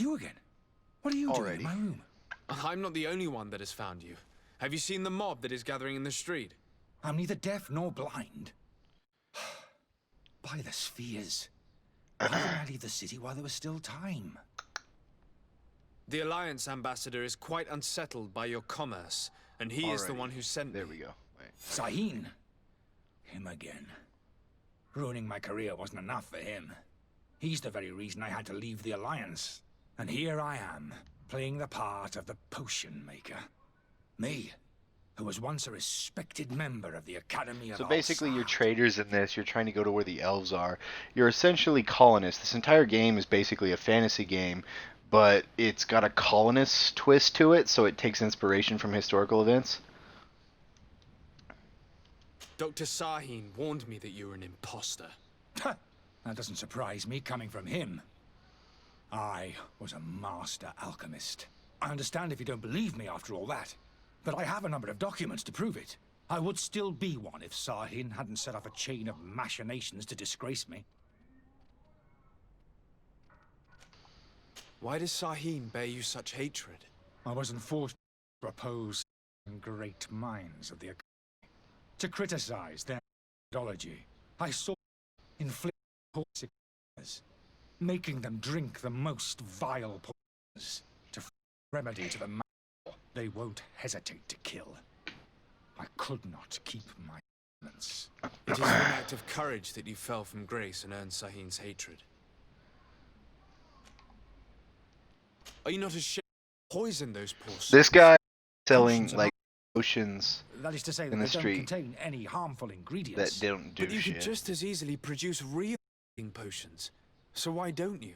You again? What are you doing in my room? I'm not the only one that has found you. Have you seen the mob that is gathering in the street? I'm neither deaf nor blind. By the spheres. Why didn't I leave the city while there was still time? The Alliance ambassador is quite unsettled by your commerce, and he is the one who sent me. There we go. Right. Sahin. Him again. Ruining my career wasn't enough for him. He's the very reason I had to leave the Alliance. And here I am, playing the part of the potion maker. Me, who was once a respected member of the Academy of So basically Alsar. you're traders in this, you're trying to go to where the elves are. You're essentially colonists. This entire game is basically a fantasy game, but it's got a colonist twist to it, so it takes inspiration from historical events. Dr. Sahin warned me that you were an imposter. That doesn't surprise me coming from him. I was a master alchemist. I understand if you don't believe me after all that, but I have a number of documents to prove it. I would still be one if Sahin hadn't set off a chain of machinations to disgrace me. Why does Sahin bear you such hatred? I wasn't forced to oppose great minds of the Academy, to criticize their methodology. I saw inflict poisons, making them drink the most vile poisons to remedy to the mal they won't hesitate to kill. I could not keep my silence. It is an act of courage that you fell from grace and earned Sahin's hatred. Are you not ashamed to poison those poor souls? This guy selling like potions That is to say that in the they don't street contain any harmful ingredients. that don't do But you shit. could just as easily produce real potions. So why don't you?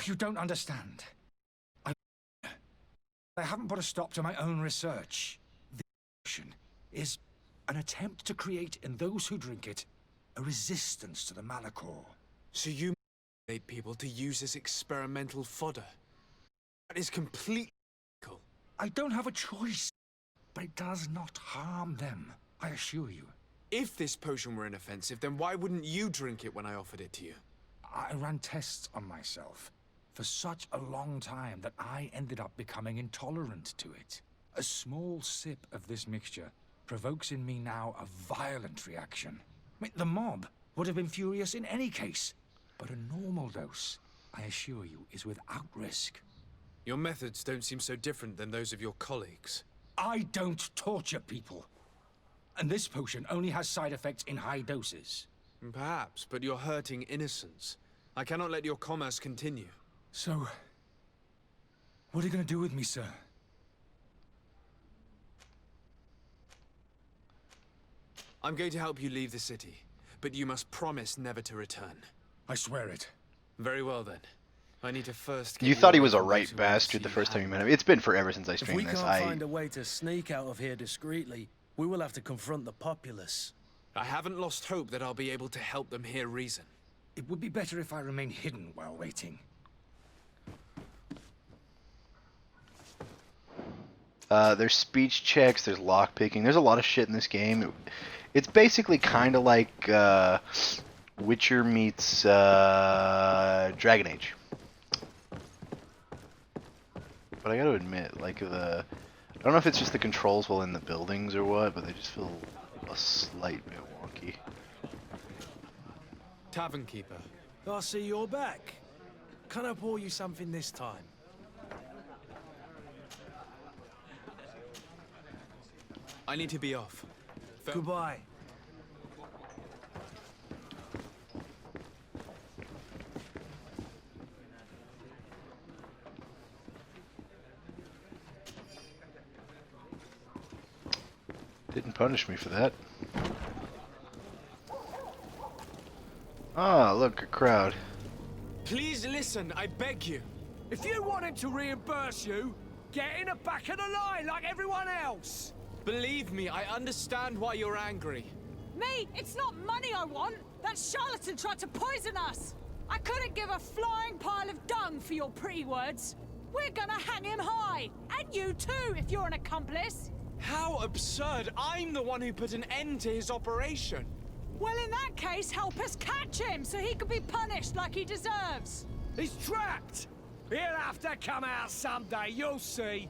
You don't understand. I haven't put a stop to my own research. The potion is an attempt to create in those who drink it a resistance to the Malachor. So you manipulate people to use as experimental fodder. That is completely illegal. I don't have a choice, but it does not harm them, I assure you. If this potion were inoffensive, then why wouldn't you drink it when I offered it to you? I ran tests on myself for such a long time that I ended up becoming intolerant to it. A small sip of this mixture provokes in me now a violent reaction. I mean, the mob would have been furious in any case, but a normal dose, I assure you, is without risk. Your methods don't seem so different than those of your colleagues. I don't torture people. And this potion only has side effects in high doses. Perhaps, but you're hurting innocents. I cannot let your commerce continue. So, what are you going to do with me, sir? I'm going to help you leave the city, but you must promise never to return. I swear it. Very well then. I need to first get You thought he away was a from right those who want to bastard see the you first time you hanged. met him. It's been forever since I If we streamed this. can't find a way to sneak out of here discreetly, we will have to confront the populace. I haven't lost hope that I'll be able to help them hear reason. It would be better if I remain hidden while waiting. There's speech checks, there's lockpicking, there's a lot of shit in this game. It's basically kind of like Witcher meets Dragon Age. But I gotta admit, like I don't know if it's just the controls while in the buildings or what, but they just feel a slight bit wonky. Tavern Keeper. I see you're back. Can I pour you something this time? I need to be off. Goodbye. Didn't punish me for that. Ah, look, a crowd. Please listen, I beg you. If you want him to reimburse you, get in the back of the line like everyone else. Believe me, I understand why you're angry. Me, it's not money I want. That charlatan tried to poison us. I couldn't give a flying pile of dung for your pretty words. We're gonna hang him high. And you too, if you're an accomplice. How absurd! I'm the one who put an end to his operation. Well, in that case, help us catch him so he could be punished like he deserves. He's trapped. He'll have to come out someday, you'll see.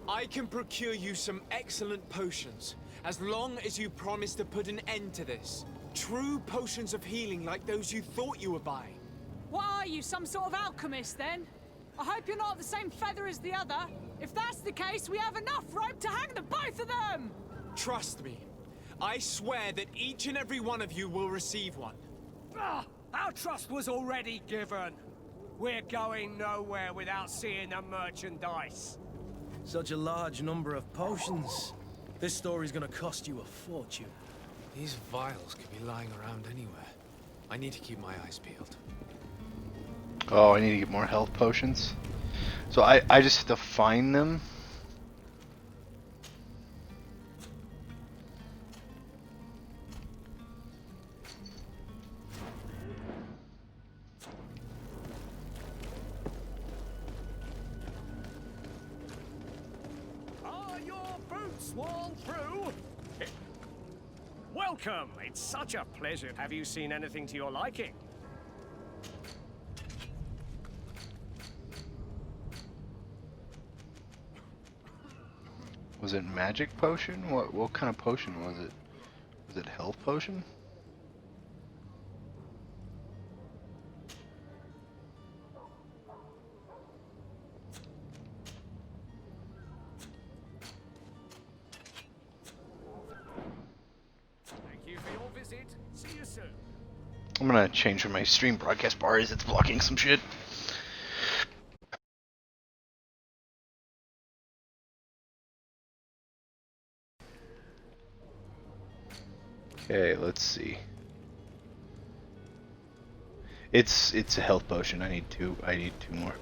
I can procure you some excellent potions, as long as you promise to put an end to this. True potions of healing like those you thought you were buying. What are you, some sort of alchemist then? I hope you're not the same feather as the other. If that's the case, we have enough rope to hang the both of them! Trust me. I swear that each and every one of you will receive one. Ah, our trust was already given. We're going nowhere without seeing the merchandise. Such a large number of potions. This story's gonna cost you a fortune. These vials could be lying around anywhere. I need to keep my eyes peeled. Oh, I need to get more health potions. So I just have to find them. Are your boots worn through? Welcome. It's such a pleasure. Have you seen anything to your liking? Was it magic potion? What kind of potion was it? Was it health potion? Thank you for your visit. See you soon. I'm gonna change where my stream broadcast bar is. It's blocking some shit. Okay, let's see. It's a health potion. I need two more.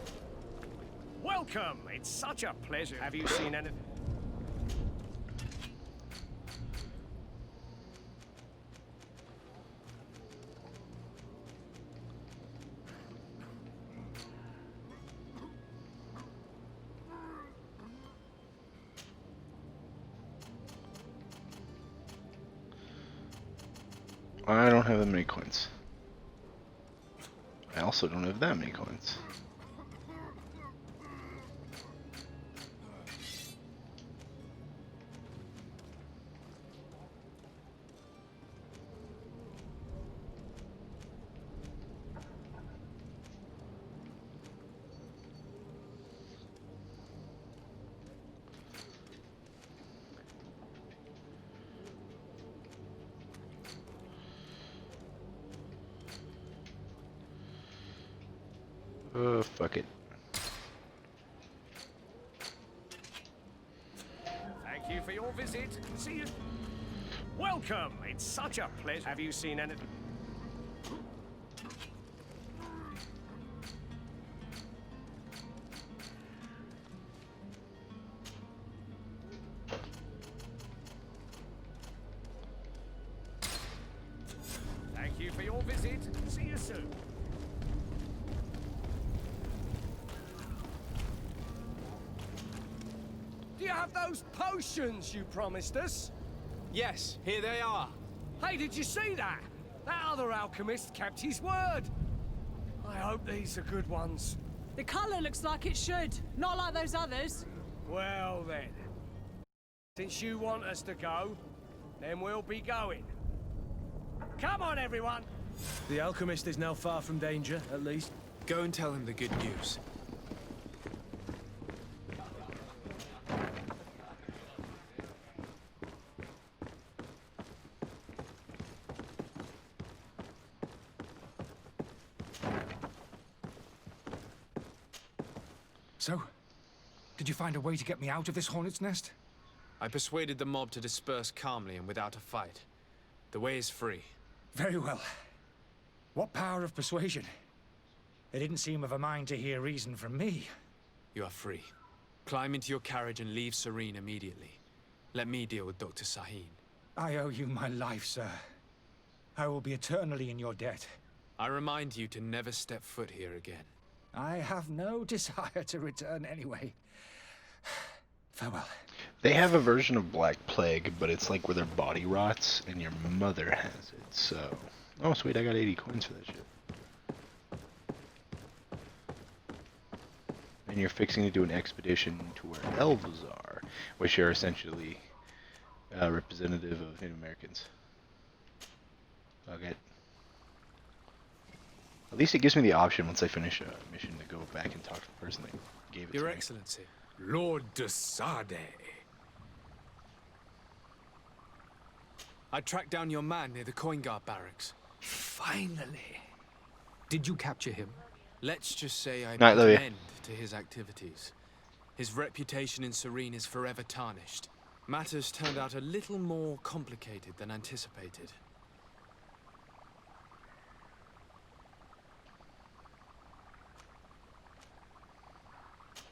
Welcome. It's such a pleasure. Have you seen anything? I don't have that many coins. I also don't have that many coins. Fuck it. Thank you for your visit. See you. Welcome. It's such a pleasure. Have you seen anything? Thank you for your visit. See you soon. Do you have those potions you promised us? Yes, here they are. Hey, did you see that? That other alchemist kept his word. I hope these are good ones. The colour looks like it should, not like those others. Well then, since you want us to go, then we'll be going. Come on, everyone! The alchemist is now far from danger, at least. Go and tell him the good news. So, did you find a way to get me out of this hornet's nest? I persuaded the mob to disperse calmly and without a fight. The way is free. Very well. What power of persuasion? They didn't seem of a mind to hear reason from me. You are free. Climb into your carriage and leave Serene immediately. Let me deal with Dr. Sahin. I owe you my life, sir. I will be eternally in your debt. I remind you to never step foot here again. I have no desire to return anyway. Farewell. They have a version of Black Plague, but it's like where their body rots and your mother has it, so... Oh, sweet, I got 80 coins for that shit. And you're fixing to do an expedition to where elves are, which are essentially representative of Native Americans. Okay. At least it gives me the option once I finish a mission to go back and talk to the person that gave it Your to me. Excellency. Lord de Sade. I tracked down your man near the Coin Guard barracks. Finally. Did you capture him? Let's just say I Night, put an Louis. end to his activities. His reputation in Serene is forever tarnished. Matters turned out a little more complicated than anticipated.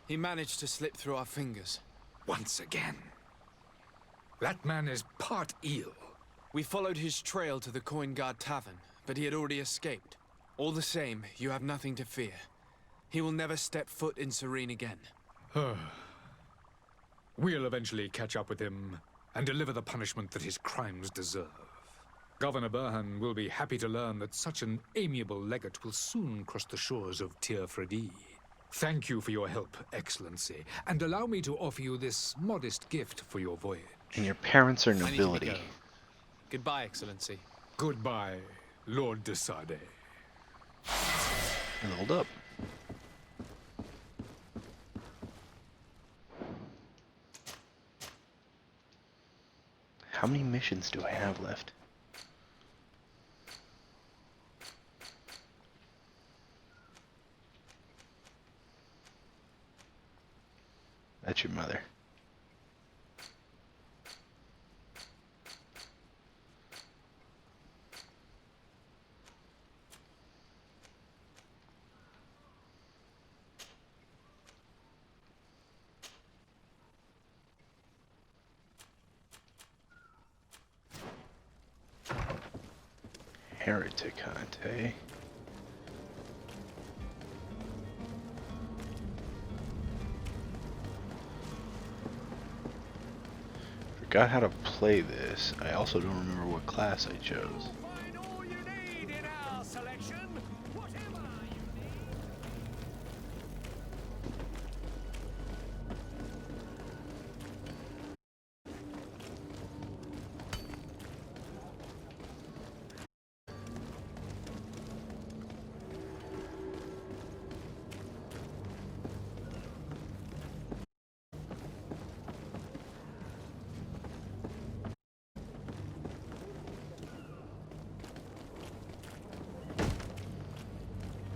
He managed to slip through our fingers. Once again. That man is part eel. We followed his trail to the Coin Guard Tavern, but he had already escaped. All the same, you have nothing to fear. He will never step foot in Serene again. We'll eventually catch up with him and deliver the punishment that his crimes deserve. Governor Burhan will be happy to learn that such an amiable legate will soon cross the shores of Tir Fredi. Thank you for your help, Excellency, and allow me to offer you this modest gift for your voyage. And your parents are I need you to nobility. go. Goodbye, Excellency. Goodbye, Lord de Sade. Hold up. How many missions do I have left? That's your mother. Heretic hunt, eh? Forgot how to play this. I also don't remember what class I chose. Find all you need in our selection. Whatever you need.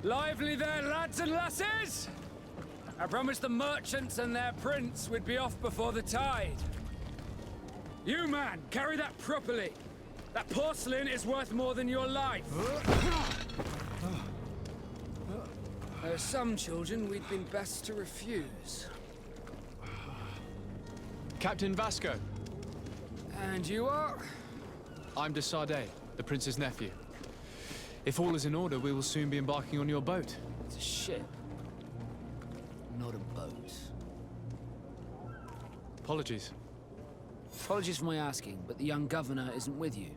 Lively there, lads and lasses! I promised the merchants and their prince we'd be off before the tide. You, man, carry that properly. That porcelain is worth more than your life. There are some children we'd been best to refuse. Captain Vasco, And you are? I'm de Sade, the prince's nephew. If all is in order, we will soon be embarking on your boat. It's a ship, not a boat. Apologies. Apologies for my asking, but the young governor isn't with you.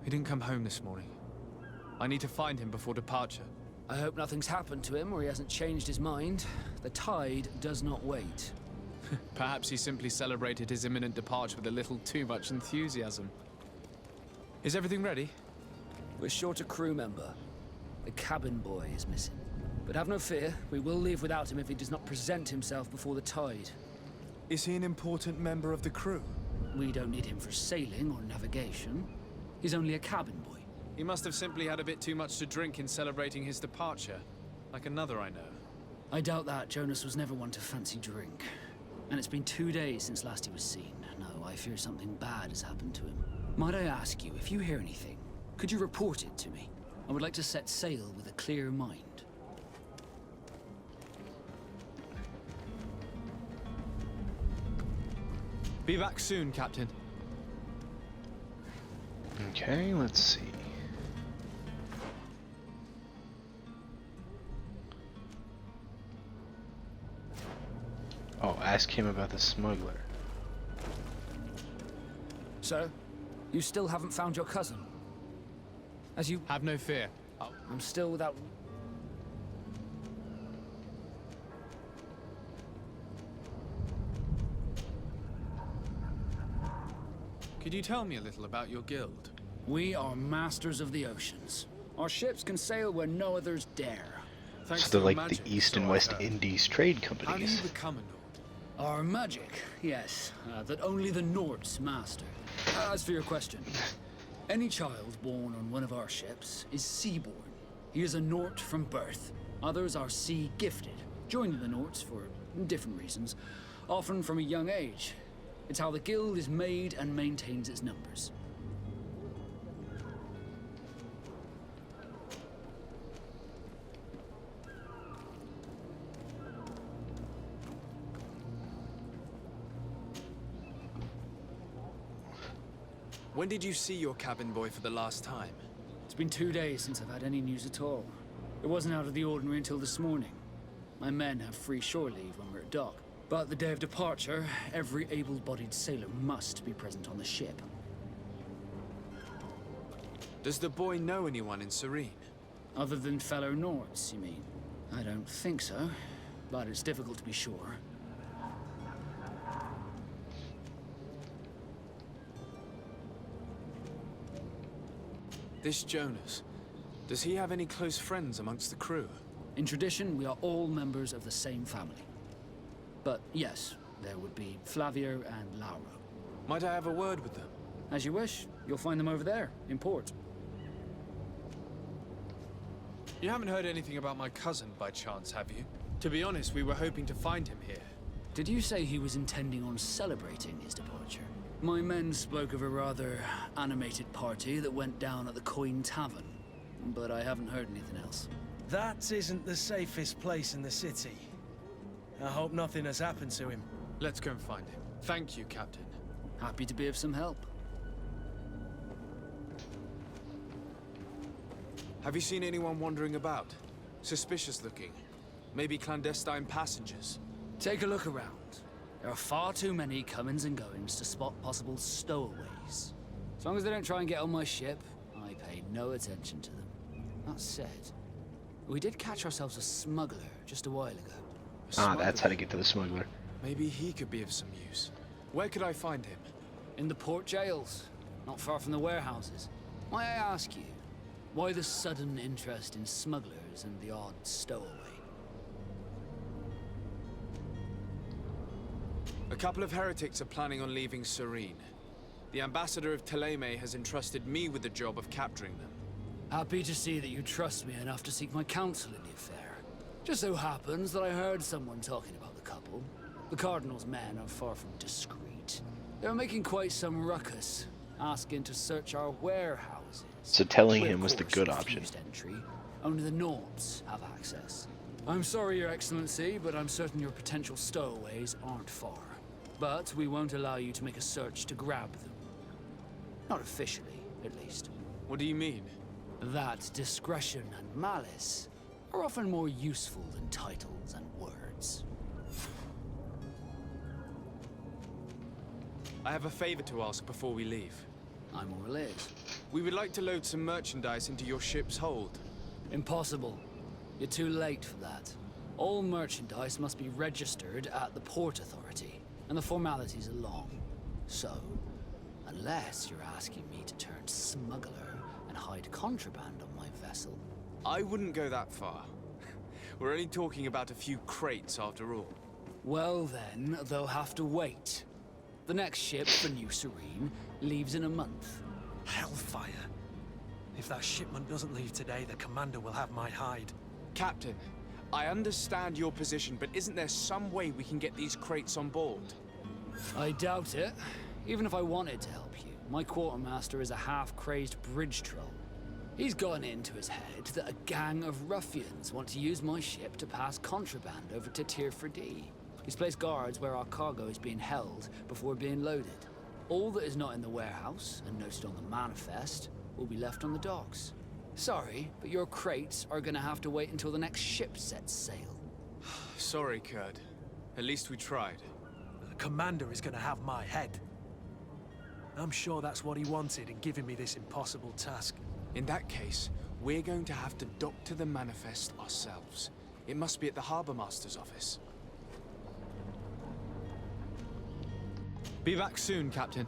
He didn't come home this morning. I need to find him before departure. I hope nothing's happened to him or he hasn't changed his mind. The tide does not wait. Perhaps he simply celebrated his imminent departure with a little too much enthusiasm. Is everything ready? We're short a crew member. The cabin boy is missing. But have no fear, we will leave without him if he does not present himself before the tide. Is he an important member of the crew? We don't need him for sailing or navigation. He's only a cabin boy. He must have simply had a bit too much to drink in celebrating his departure. Like another I know. I doubt that. Jonas was never one to fancy drink. And it's been 2 days since last he was seen. No, I fear something bad has happened to him. Might I ask you, if you hear anything, could you report it to me? I would like to set sail with a clear mind. Be back soon, Captain. Okay, let's see. Oh, ask him about the smuggler. Sir, you still haven't found your cousin. As you... Have no fear. I'm still without... Could you tell me a little about your guild? We are masters of the oceans. Our ships can sail where no others dare. Thanks So they're to like magic, the East so and I've West heard. Indies trade How do you companies. become a Nord? Our magic, yes, that only the Nords master. As for your question, any child born on one of our ships is seaborn. He is a Nort from birth. Others are sea-gifted, joining the Norts for different reasons, often from a young age. It's how the guild is made and maintains its numbers. When did you see your cabin boy for the last time? It's been 2 days since I've had any news at all. It wasn't out of the ordinary until this morning. My men have free shore leave when we're at dock. But the day of departure, every able-bodied sailor must be present on the ship. Does the boy know anyone in Serene? Other than fellow Nords, you mean? I don't think so, but it's difficult to be sure. This Jonas, does he have any close friends amongst the crew? In tradition, we are all members of the same family. But yes, there would be Flavio and Lauro. Might I have a word with them? As you wish, you'll find them over there, in port. You haven't heard anything about my cousin by chance, have you? To be honest, we were hoping to find him here. Did you say he was intending on celebrating his departure? My men spoke of a rather animated party that went down at the Coin Tavern, but I haven't heard anything else. That isn't the safest place in the city. I hope nothing has happened to him. Let's go and find him. Thank you, Captain. Happy to be of some help. Have you seen anyone wandering about? Suspicious looking. Maybe clandestine passengers. Take a look around. There are far too many comings and goings to spot possible stowaways. As long as they don't try and get on my ship, I pay no attention to them. That said, we did catch ourselves a smuggler just a while ago. Ah, that's how to get to the smuggler. Maybe he could be of some use. Where could I find him? In the port jails, not far from the warehouses. May I ask you, why the sudden interest in smugglers and the odd stowaway? A couple of heretics are planning on leaving Serene. The ambassador of Thélème has entrusted me with the job of capturing them. Happy to see that you trust me enough to seek my counsel in the affair. Just so happens that I heard someone talking about the couple. The Cardinal's men are far from discreet. They're making quite some ruckus, asking to search our warehouses. So telling We, of him was the course, good option. refused entry. Only the Nords have access. I'm sorry, Your Excellency, but I'm certain your potential stowaways aren't far. But we won't allow you to make a search to grab them. Not officially, at least. What do you mean? That discretion and malice are often more useful than titles and words. I have a favor to ask before we leave. I'm all ears. We would like to load some merchandise into your ship's hold. Impossible. You're too late for that. All merchandise must be registered at the Port Authority, and the formalities are long. So, unless you're asking me to turn smuggler and hide contraband on my vessel. I wouldn't go that far. We're only talking about a few crates after all. Well then, they'll have to wait. The next ship for New Serene leaves in a month. Hellfire. If that shipment doesn't leave today, the commander will have my hide. Captain, I understand your position, but isn't there some way we can get these crates on board? I doubt it. Even if I wanted to help you, my quartermaster is a half-crazed bridge troll. He's gotten it into his head that a gang of ruffians want to use my ship to pass contraband over to Tirfredi. He's placed guards where our cargo is being held before being loaded. All that is not in the warehouse, and noted on the manifest, will be left on the docks. Sorry, but your crates are gonna have to wait until the next ship sets sail. Sorry, Kurd. At least we tried. The commander is gonna have my head. I'm sure that's what he wanted in giving me this impossible task. In that case, we're going to have to doctor the manifest ourselves. It must be at the Harbour Master's office. Be back soon, Captain.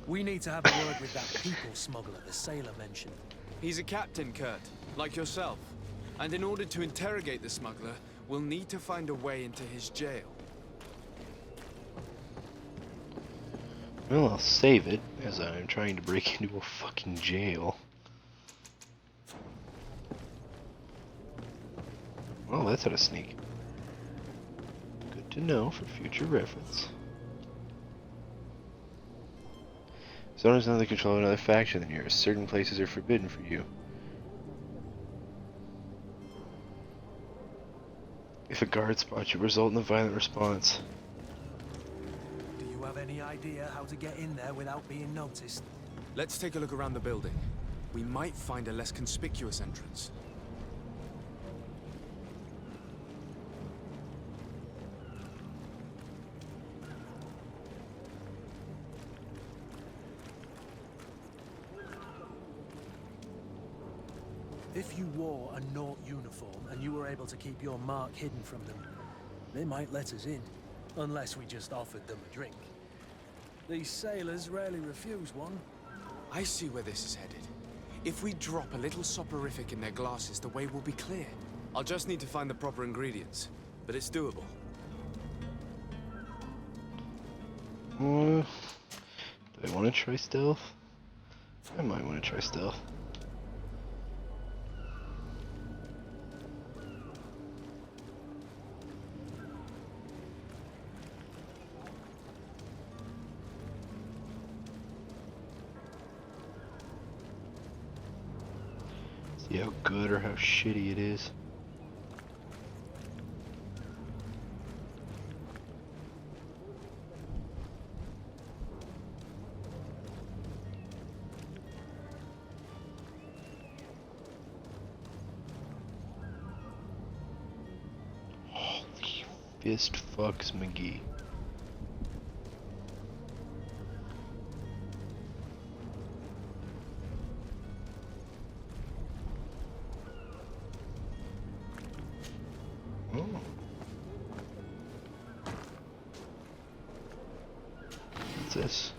We need to have a word with that people smuggler the sailor mentioned. He's a captain, Kurt, like yourself. And in order to interrogate the smuggler, we'll need to find a way into his jail. Well, I'll save it, as I'm trying to break into a fucking jail. Well, that's how to sneak. Good to know for future reference. As long as not the control of another faction, then yours. Certain places are forbidden for you. If a guard spots you, result in a violent response. Do you have any idea how to get in there without being noticed? Let's take a look around the building. We might find a less conspicuous entrance. If you wore a Naut uniform and you were able to keep your mark hidden from them, they might let us in, unless we just offered them a drink. These sailors rarely refuse one. I see where this is headed. If we drop a little soporific in their glasses, the way will be clear. I'll just need to find the proper ingredients, but it's doable. Do I want to try stealth? I might want to try stealth. See how good or how shitty it is. Holy fist fucks McGee. What's this?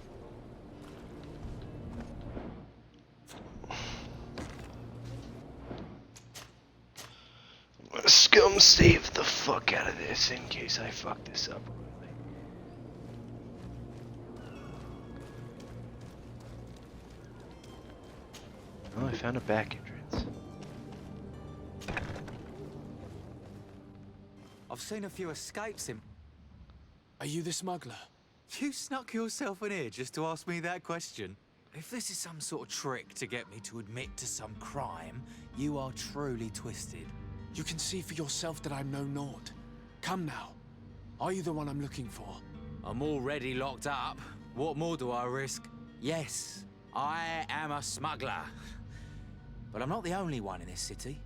Scum save the fuck out of this in case I fuck this up. Oh, I found a back entrance. I've seen a few escapes in... Are you the smuggler? You snuck yourself in here just to ask me that question? If this is some sort of trick to get me to admit to some crime, you are truly twisted. You can see for yourself that I'm no Naut. Come now. Are you the one I'm looking for? I'm already locked up. What more do I risk? Yes, I am a smuggler. But I'm not the only one in this city.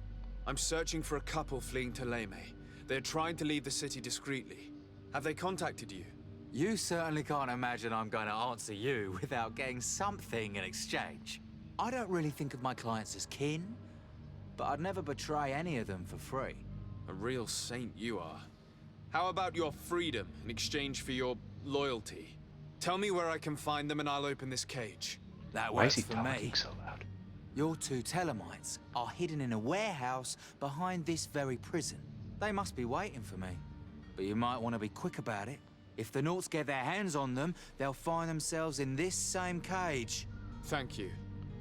I'm searching for a couple fleeing to Leme. They're trying to leave the city discreetly. Have they contacted you? You certainly can't imagine I'm going to answer you without getting something in exchange. I don't really think of my clients as kin, but I'd never betray any of them for free. A real saint you are. How about your freedom in exchange for your loyalty? Tell me where I can find them and I'll open this cage. That Why is works he for talking me. so loud? Your two Telemites are hidden in a warehouse behind this very prison. They must be waiting for me. But you might want to be quick about it. If the Nauts get their hands on them, they'll find themselves in this same cage. Thank you.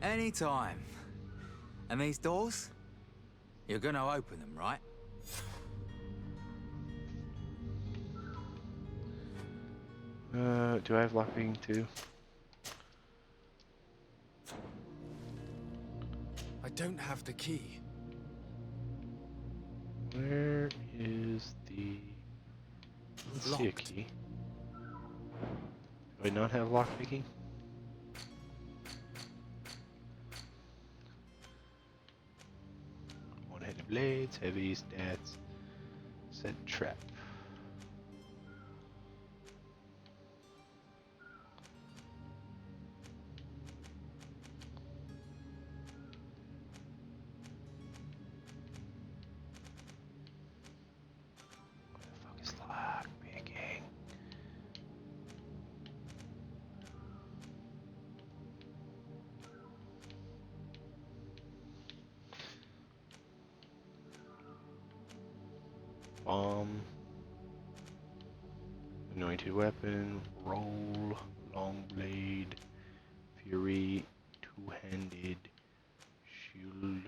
Anytime. And these doors? You're gonna open them, right? Do I have lockpicking too? I don't have the key. Where is the... Let's see a Locked. key. Do I not have lockpicking? One-handed blades, heavy stats, set trap. Bomb. Anointed weapon. Roll. Long blade. Fury. Two-handed. Shield.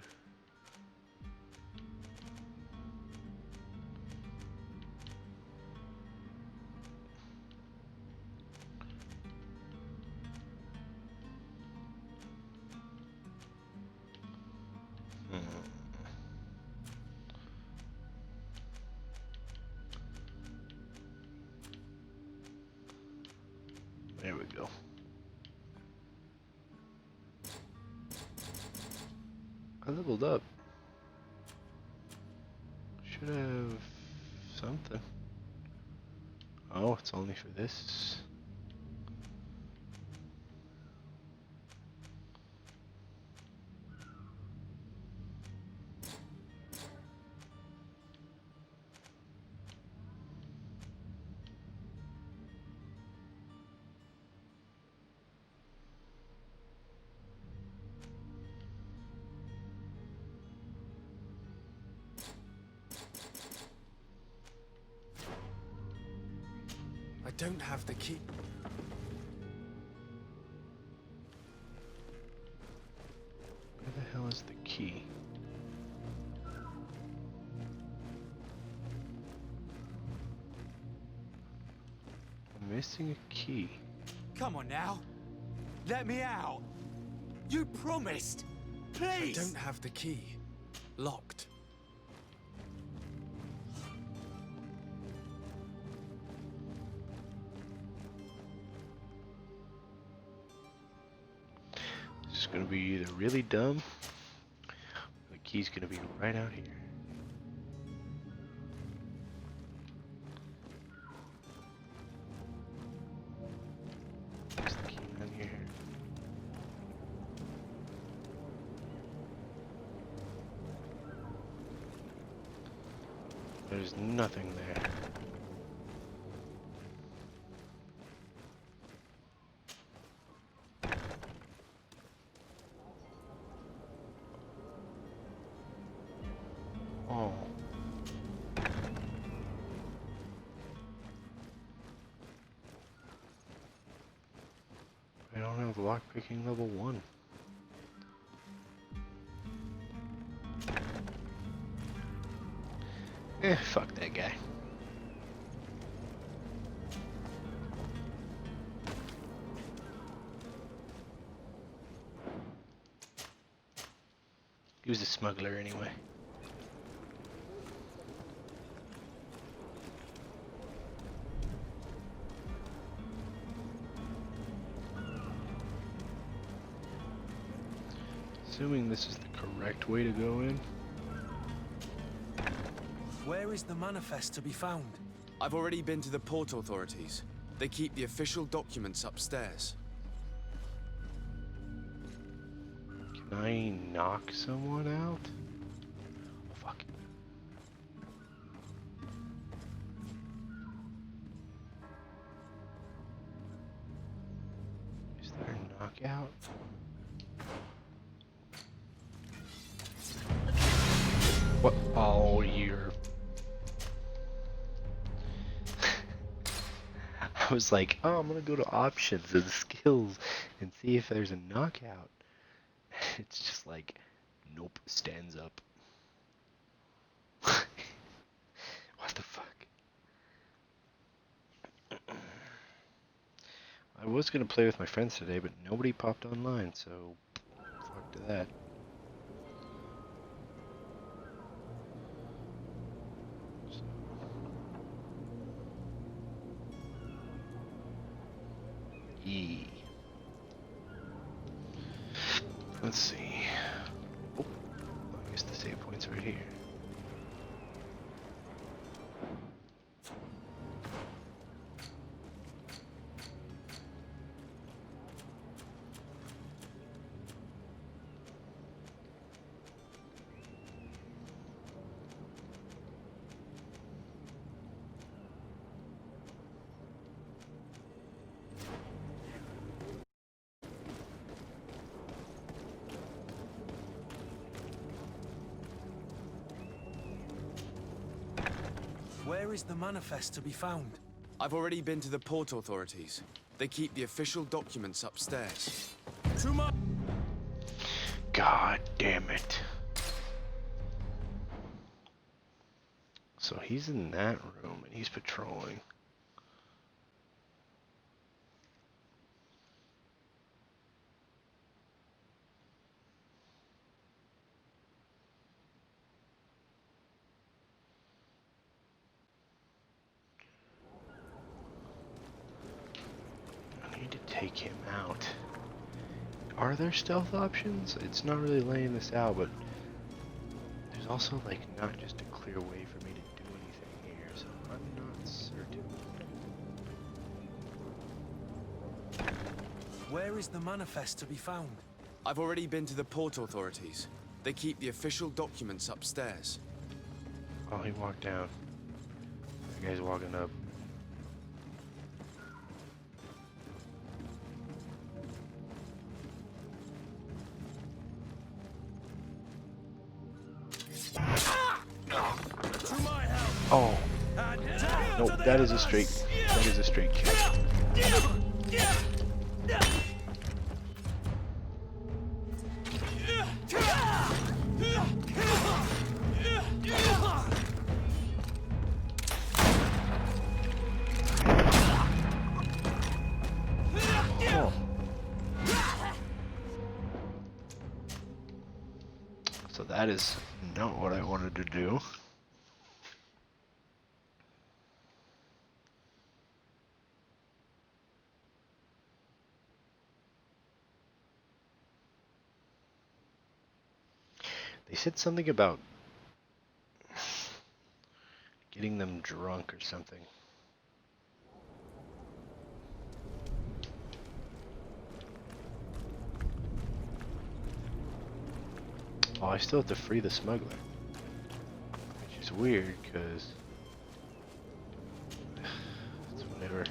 There we go. I leveled up. Should have something. Oh, it's only for this. I don't have the key. Where the hell is the key? I'm missing a key. Come on now. Let me out. You promised. I Please. don't have the key. Locked. This is gonna be either really dumb, or the key's gonna be right out here. There's the key down here. There's nothing there. Oh. I don't have lockpicking level 1. Fuck that guy. He was a smuggler anyway. Assuming this is the correct way to go in. Where is the manifest to be found? I've already been to the port authorities. They keep the official documents upstairs. Can I knock someone out? Oh, fuck. Is there a knockout? What? Oh, you're... I was like, oh, I'm gonna go to options and skills and see if there's a knockout. It's just like, nope, stands up. What the fuck? I was gonna play with my friends today, but nobody popped online, so fuck to that. E. Let's see. Oh, I guess the save point's right here. Where is the manifest to be found? I've already been to the port authorities. They keep the official documents upstairs. To my... God damn it. So he's in that room and he's patrolling. I need to take him out. Are there stealth options? It's not really laying this out, but there's also like not just a clear way for me to do anything here, so I'm not certain. Where is the manifest to be found? I've already been to the port authorities. They keep the official documents upstairs. Oh, he walked down. That guy's walking up. Oh. Nope, that is a straight kill. Oh. So that is not what I wanted to do. They said something about getting them drunk or something. Oh, I still have to free the smuggler. Which is weird, because it's whenever...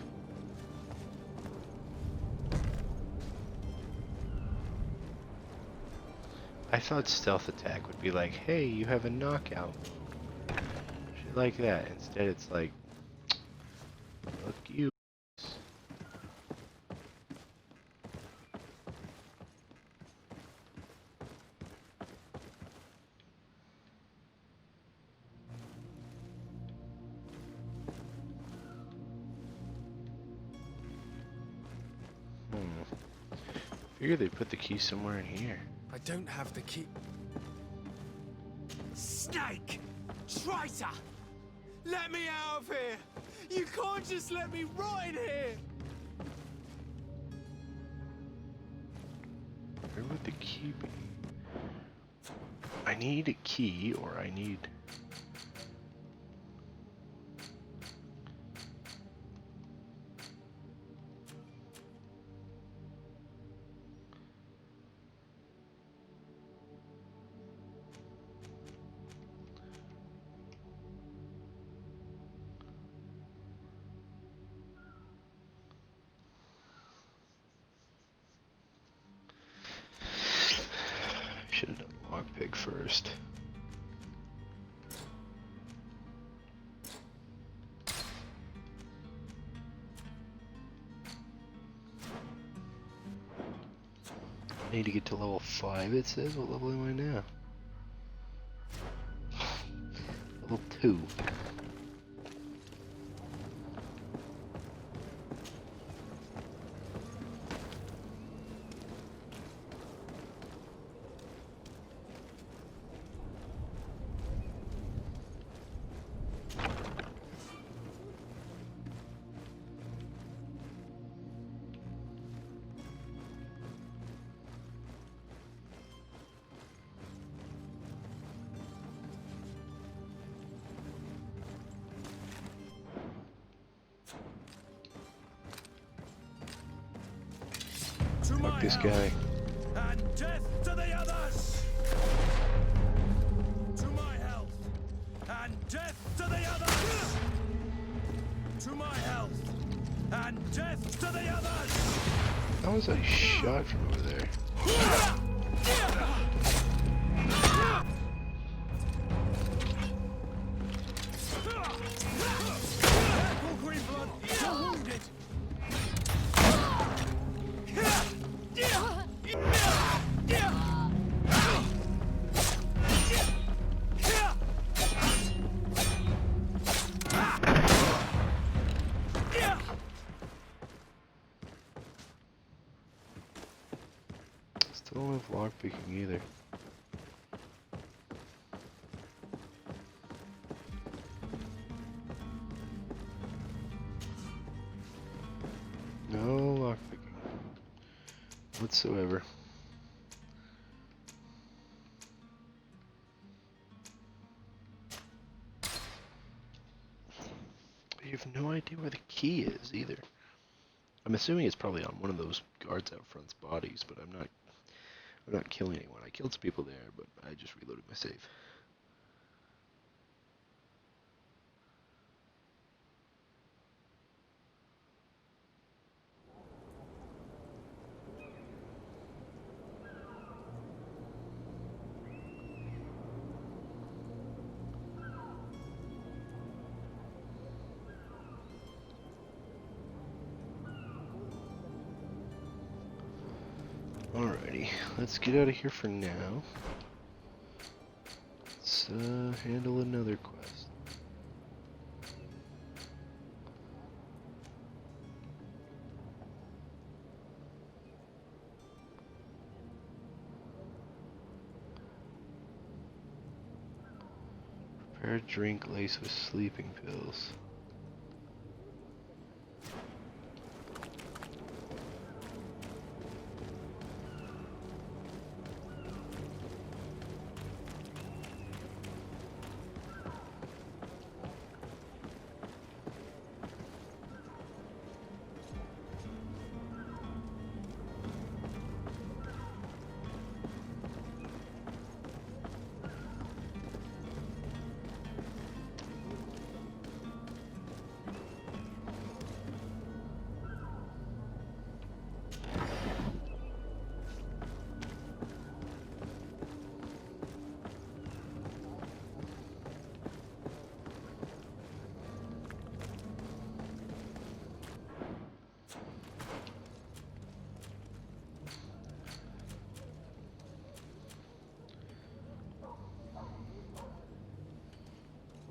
I thought stealth attack would be like, hey, you have a knockout. Shit like that. Instead it's like, fuck you. Figure they put the key somewhere in here. I don't have the key. Snake! Traitor! Let me out of here! You can't just let me rot in here! Where would the key be? I need a key, or I need... Should have done lockpick first. I need to get to level 5, it says. What level am I now? Level 2. Fuck this guy. And death to the others! To my health! And death to the others! To my health! And death to the others! How was I shot from over there? don't have lockpicking either. No lockpicking whatsoever. You have no idea where the key is either. I'm assuming it's probably on one of those guards out front's bodies, but I'm not killing anyone. I killed some people there, but I just reloaded my save. Alrighty, let's get out of here for now. Let's handle another quest. Prepare a drink laced with sleeping pills.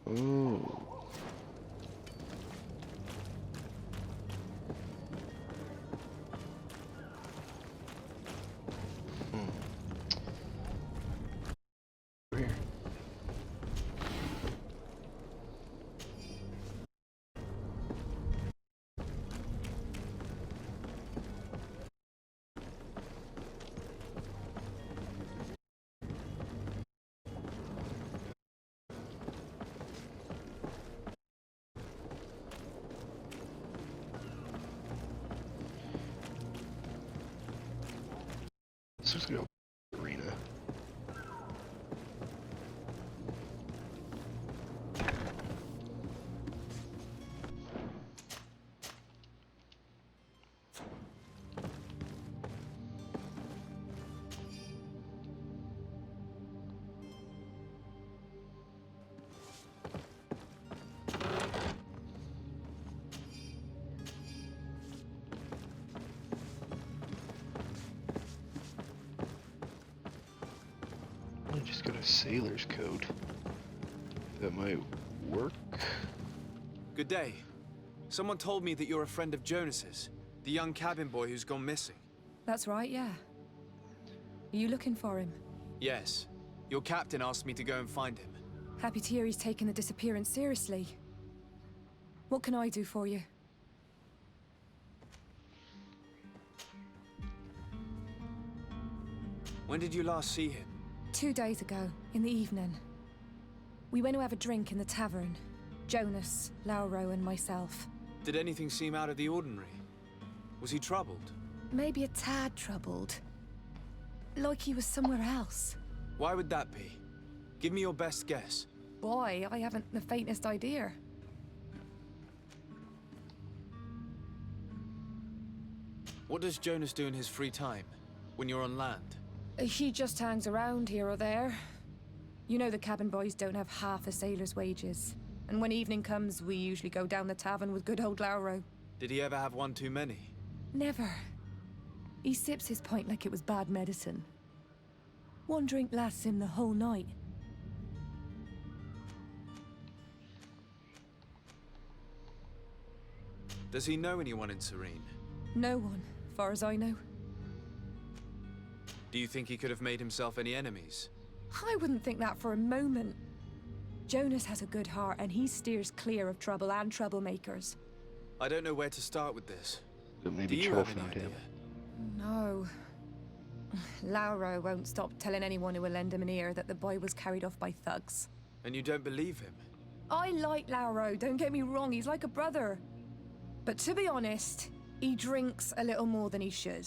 Oh. Here. Let's just go arena. I just got a sailor's coat. That might work. Good day. Someone told me that you're a friend of Jonas's, the young cabin boy who's gone missing. That's right, yeah. Are you looking for him? Yes. Your captain asked me to go and find him. Happy to hear he's taken the disappearance seriously. What can I do for you? When did you last see him? 2 days ago, in the evening. We went to have a drink in the tavern. Jonas, Lauro, and myself. Did anything seem out of the ordinary? Was he troubled? Maybe a tad troubled. Like he was somewhere else. Why would that be? Give me your best guess. Boy, I haven't the faintest idea. What does Jonas do in his free time, when you're on land? He just hangs around here or there. You know the cabin boys don't have half a sailor's wages. And when evening comes, we usually go down the tavern with good old Lauro. Did he ever have one too many? Never. He sips his pint like it was bad medicine. One drink lasts him the whole night. Does he know anyone in Serene? No one, far as I know. Do you think he could have made himself any enemies? I wouldn't think that for a moment. Jonas has a good heart and he steers clear of trouble and troublemakers. I don't know where to start with this. But Do maybe you trouble have any from idea? him. No. Lauro won't stop telling anyone who will lend him an ear that the boy was carried off by thugs. And you don't believe him? I like Lauro, don't get me wrong, he's like a brother. But to be honest, he drinks a little more than he should.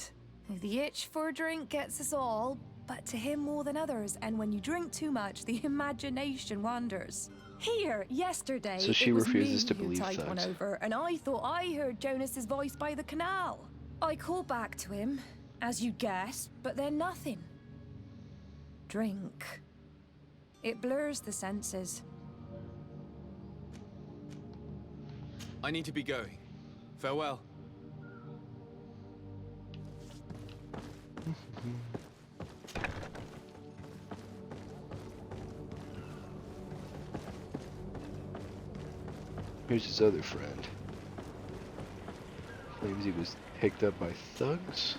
The itch for a drink gets us all, but to him more than others, and when you drink too much, the imagination wanders. Here, yesterday, So she it was refuses me to who believe tied one thugs. over, and I thought I heard Jonas's voice by the canal. I called back to him, as you guessed, but then nothing. Drink. It blurs the senses. I need to be going. Farewell. Here's his other friend. Claims he was picked up by thugs.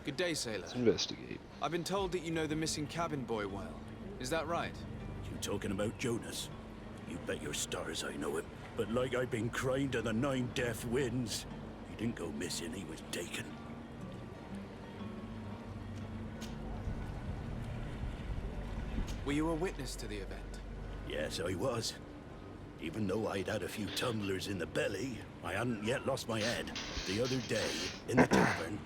Good day, sailor. Let's investigate. I've been told that you know the missing cabin boy well. Is that right? You talking about Jonas? You bet your stars I know him. But like I've been crying to the 9 death winds, he didn't go missing, he was taken. Were you a witness to the event? Yes, I was. Even though I'd had a few tumblers in the belly, I hadn't yet lost my head. The other day, in the tavern,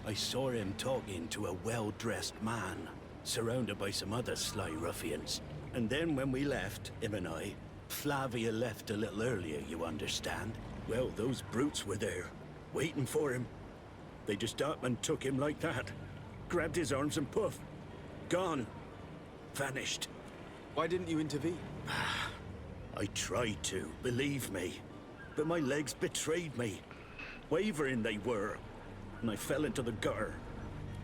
I saw him talking to a well-dressed man, surrounded by some other sly ruffians. And then when we left, him and I, Flavia left a little earlier, you understand? Well, those brutes were there, waiting for him. They just up and took him like that. Grabbed his arms and poof. Gone. Vanished. Why didn't you intervene? I tried to, believe me. But my legs betrayed me. Wavering they were. And I fell into the gutter.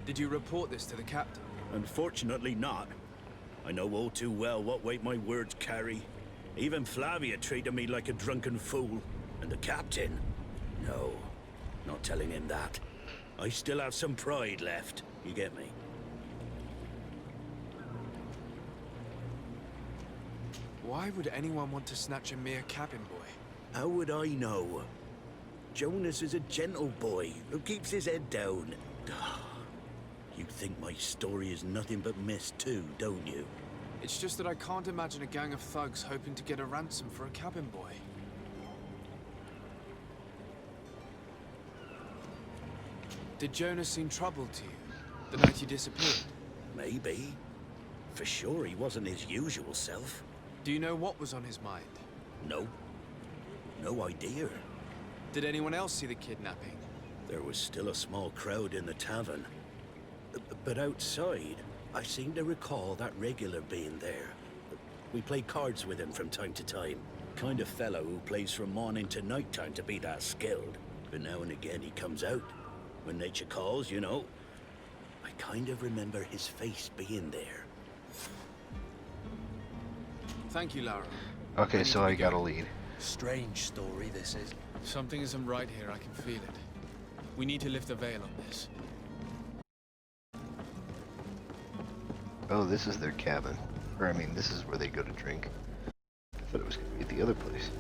Did you report this to the captain? Unfortunately not. I know all too well what weight my words carry. Even Flavia treated me like a drunken fool. And the captain? No, not telling him that. I still have some pride left. You get me? Why would anyone want to snatch a mere cabin boy? How would I know? Jonas is a gentle boy who keeps his head down. You think my story is nothing but mist too, don't you? It's just that I can't imagine a gang of thugs hoping to get a ransom for a cabin boy. Did Jonas seem troubled to you the night he disappeared? Maybe. For sure he wasn't his usual self. Do you know what was on his mind? No. No idea. Did anyone else see the kidnapping? There was still a small crowd in the tavern. But outside, I seem to recall that regular being there. We play cards with him from time to time. Kind of fellow who plays from morning to night time to be that skilled. But now and again he comes out. When nature calls, you know. I kind of remember his face being there. Thank you, Lara. Okay, so I got a lead. Strange story this is. Something isn't right here, I can feel it. We need to lift the veil on this. Oh, this is their cabin. Or, I mean, this is where they go to drink. I thought it was going to be at the other place.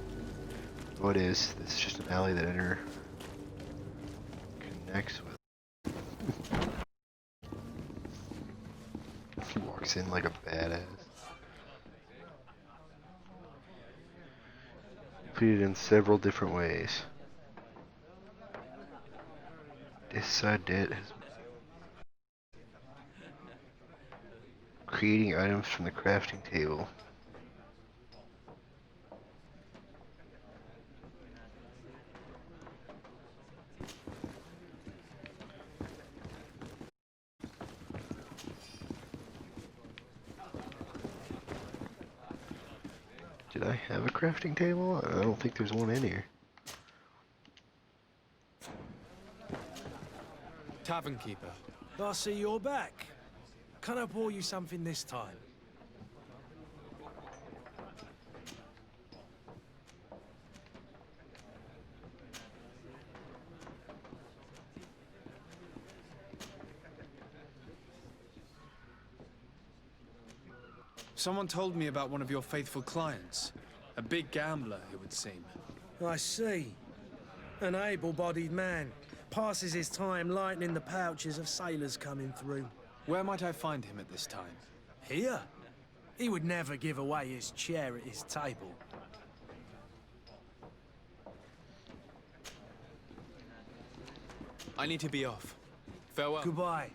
Oh, it is. This is just an alley that connects with. He walks in like a badass. Completed in several different ways. This side did has creating items from the crafting table. Did I have a crafting table? I don't think there's one in here. Tavern keeper. I see you're back. Can I pour you something this time? Someone told me about one of your faithful clients. A big gambler, it would seem. I see. An able-bodied man. Passes his time lightening the pouches of sailors coming through. Where might I find him at this time? Here? He would never give away his chair at his table. I need to be off. Farewell. Goodbye.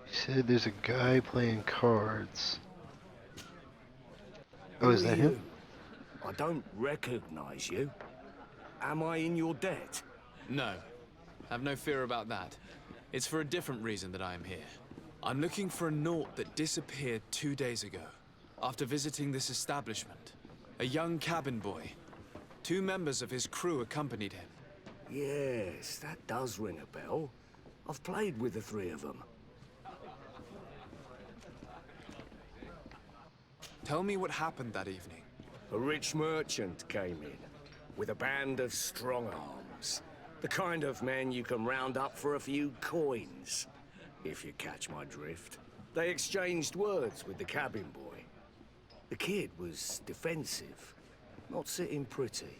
He said there's a guy playing cards. Oh, is that him? I don't recognize you. Am I in your debt? No. Have no fear about that. It's for a different reason that I am here. I'm looking for a Naut that disappeared 2 days ago, after visiting this establishment. A young cabin boy. 2 members of his crew accompanied him. Yes, that does ring a bell. I've played with the 3 of them. Tell me what happened that evening. A rich merchant came in, with a band of strong arms. The kind of men you can round up for a few coins, if you catch my drift. They exchanged words with the cabin boy. The kid was defensive, not sitting pretty.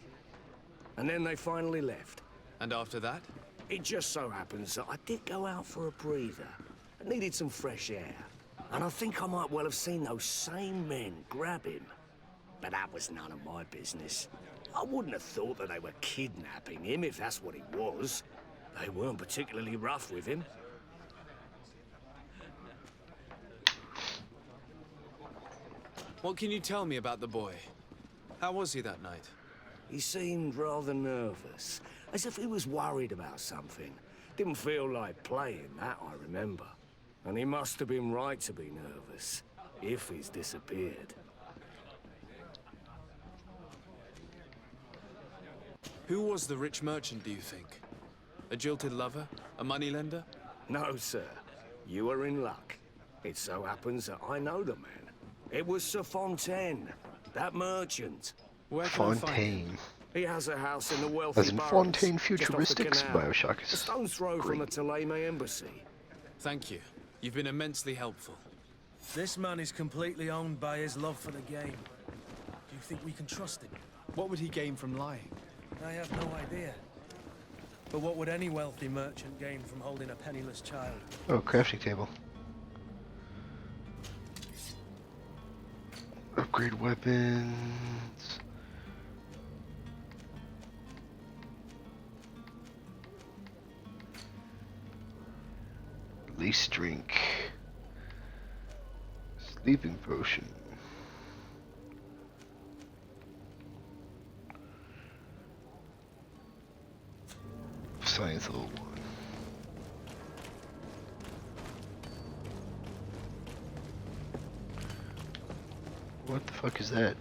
And then they finally left. And after that? It just so happens that I did go out for a breather. I needed some fresh air. And I think I might well have seen those same men grab him. But that was none of my business. I wouldn't have thought that they were kidnapping him if that's what he was. They weren't particularly rough with him. What can you tell me about the boy? How was he that night? He seemed rather nervous, as if he was worried about something. Didn't feel like playing, that I remember. And he must have been right to be nervous, if he's disappeared. Who was the rich merchant, do you think? A jilted lover? A moneylender? No, sir. You are in luck. It so happens that I know the man. It was Sir Fontaine, that merchant. Where can I find him? Fontaine. He has a house in the wealthy As in boroughs, Fontaine just off the Futuristics, canal. Bioshock A is stone's throw from the Thélème embassy. Thank you. You've been immensely helpful. This man is completely owned by his love for the game. Do you think we can trust him? What would he gain from lying? I have no idea. But what would any wealthy merchant gain from holding a penniless child? Oh, crafting table. Upgrade weapons. Release drink. Sleeping potion. Science level 1. What the fuck is that?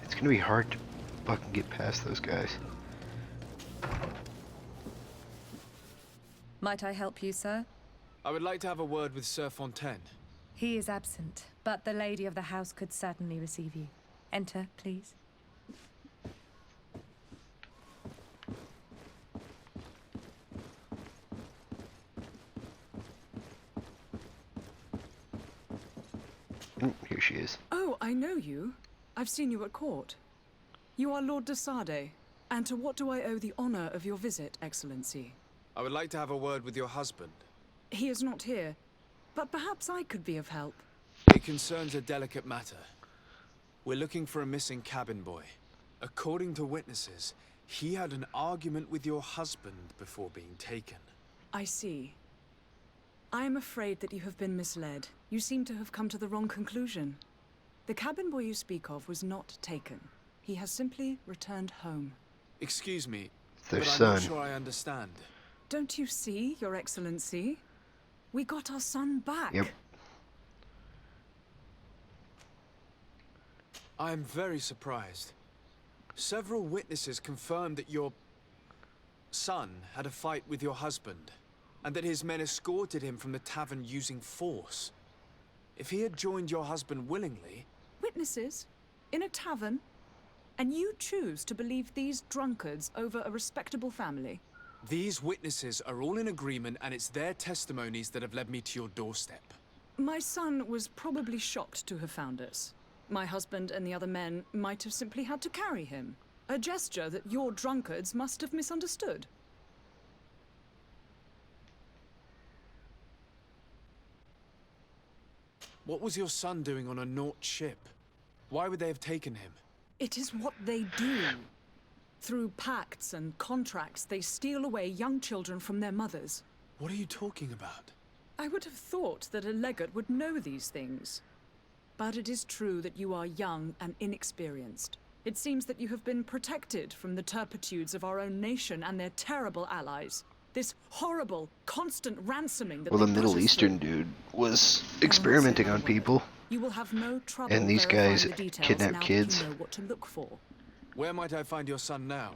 It's gonna be hard to fucking get past those guys. Might I help you, sir? I would like to have a word with Sir Fontaine. He is absent, but the lady of the house could certainly receive you. Enter, please. Here she is. Oh, I know you. I've seen you at court. You are Lord de Sade. And to what do I owe the honor of your visit, Excellency? I would like to have a word with your husband. He is not here, but perhaps I could be of help. It concerns a delicate matter. We're looking for a missing cabin boy. According to witnesses, he had an argument with your husband before being taken. I see. I am afraid that you have been misled. You seem to have come to the wrong conclusion. The cabin boy you speak of was not taken. He has simply returned home. Excuse me, It's their but I'm son. not sure I understand. Don't you see, Your Excellency? We got our son back. Yep. I am very surprised. Several witnesses confirmed that your son had a fight with your husband, and that his men escorted him from the tavern using force. If he had joined your husband willingly... Witnesses? In a tavern? And you choose to believe these drunkards over a respectable family? These witnesses are all in agreement, and it's their testimonies that have led me to your doorstep. My son was probably shocked to have found us. My husband and the other men might have simply had to carry him. A gesture that your drunkards must have misunderstood. What was your son doing on a Nort ship? Why would they have taken him? It is what they do. Through pacts and contracts, they steal away young children from their mothers. What are you talking about? I would have thought that a legate would know these things. But it is true that you are young and inexperienced. It seems that you have been protected from the turpitudes of our own nation and their terrible allies. This horrible, constant ransoming that Well, the they put Middle us Eastern through. dude was experimenting on people. You will have no trouble And these verifying guys the details kidnap now that kids. you know what to look for. Where might I find your son now?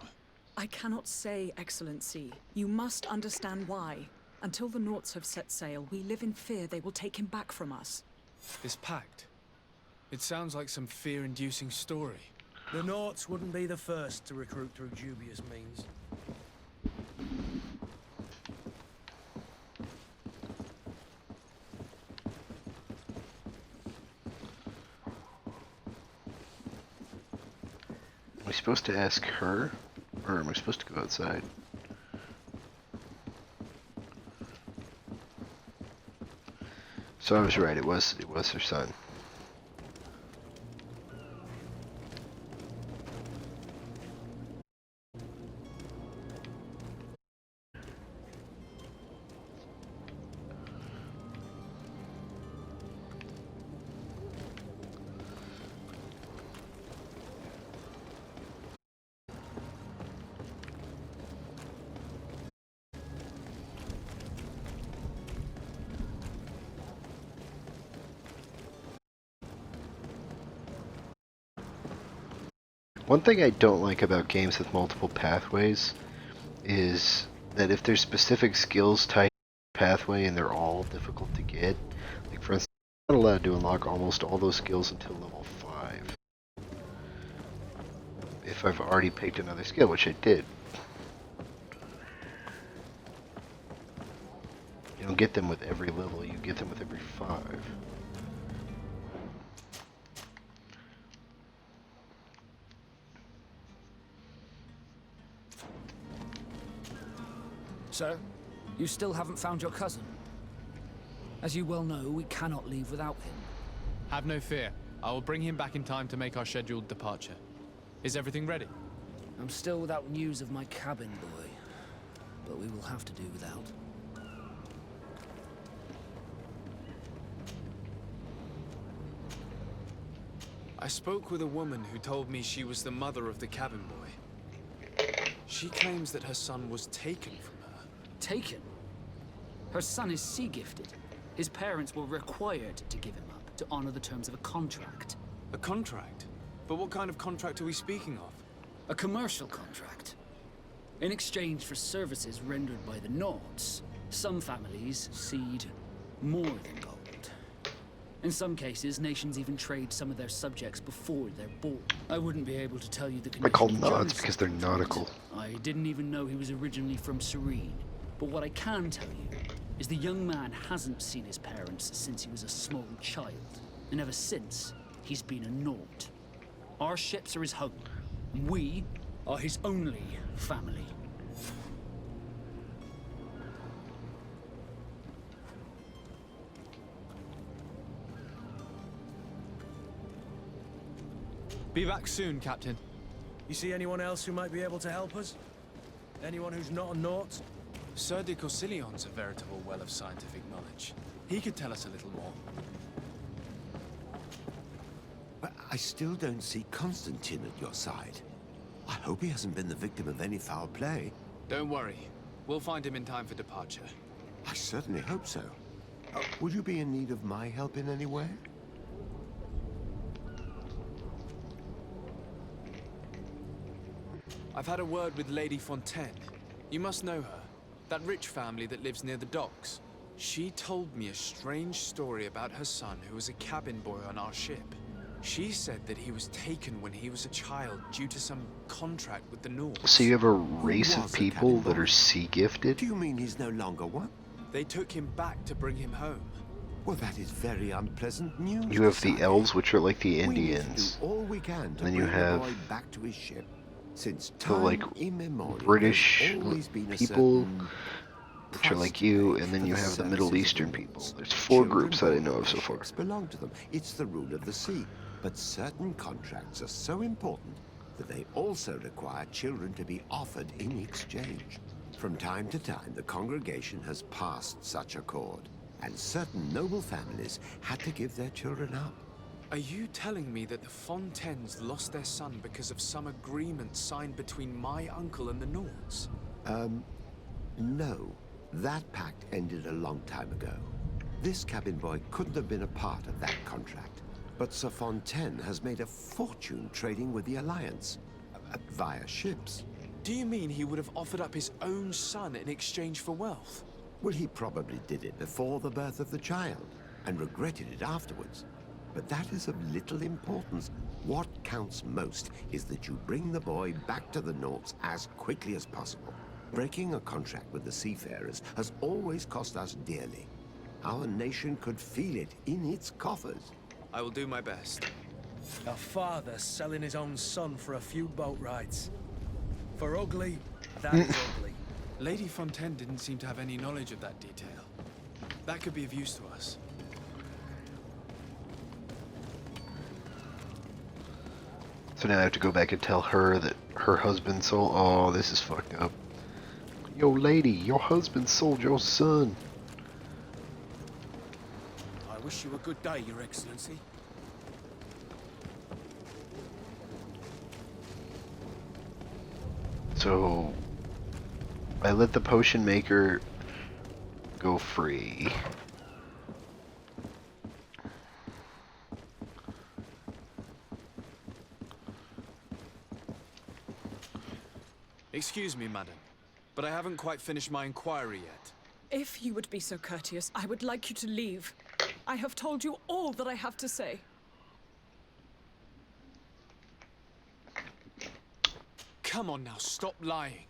I cannot say, Excellency. You must understand why. Until the Norts have set sail, we live in fear they will take him back from us. This pact. It sounds like some fear-inducing story. The Norts wouldn't be the first to recruit through dubious means. Am I supposed to ask her? Or am I supposed to go outside? So I was right, it was her son. One thing I don't like about games with multiple pathways is that if there's specific skills tied to the pathway and they're all difficult to get, like for instance, I'm not allowed to unlock almost all those skills until level 5. If I've already picked another skill, which I did. You don't get them with every level, you get them with every 5. So, you still haven't found your cousin? As you well know, we cannot leave without him. Have no fear. I will bring him back in time to make our scheduled departure. Is everything ready? I'm still without news of my cabin boy, but we will have to do without. I spoke with a woman who told me she was the mother of the cabin boy. She claims that her son was taken from her. Taken? Her son is sea-gifted. His parents were required to give him up to honor the terms of a contract. A contract? But what kind of contract are we speaking of? A commercial contract. In exchange for services rendered by the Nords, some families cede more than gold. In some cases, nations even trade some of their subjects before they're born. I wouldn't be able to tell you the They're called condition Nods Jonas because they're lived. nautical. I didn't even know he was originally from Serene. But what I can tell you is the young man hasn't seen his parents since he was a small child. And ever since, he's been a Nord. Our ships are his home. We are his only family. Be back soon, Captain. You see anyone else who might be able to help us? Anyone who's not a Nort? Sir de Corsillion's a veritable well of scientific knowledge. He could tell us a little more. I still don't see Constantine at your side. I hope he hasn't been the victim of any foul play. Don't worry. We'll find him in time for departure. I certainly hope so. Would you be in need of my help in any way? I've had a word with Lady Fontaine. You must know her. That rich family that lives near the docks. She told me a strange story about her son who was a cabin boy on our ship. She said that he was taken when he was a child due to some contract with the North. So you have a race of people that are sea gifted? Do you mean he's no longer one? They took him back to bring him home. Well, that is very unpleasant news. You have the elves, which are like the Indians. We need to do all we can to Then you bring have the boy back to his ship. Since the time like immemorial, British there's always been a people, certain which are like you, and then you have the Middle Eastern people. There's 4 groups that I know of so far. belong to them. It's the rule of the sea. But certain contracts are so important that they also require children to be offered in exchange. From time to time, the congregation has passed such accord, and certain noble families had to give their children up. Are you telling me that the Fontaines lost their son because of some agreement signed between my uncle and the Nords? No. That pact ended a long time ago. This cabin boy couldn't have been a part of that contract. But Sir Fontaine has made a fortune trading with the Alliance, via ships. Do you mean he would have offered up his own son in exchange for wealth? Well, he probably did it before the birth of the child, and regretted it afterwards. But that is of little importance. What counts most is that you bring the boy back to the Nords as quickly as possible. Breaking a contract with the seafarers has always cost us dearly. Our nation could feel it in its coffers. I will do my best. A father selling his own son for a few boat rides. For ugly, that is ugly. Lady Fontaine didn't seem to have any knowledge of that detail. That could be of use to us. So now I have to go back and tell her that her husband sold... Oh, this is fucked up. Yo, lady, your husband sold your son. I wish you a good day, Your Excellency. So I let the potion maker go free. Excuse me, madam, but I haven't quite finished my inquiry yet. If you would be so courteous, I would like you to leave. I have told you all that I have to say. Come on now, stop lying.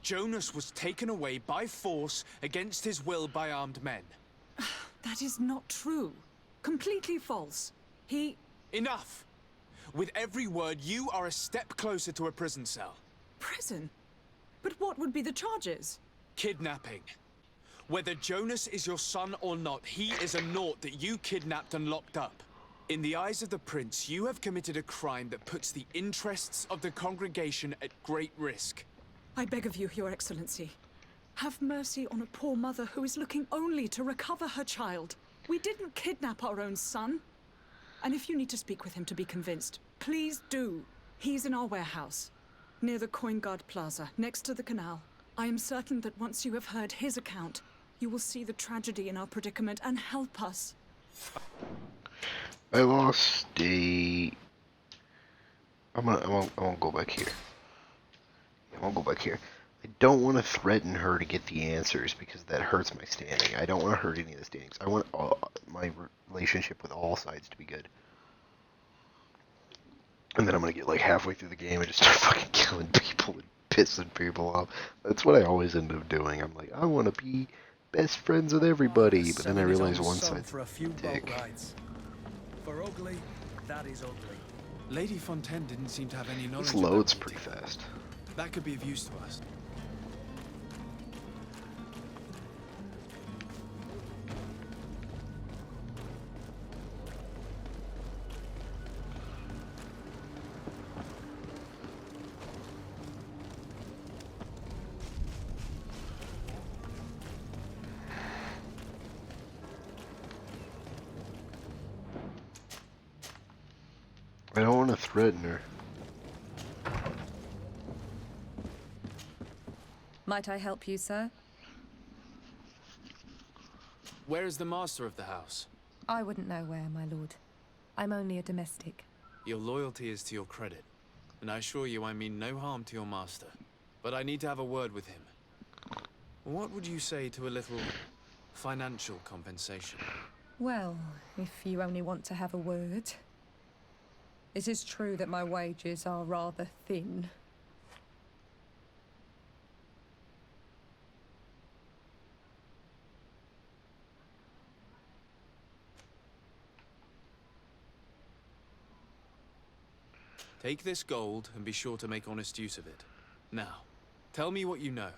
Jonas was taken away by force against his will by armed men. That is not true. Completely false. He... Enough! With every word, you are a step closer to a prison cell. Prison? But what would be the charges? Kidnapping. Whether Jonas is your son or not, he is a Naught that you kidnapped and locked up. In the eyes of the Prince, you have committed a crime that puts the interests of the congregation at great risk. I beg of you, Your Excellency. Have mercy on a poor mother who is looking only to recover her child. We didn't kidnap our own son. And if you need to speak with him to be convinced, please do. He's in our warehouse, near the Coin Guard Plaza, next to the canal. I am certain that once you have heard his account, you will see the tragedy in our predicament and help us. I lost a... I won't go back here. I won't go back here. I don't want to threaten her to get the answers because that hurts my standing. I don't want to hurt any of the standings. I want my relationship with all sides to be good. And then I'm going to get like halfway through the game and just start fucking killing people and pissing people off. That's what I always end up doing. I'm like, I want to be best friends with everybody. But then I realize one side's for a few dick. boat rides. For ugly, that is ugly. Lady Fontaine didn't seem to have any knowledge This of that loads detail. pretty fast. That could be of use to us. I don't want to threaten her. Might I help you, sir? Where is the master of the house? I wouldn't know where, my lord. I'm only a domestic. Your loyalty is to your credit, and I assure you I mean no harm to your master. But I need to have a word with him. What would you say to a little financial compensation? Well, if you only want to have a word. It is true that my wages are rather thin. Take this gold and be sure to make honest use of it. Now, tell me what you know.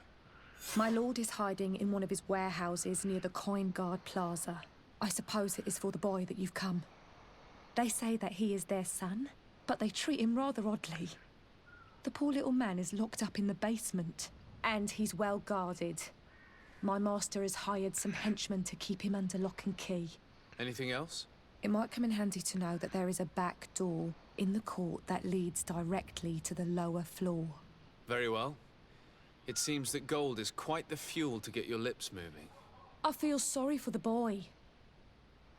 My lord is hiding in one of his warehouses near the Coin Guard Plaza. I suppose it is for the boy that you've come. They say that he is their son, but they treat him rather oddly. The poor little man is locked up in the basement, and he's well guarded. My master has hired some henchmen to keep him under lock and key. Anything else? It might come in handy to know that there is a back door in the court that leads directly to the lower floor. Very well. It seems that gold is quite the fuel to get your lips moving. I feel sorry for the boy.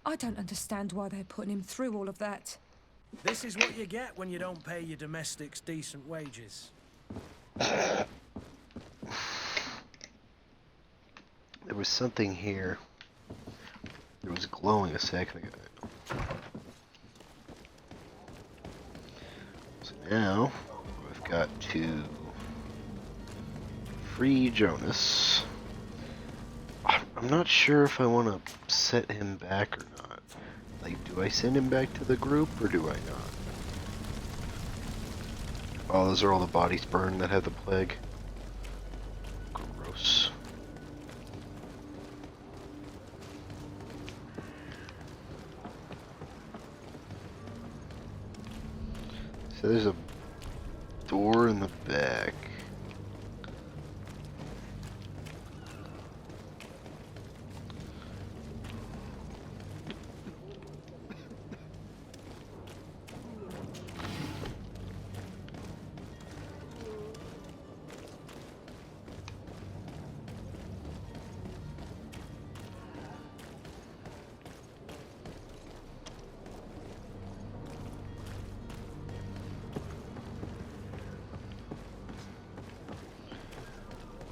I don't understand why they're putting him through all of that. This is what you get when you don't pay your domestics decent wages. There was something here. It was glowing a second ago. So now, we've got to free Jonas. I'm not sure if I want to set him back or not. Like, do I send him back to the group or do I not? Oh, those are all the bodies burned that have the plague. Gross. So there's a door in the back.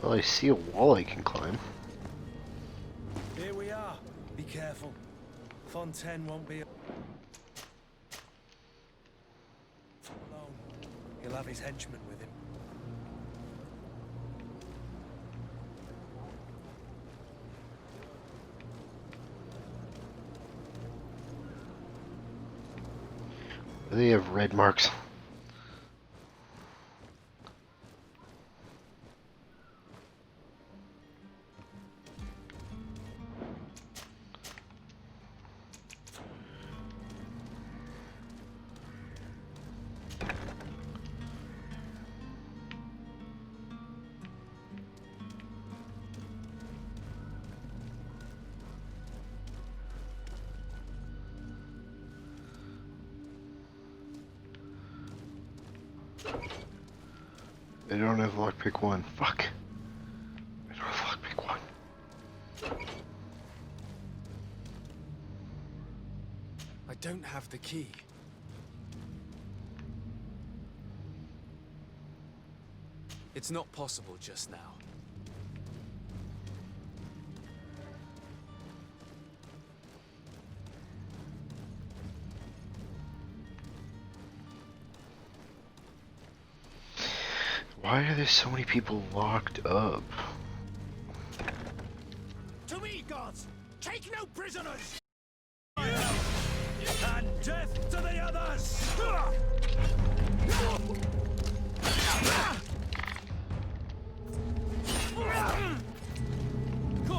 Well, I see a wall I can climb. Here we are. Be careful. Fontaine won't be alone. He'll have his henchmen with him. They have red marks. I don't have lockpick 1. Fuck. I don't have lockpick 1. I don't have the key. It's not possible just now. Why are there so many people locked up? To me, gods! Take no prisoners! And death to the others! Come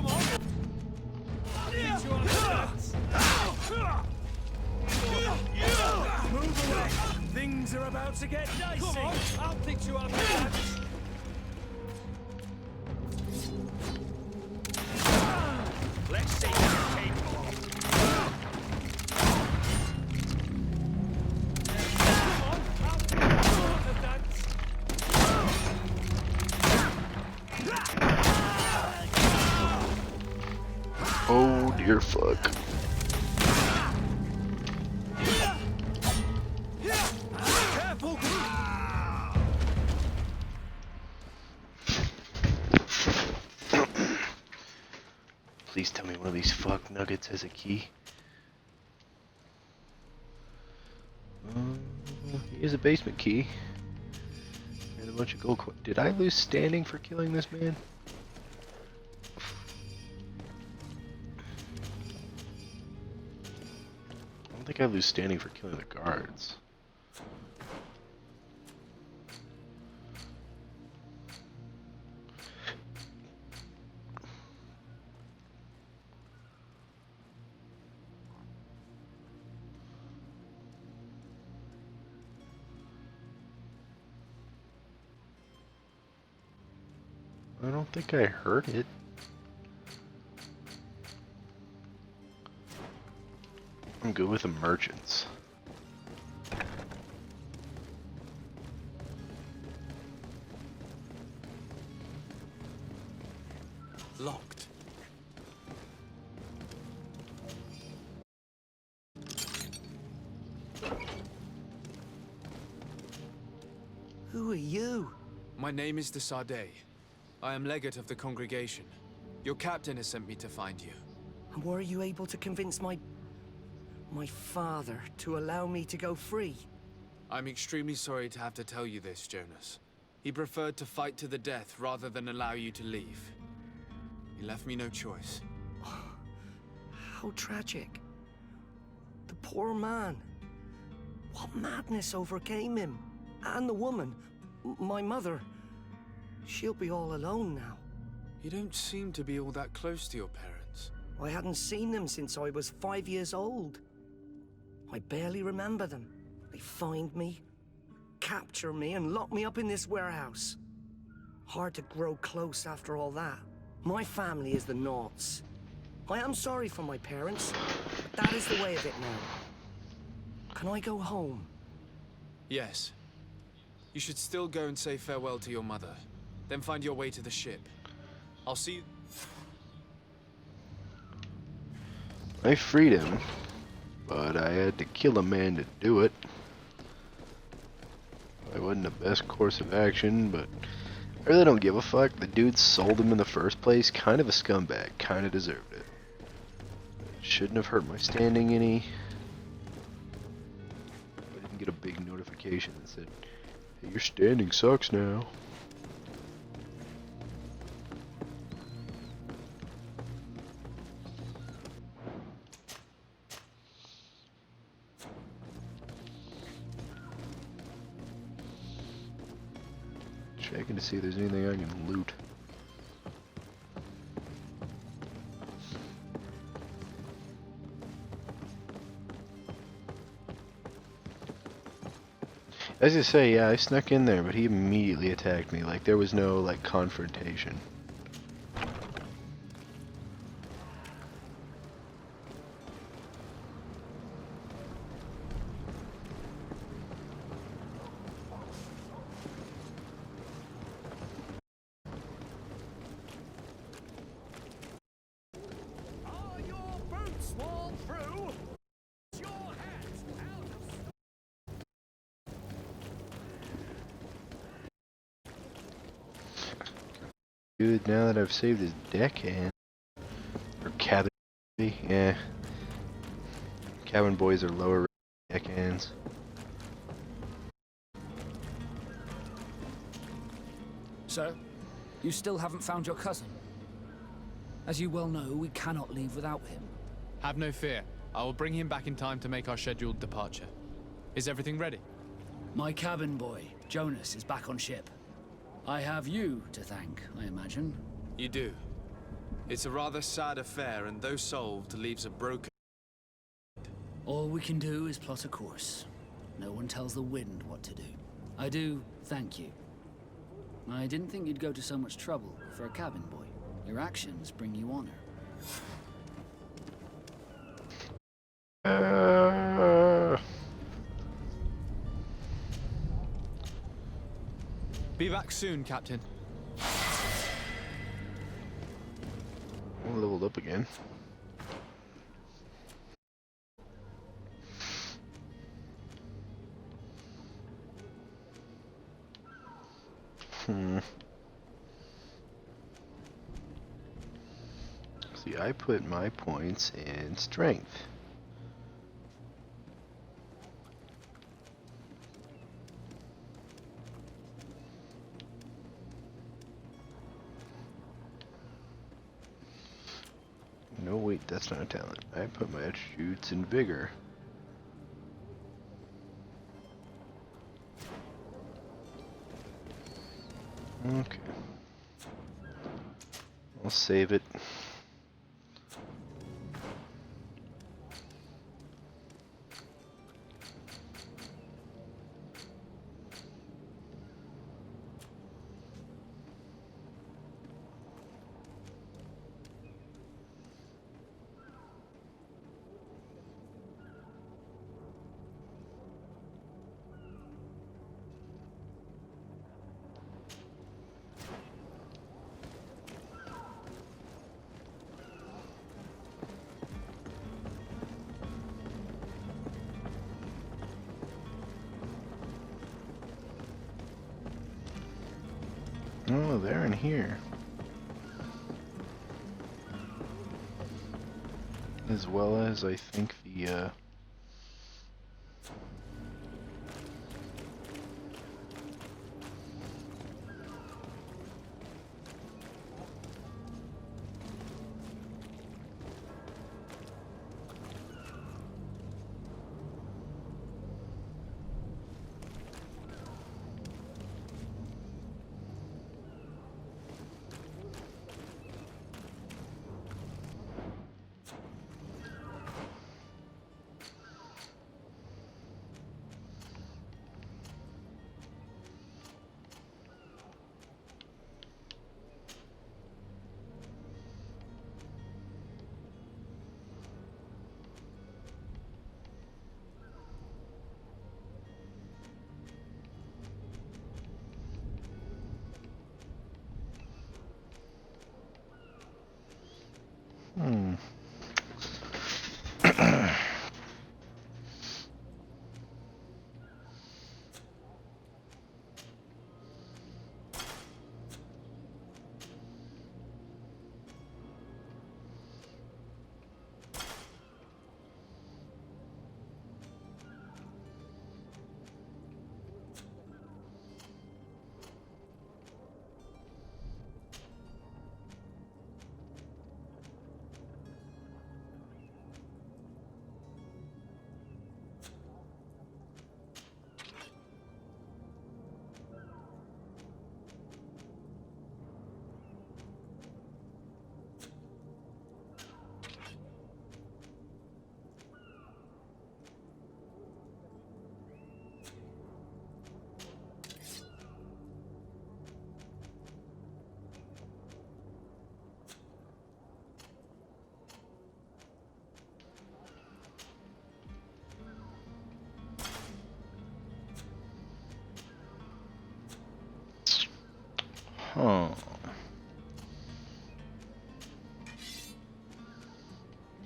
on! Move away! Things are about to get dicey! Come on! I'll pick you up! Let's see what you're capable of. Oh dear fuck. Careful! Please tell me one of these fuck nuggets has a key. Here's a basement key. And a bunch of gold coins. Did I lose standing for killing this man? I don't think I lose standing for killing the guards. I don't think I heard it. I'm good with the merchants. Locked. Who are you? My name is de Sardet. I am legate of the congregation. Your captain has sent me to find you. And were you able to convince my father to allow me to go free? I'm extremely sorry to have to tell you this, Jonas. He preferred to fight to the death rather than allow you to leave. He left me no choice. How tragic. The poor man. What madness overcame him? And the woman, my mother. She'll be all alone now. You don't seem to be all that close to your parents. I hadn't seen them since I was 5 years old. I barely remember them. They find me, capture me, and lock me up in this warehouse. Hard to grow close after all that. My family is the Naughts. I am sorry for my parents, but that is the way of it now. Can I go home? Yes. You should still go and say farewell to your mother. Then find your way to the ship. I'll see you... I freed him, but I had to kill a man to do it. It wasn't the best course of action, but I really don't give a fuck. The dude sold him in the first place. Kind of a scumbag. Kind of deserved it. Shouldn't have hurt my standing any. I didn't get a big notification that said, hey, your standing sucks now. Checking to see if there's anything I can loot. As I say, yeah, I snuck in there, but he immediately attacked me. Like, there was no, like, confrontation. Good, now that I've saved his deckhand. Or cabin, yeah. Cabin boys are lower deckhands. Sir, you still haven't found your cousin. As you well know, we cannot leave without him. Have no fear. I will bring him back in time to make our scheduled departure. Is everything ready? My cabin boy, Jonas, is back on ship. I have you to thank, I imagine. You do. It's a rather sad affair, and though solved, leaves a broken... All we can do is plot a course. No one tells the wind what to do. I do thank you. I didn't think you'd go to so much trouble for a cabin boy. Your actions bring you honor. Be back soon, Captain. I leveled up again. See, I put my points in strength. No, wait, that's not a talent. I put my attributes in vigor. Okay. I'll save it. Oh, they're in here. As well as, I think, the,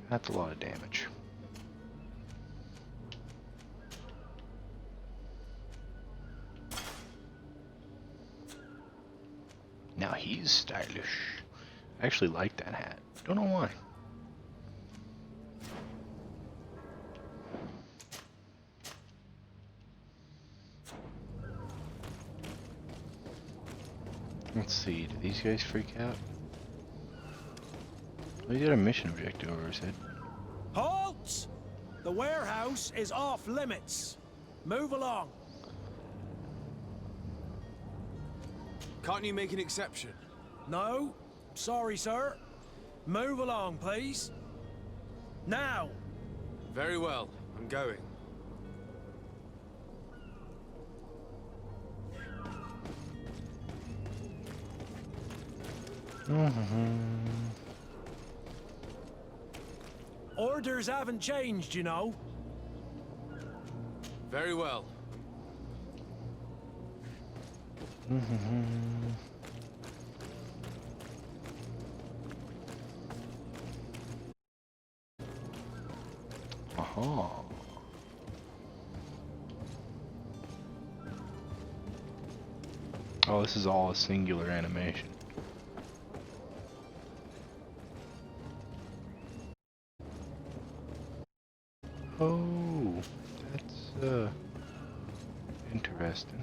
that's a lot of damage. Now he's stylish. I actually like that hat. Don't know why. Let's see, do these guys freak out? Oh, he's got a mission objective over his head. Halt! The warehouse is off limits. Move along. Can't you make an exception? No, sorry, sir. Move along, please. Now. Very well, I'm going. Orders haven't changed, you know. Very well. Aha. Oh, this is all a singular animation. Oh, that's interesting.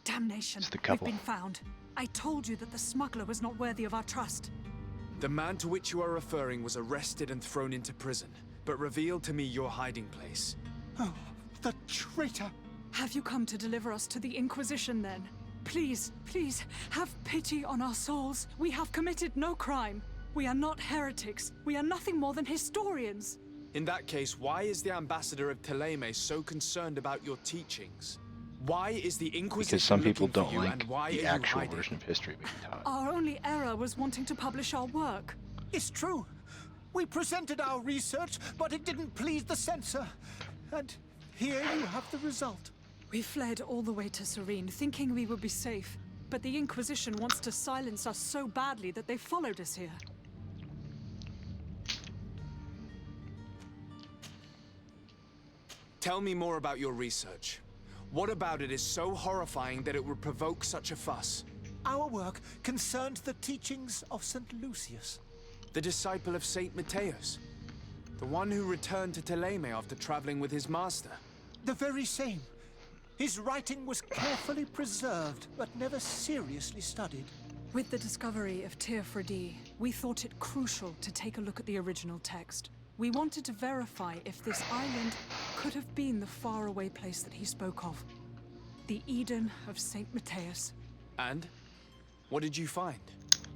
Damnation. It's the We've couple. been found. I told you that the smuggler was not worthy of our trust. The man to which you are referring was arrested and thrown into prison, but revealed to me your hiding place. Oh, the traitor! Have you come to deliver us to the Inquisition, then? Please, please, have pity on our souls. We have committed no crime. We are not heretics. We are nothing more than historians. In that case, why is the ambassador of Thélème so concerned about your teachings? Why is the Inquisition Because some people looking for don't you, like and why the are you actual hiding? version of history being taught. Our only error was wanting to publish our work. It's true. We presented our research, but it didn't please the censor. And here you have the result. We fled all the way to Serene, thinking we would be safe. But the Inquisition wants to silence us so badly that they followed us here. Tell me more about your research. What about it is so horrifying that it would provoke such a fuss? Our work concerned the teachings of St. Lucius. The disciple of Saint Matthias. The one who returned to Thélème after traveling with his master. The very same. His writing was carefully preserved, but never seriously studied. With the discovery of Teofredi, we thought it crucial to take a look at the original text. We wanted to verify if this island could have been the faraway place that he spoke of. The Eden of Saint Matthias. And? What did you find?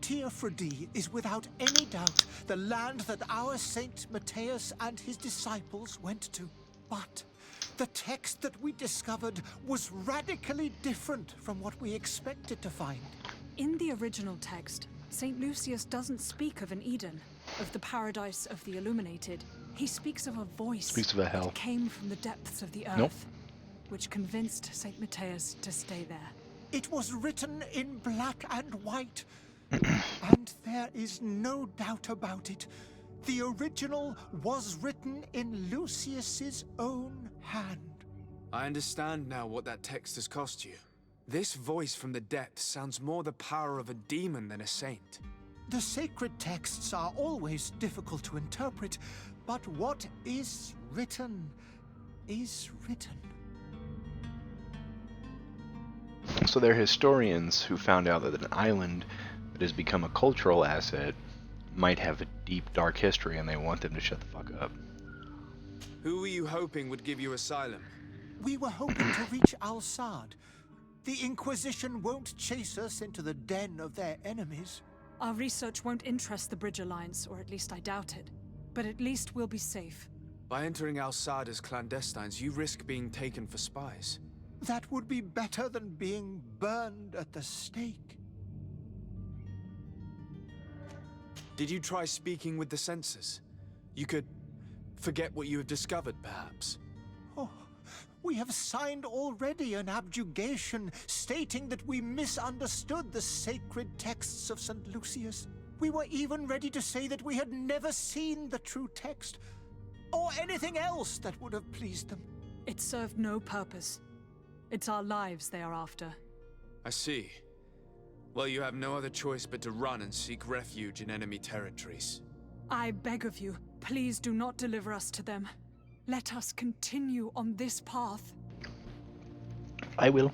Teofredi is without any doubt the land that our Saint Matthias and his disciples went to. But the text that we discovered was radically different from what we expected to find. In the original text, St. Lucius doesn't speak of an Eden, of the paradise of the illuminated. He speaks of a voice Speaks of a hell. that came from the depths of the earth, Nope. which convinced St. Matthias to stay there. It was written in black and white, and there is no doubt about it. The original was written in Lucius's own hand. I understand now what that text has cost you. This voice from the depths sounds more the power of a demon than a saint. The sacred texts are always difficult to interpret, but what is written is written. So they're historians who found out that an island that has become a cultural asset might have a deep, dark history, and they want them to shut the fuck up. Who were you hoping would give you asylum? We were hoping to reach Al-Sad. The Inquisition won't chase us into the den of their enemies. Our research won't interest the Bridge Alliance, or at least I doubt it. But at least we'll be safe. By entering Al-Sad as clandestines, you risk being taken for spies. That would be better than being burned at the stake. Did you try speaking with the censors? You could forget what you have discovered, perhaps. Oh, we have signed already an abjugation stating that we misunderstood the sacred texts of St. Lucius. We were even ready to say that we had never seen the true text, or anything else that would have pleased them. It served no purpose. It's our lives they are after. I see. Well, you have no other choice but to run and seek refuge in enemy territories. I beg of you, please do not deliver us to them. Let us continue on this path. I will.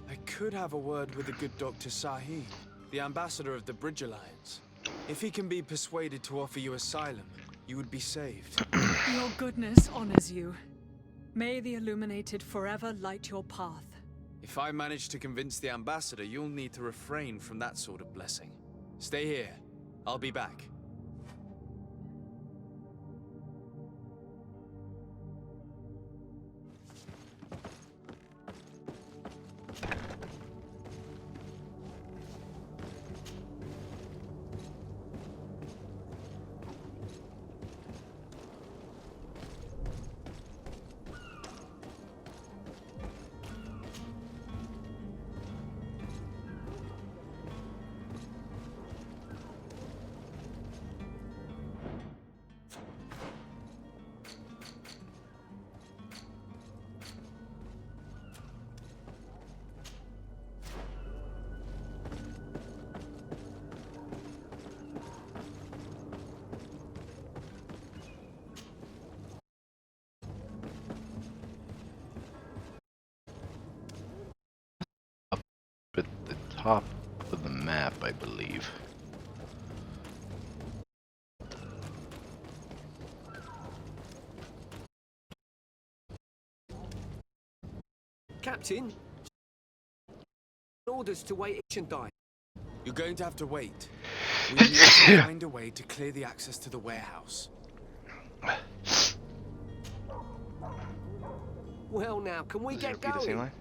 I could have a word with the good Dr. Sahib, the ambassador of the Bridge Alliance. If he can be persuaded to offer you asylum, you would be saved. Your goodness honors you. May the Illuminated forever light your path. If I manage to convince the ambassador, you'll need to refrain from that sort of blessing. Stay here. I'll be back. top of the map, I believe. Captain, orders to wait and die. You're going to have to wait. We need to find a way to clear the access to the warehouse. Well now, can we get Repeat the same going? line?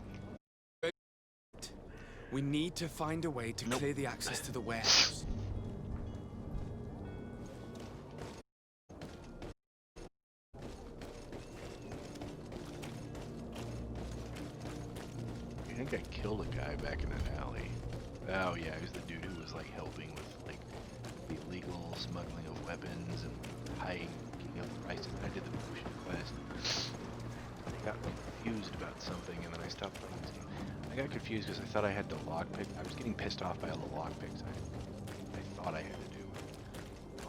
We need to find a way to clear the access to the warehouse. I think I killed a guy back in an alley. Oh yeah, he was the dude who was like helping with like the illegal smuggling of weapons and hiking up prices. I did the mission quest. I got confused about something and then I stopped playing this game. I got confused because I thought I had to lockpick. I was getting pissed off by all the lockpicks I thought I had to do.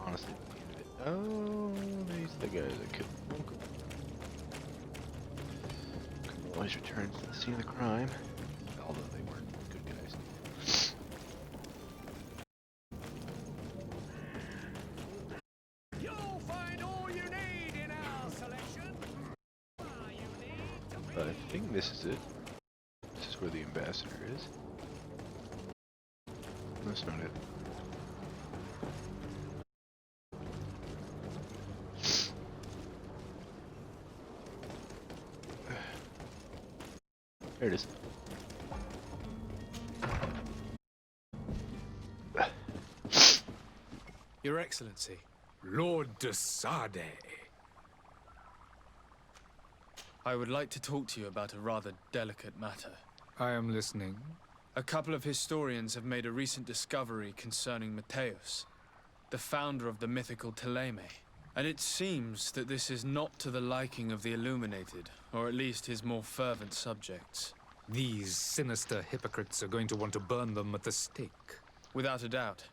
Honestly, at the end of it. Oh, these are the guys that killed Uncle. Always returns to the scene of the crime. Although they weren't good guys. You'll find all you need in our selection. I think this is it. This is where the ambassador is. That's not it. There it is. Your Excellency. Lord de Sade. I would like to talk to you about a rather delicate matter. I am listening. A couple of historians have made a recent discovery concerning Mateus, the founder of the mythical Thélème. And it seems that this is not to the liking of the Illuminated, or at least his more fervent subjects. These sinister hypocrites are going to want to burn them at the stake. Without a doubt.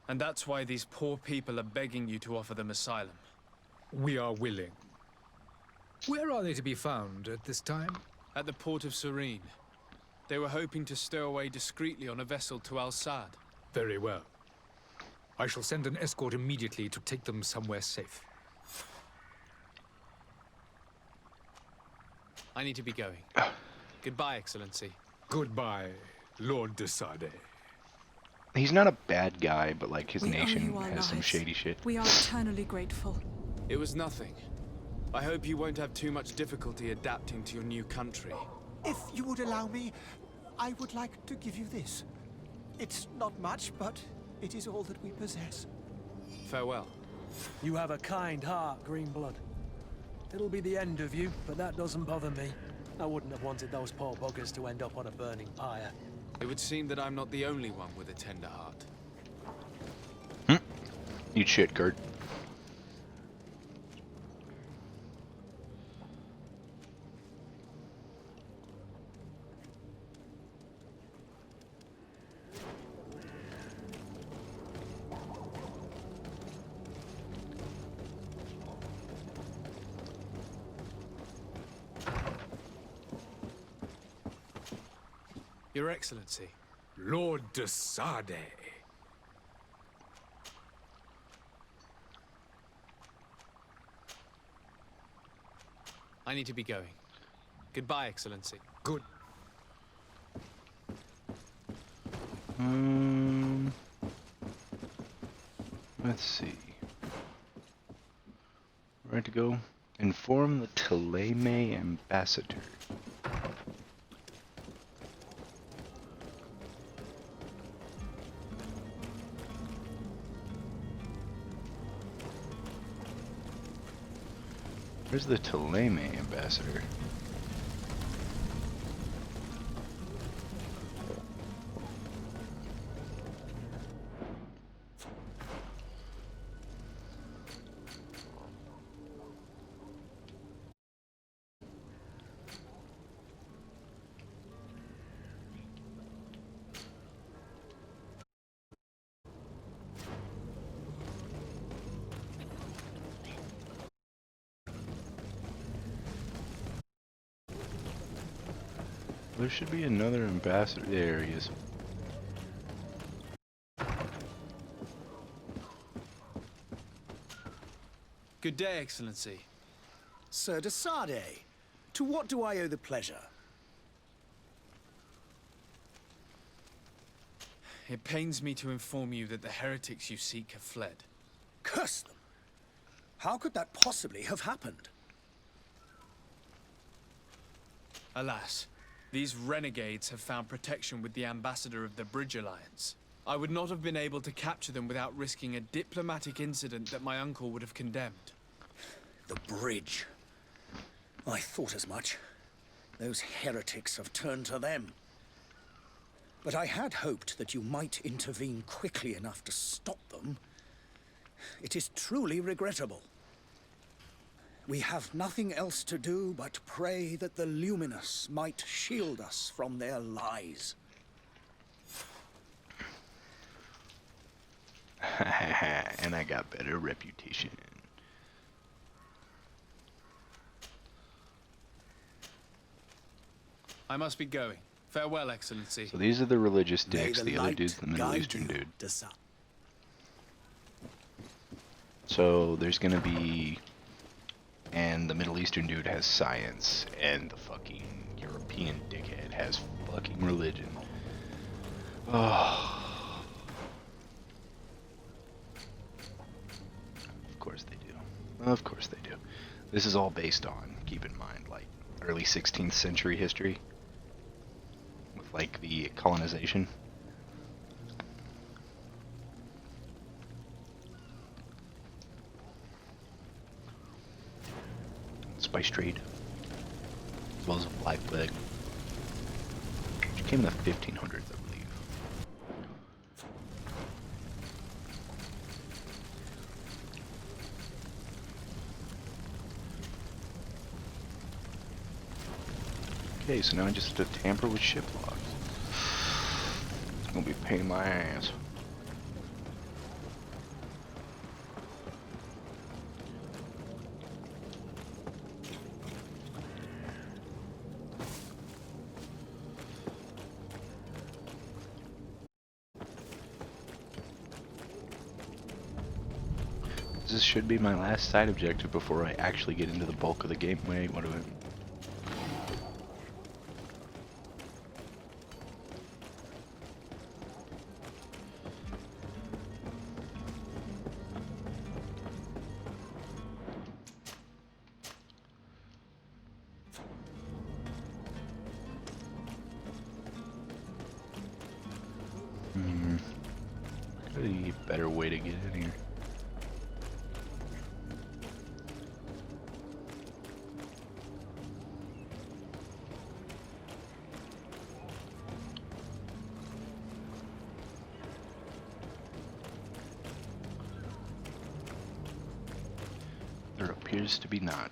And that's why these poor people are begging you to offer them asylum. We are willing. Where are they to be found at this time? At the port of Serene. They were hoping to stow away discreetly on a vessel to Al-Sad. Very well. I shall send an escort immediately to take them somewhere safe. I need to be going. Goodbye, Excellency. Goodbye, Lord de Sade. He's not a bad guy, but like his We owe nation you our has some lives. shady shit. We are eternally grateful. It was nothing. I hope you won't have too much difficulty adapting to your new country. If you would allow me, I would like to give you this. It's not much, but it is all that we possess. Farewell. You have a kind heart, Greenblood. It'll be the end of you, but that doesn't bother me. I wouldn't have wanted those poor buggers to end up on a burning pyre. It would seem that I'm not the only one with a tender heart. Eat shit, Kurt. Your Excellency. Lord de Sade. I need to be going. Goodbye, Excellency. Good. Let's see. Where to go? Inform the Thélème ambassador. Where's the Thélème ambassador? There should be another ambassador. There he is. Good day, Excellency. Sir de Sardet, to what do I owe the pleasure? It pains me to inform you that the heretics you seek have fled. Curse them! How could that possibly have happened? Alas, these renegades have found protection with the ambassador of the Bridge Alliance. I would not have been able to capture them without risking a diplomatic incident that my uncle would have condemned. The bridge. I thought as much. Those heretics have turned to them. But I had hoped that you might intervene quickly enough to stop them. It is truly regrettable. We have nothing else to do but pray that the Luminous might shield us from their lies. And I got better reputation. I must be going. Farewell, Excellency. So these are the religious May dicks, the the other light dude's the Middle guide Eastern you, dude. Desa. So there's gonna be, and the Middle Eastern dude has science, and the fucking European dickhead has fucking religion. Oh. Of course they do. Of course they do. This is all based on, keep in mind, like early 16th century history. With like the colonization. Spice trade, as well as a black plague, which came in the 1500s, I believe. Okay, so now I just have to tamper with ship logs. It's gonna be a pain in my ass. This should be my last side objective before I actually get into the bulk of the game. Wait, what do I... Could be a better way to get in here. There appears to be not.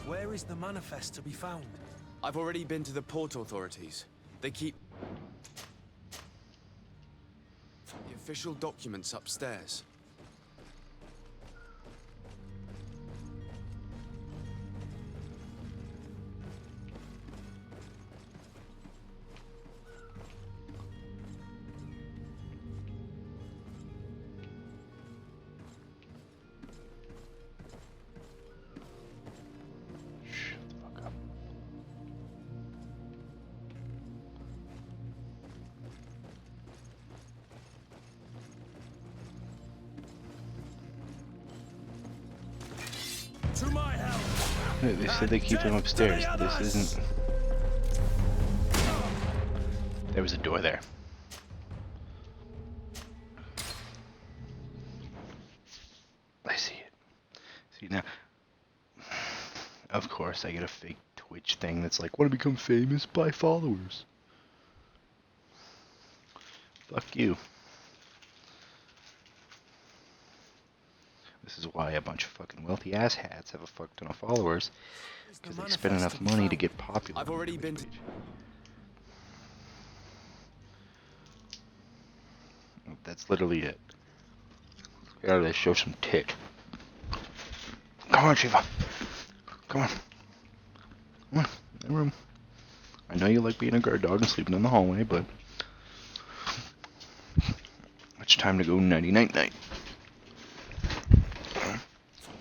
Where is the manifest to be found? I've already been to the port authorities. They keep the official documents upstairs. To my help! They said they keep them upstairs. This isn't... There was a door there. I see it. See now... Of course I get a fake Twitch thing that's like, want to become famous? Buy followers. Fuck you. This is why a bunch of fucking wealthy asshats have a fuck ton of followers, because they spend enough money to get popular. I've already been to... That's literally it. Gotta show some tit. Come on, Shiva. Come on. Come on. In the room. I know you like being a guard dog and sleeping in the hallway, but it's time to go nighty night night.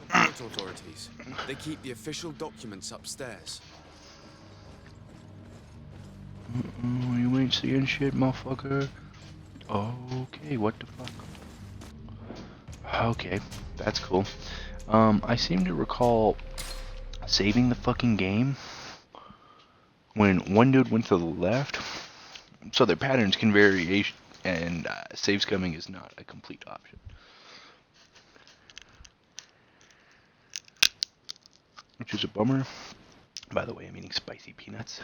Port authorities. They keep the official documents upstairs. You ain't seeing shit, motherfucker. Okay, what the fuck? Okay, that's cool. I seem to recall saving the fucking game when one dude went to the left, so their patterns can vary, and save scumming is not a complete option. Which is a bummer. By the way, I'm eating spicy peanuts.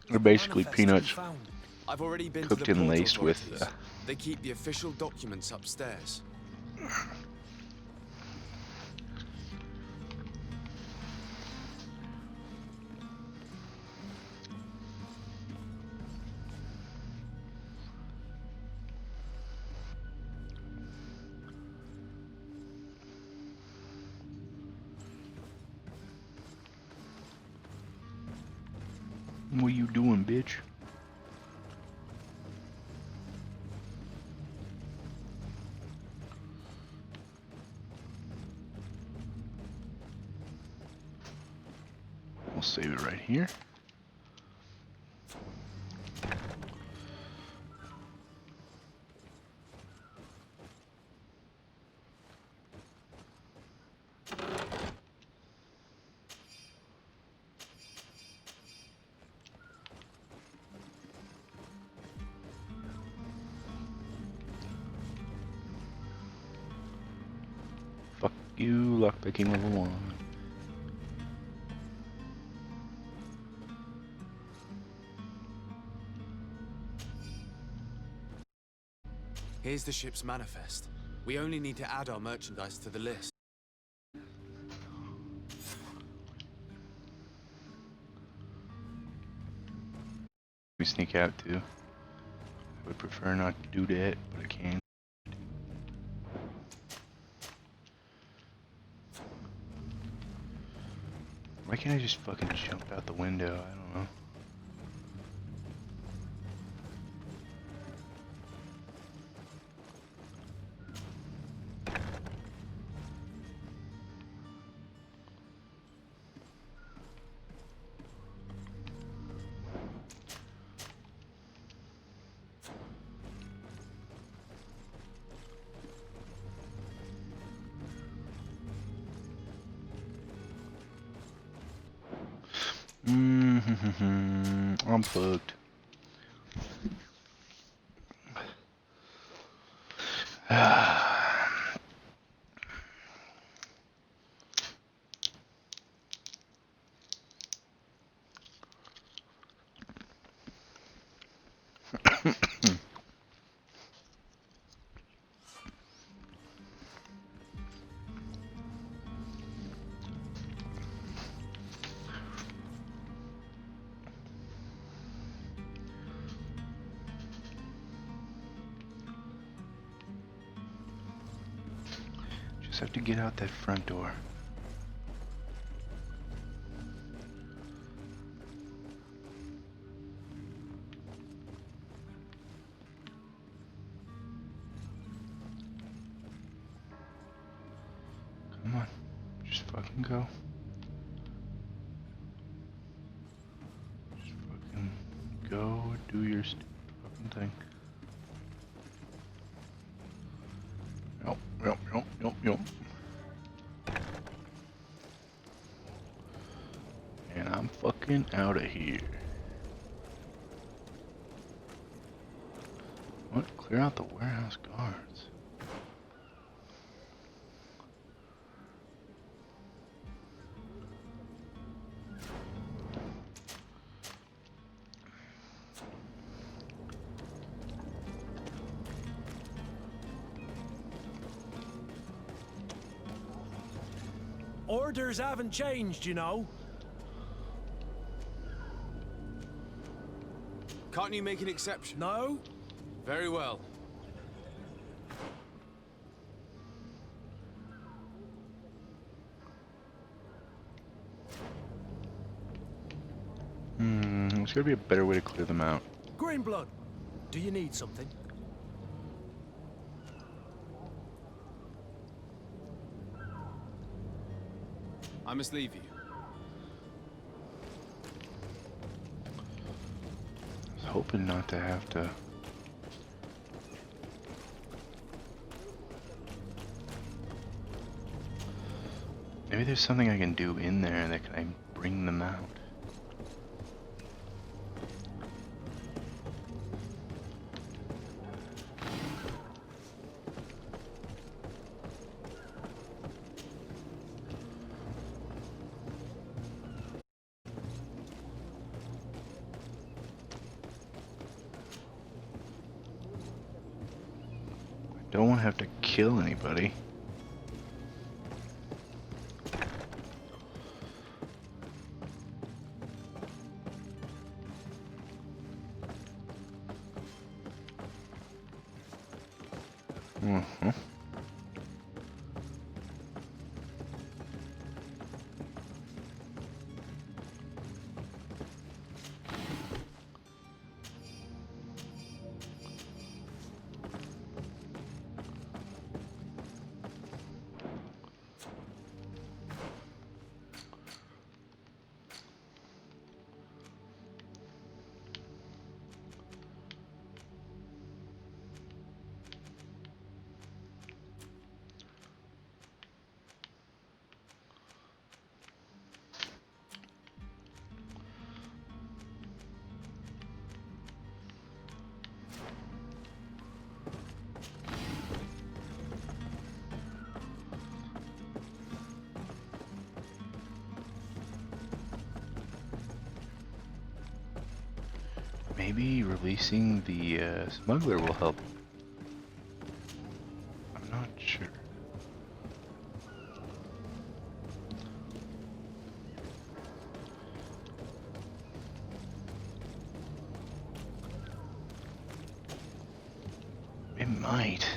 They're basically peanuts I've already been cooked to the and port laced with authorities. They keep the official documents upstairs. What you doing, bitch? We'll save it right here. Fuck you, lockpicking level 1. Here's the ship's manifest. We only need to add our merchandise to the list. We sneak out too. I would prefer not to do that, but I can. Why can't I just fucking jump out the window? I don't know. I'm fucked. Just have to get out that front door. Come on, just fucking go. Just fucking go, do your stupid fucking thing. Yup. And I'm fucking out of here. What? Clear out the warehouse guards. Orders haven't changed, you know. Can't you make an exception? No? Very well. There's gotta be a better way to clear them out. Greenblood, Do you need something? I must leave you. I was hoping not to have to. Maybe there's something I can do in there that can bring them out. Don't want to have to kill anybody. Mm-hmm. Maybe releasing the smuggler will help. I'm not sure. It might.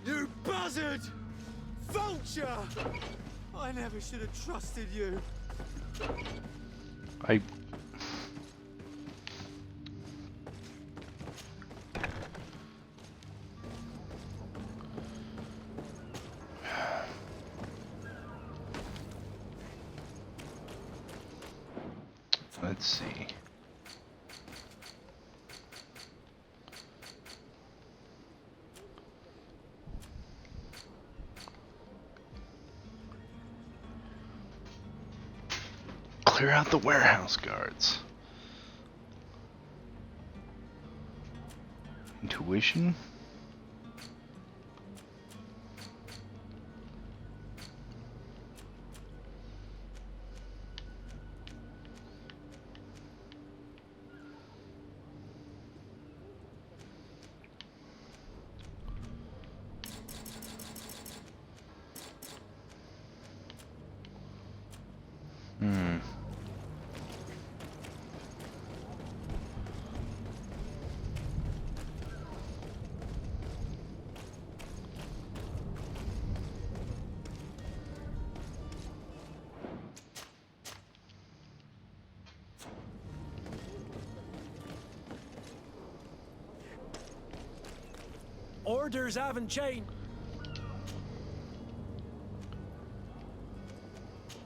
You buzzard! Vulture! I never should have trusted you. Let's see. Clear out the warehouse guards. Intuition? Orders haven't changed.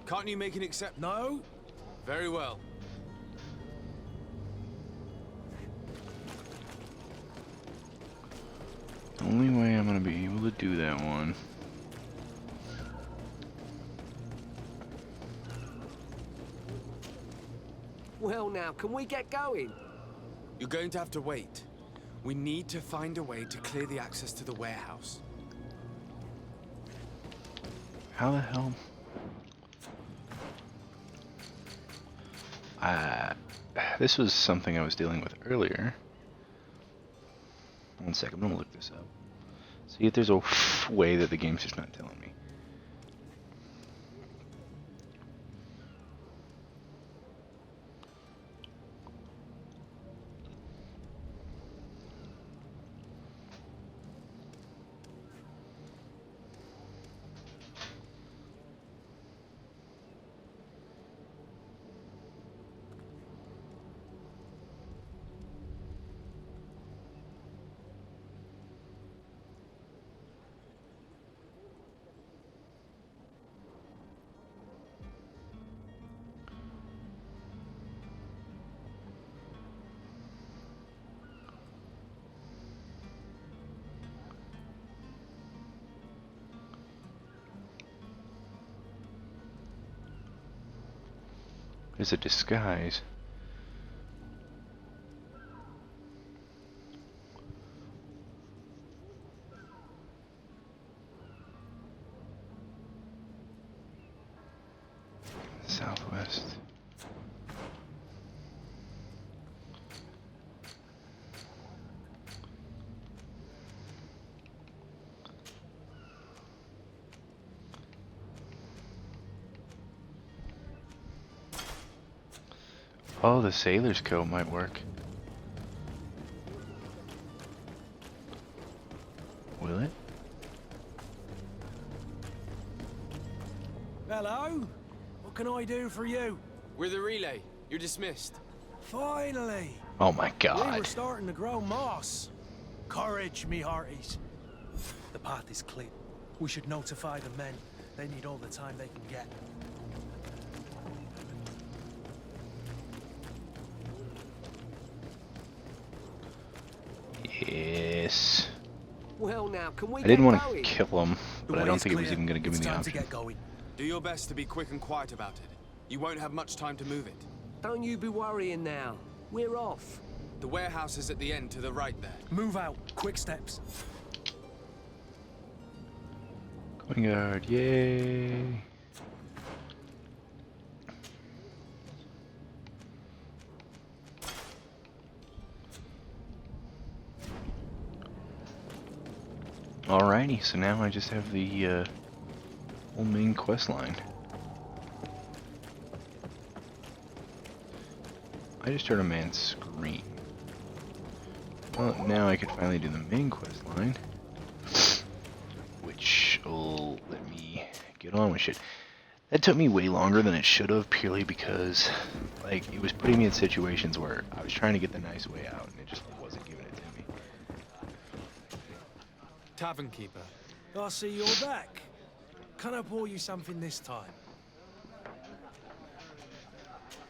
Can't you make an except? No. Very well. The only way I'm gonna be able to do that one. Well now, can we get going? You're going to have to wait. We need to find a way to clear the access to the warehouse. How the hell? This was something I was dealing with earlier. One second, I'm gonna look this up. See if there's a way that the game's just not telling me. There's a disguise. Southwest. Oh, the sailor's coat might work. Will it? Hello? What can I do for you? We're the relay. You're dismissed. Finally! Oh my We god. were starting to grow moss. Courage, me hearties. The path is clear. We should notify the men. They need all the time they can get. Yes. Well now, can we I didn't get want to going? kill him, but I don't think it was even going to give me the Time to option. get going. Do your best to be quick and quiet about it. You won't have much time to move it. Don't you be worrying now. We're off. The warehouse is at the end to the right there. Move out. Quick steps. Going guard, yay. Alrighty, so now I just have the whole main quest line. I just heard a man scream. Well, now I can finally do the main quest line, which will let me get on with shit. That took me way longer than it should have, purely because, like, it was putting me in situations where I was trying to get the nice way out, and it just wasn't giving it to me. Tavern keeper. I see you're back. Can I pour you something this time?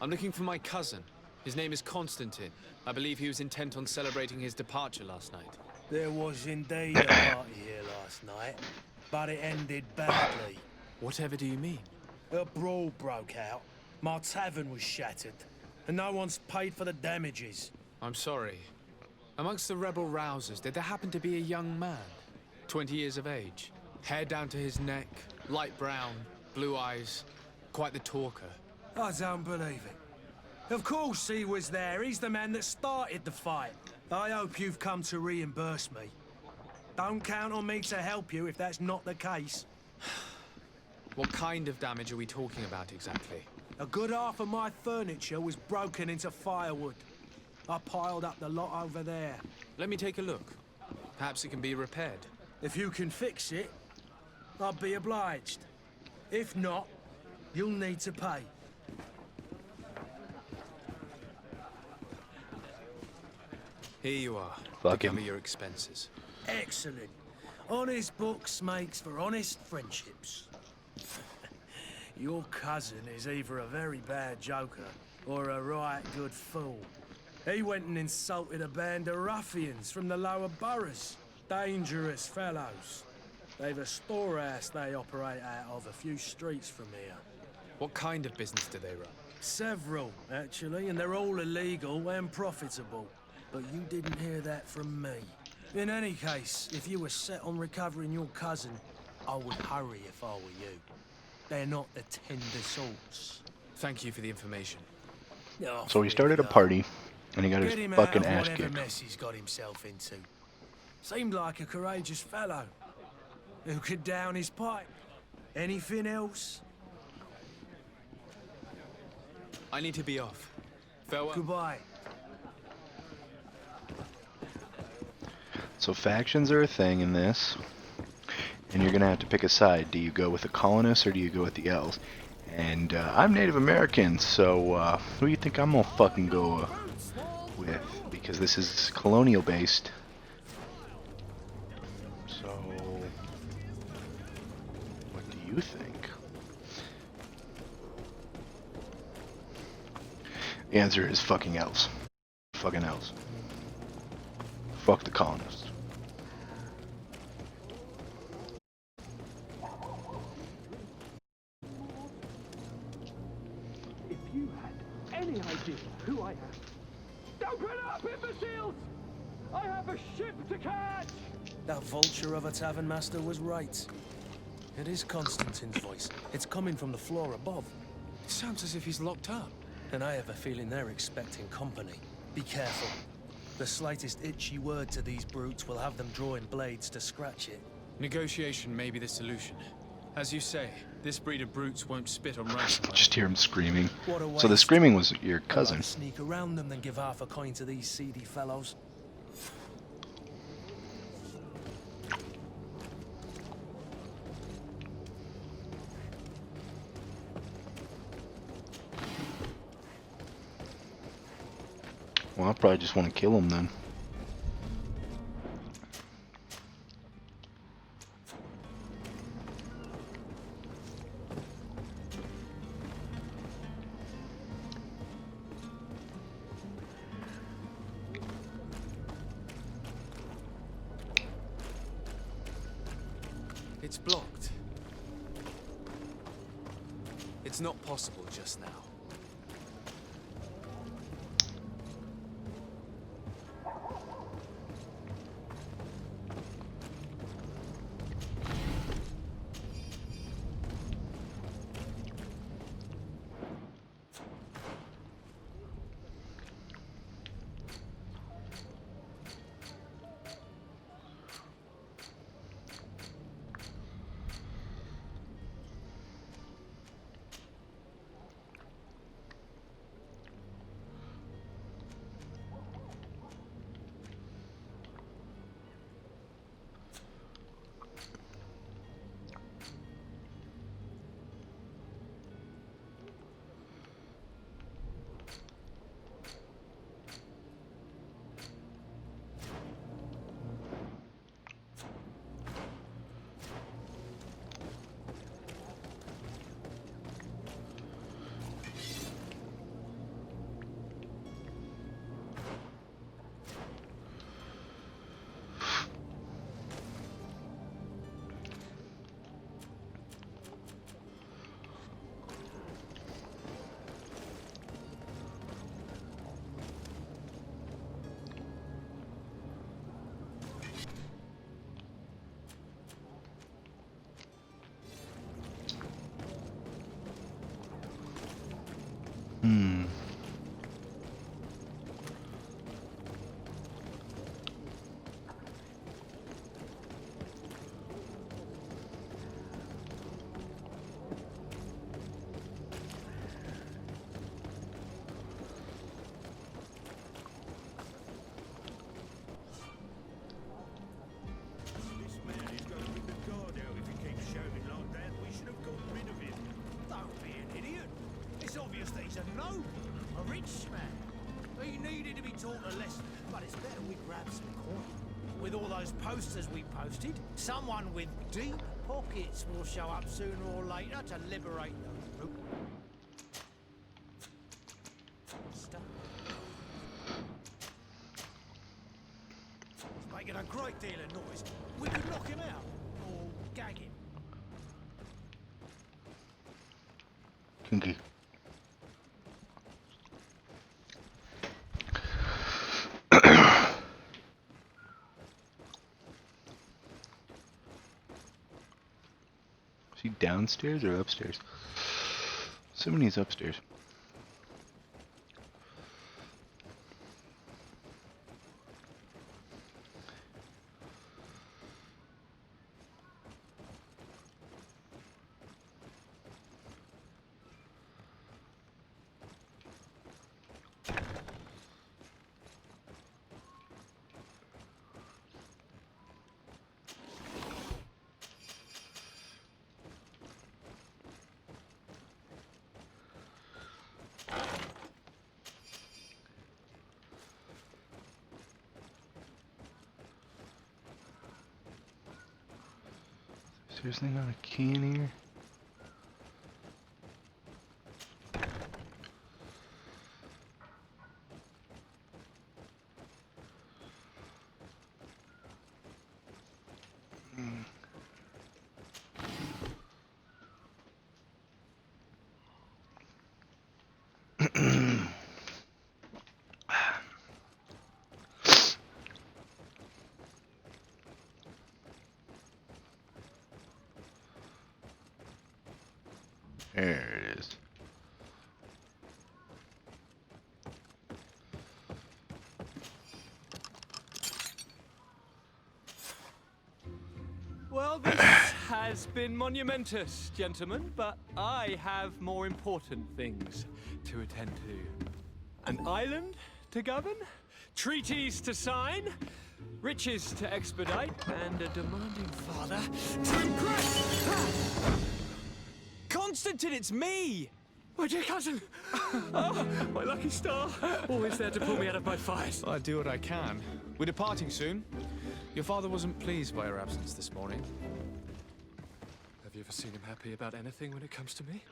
I'm looking for my cousin. His name is Constantine. I believe he was intent on celebrating his departure last night. There was indeed a party here last night, but it ended badly. Whatever do you mean? A brawl broke out. My tavern was shattered, and no one's paid for the damages. I'm sorry. Amongst the rebel rousers, did there happen to be a young man? 20 years of age. Hair down to his neck, light brown, blue eyes. Quite the talker. I don't believe it. Of course he was there. He's the man that started the fight. I hope you've come to reimburse me. Don't count on me to help you if that's not the case. What kind of damage are we talking about exactly? A good half of my furniture was broken into firewood. I piled up the lot over there. Let me take a look. Perhaps it can be repaired. If you can fix it, I'll be obliged. If not, you'll need to pay. Here you are. Fuck to cover him. your expenses. Excellent. Honest books makes for honest friendships. Your cousin is either a very bad joker or a right good fool. He went and insulted a band of ruffians from the lower boroughs. Dangerous fellows. They've a storehouse they operate out of a few streets from here. What kind of business do they run? Several, actually, and they're all illegal and profitable. But you didn't hear that from me. In any case, if you were set on recovering your cousin, I would hurry if I were you. They're not the tender sorts. Thank you for the information. Oh, So he started a party, and he got Get his him fucking out of ass whatever kicked. mess he's got himself into. Seemed like a courageous fellow. Who could down his pipe? Anything else? I need to be off. Farewell. Goodbye. So factions are a thing in this, and you're gonna have to pick a side. Do you go with the colonists or do you go with the elves? And I'm Native American, so who do you think I'm gonna fucking go with? Because this is colonial based. So, what do you think? The answer is fucking elves. Fucking elves. Fuck the colonists. If you had any idea who I am. Open up, imbeciles! I have a ship to catch! That vulture of a tavern master was right. It is Constantine's voice. It's coming from the floor above. It sounds as if he's locked up. And I have a feeling they're expecting company. Be careful. The slightest itchy word to these brutes will have them drawing blades to scratch it. Negotiation may be the solution. As you say, this breed of brutes won't spit on ransom. Just hear him screaming. What a So the waste. screaming was your I'd cousin. rather sneak around them than give half a coin to these seedy fellows. Well, I probably just want to kill him then. It's blocked. It's not possible just now. A rich man. He needed to be taught a lesson, but it's better we grab some coin. With all those posters we posted, someone with deep pockets will show up sooner or later to liberate the root. Stuff. Let's make making a great deal of noise. We could knock him out, or gag him. Kinky. Is he downstairs or upstairs? Assuming he's upstairs. Seriously, not a key in here? There it is. Well, this has been monumentous, gentlemen, but I have more important things to attend to. An island to govern, treaties to sign, riches to expedite, and a demanding father to impress. Constantine, it's me! My dear cousin! Oh, my lucky star! Always there to pull me out of my fight. I do what I can. We're departing soon. Your father wasn't pleased by your absence this morning. Have you ever seen him happy about anything when it comes to me?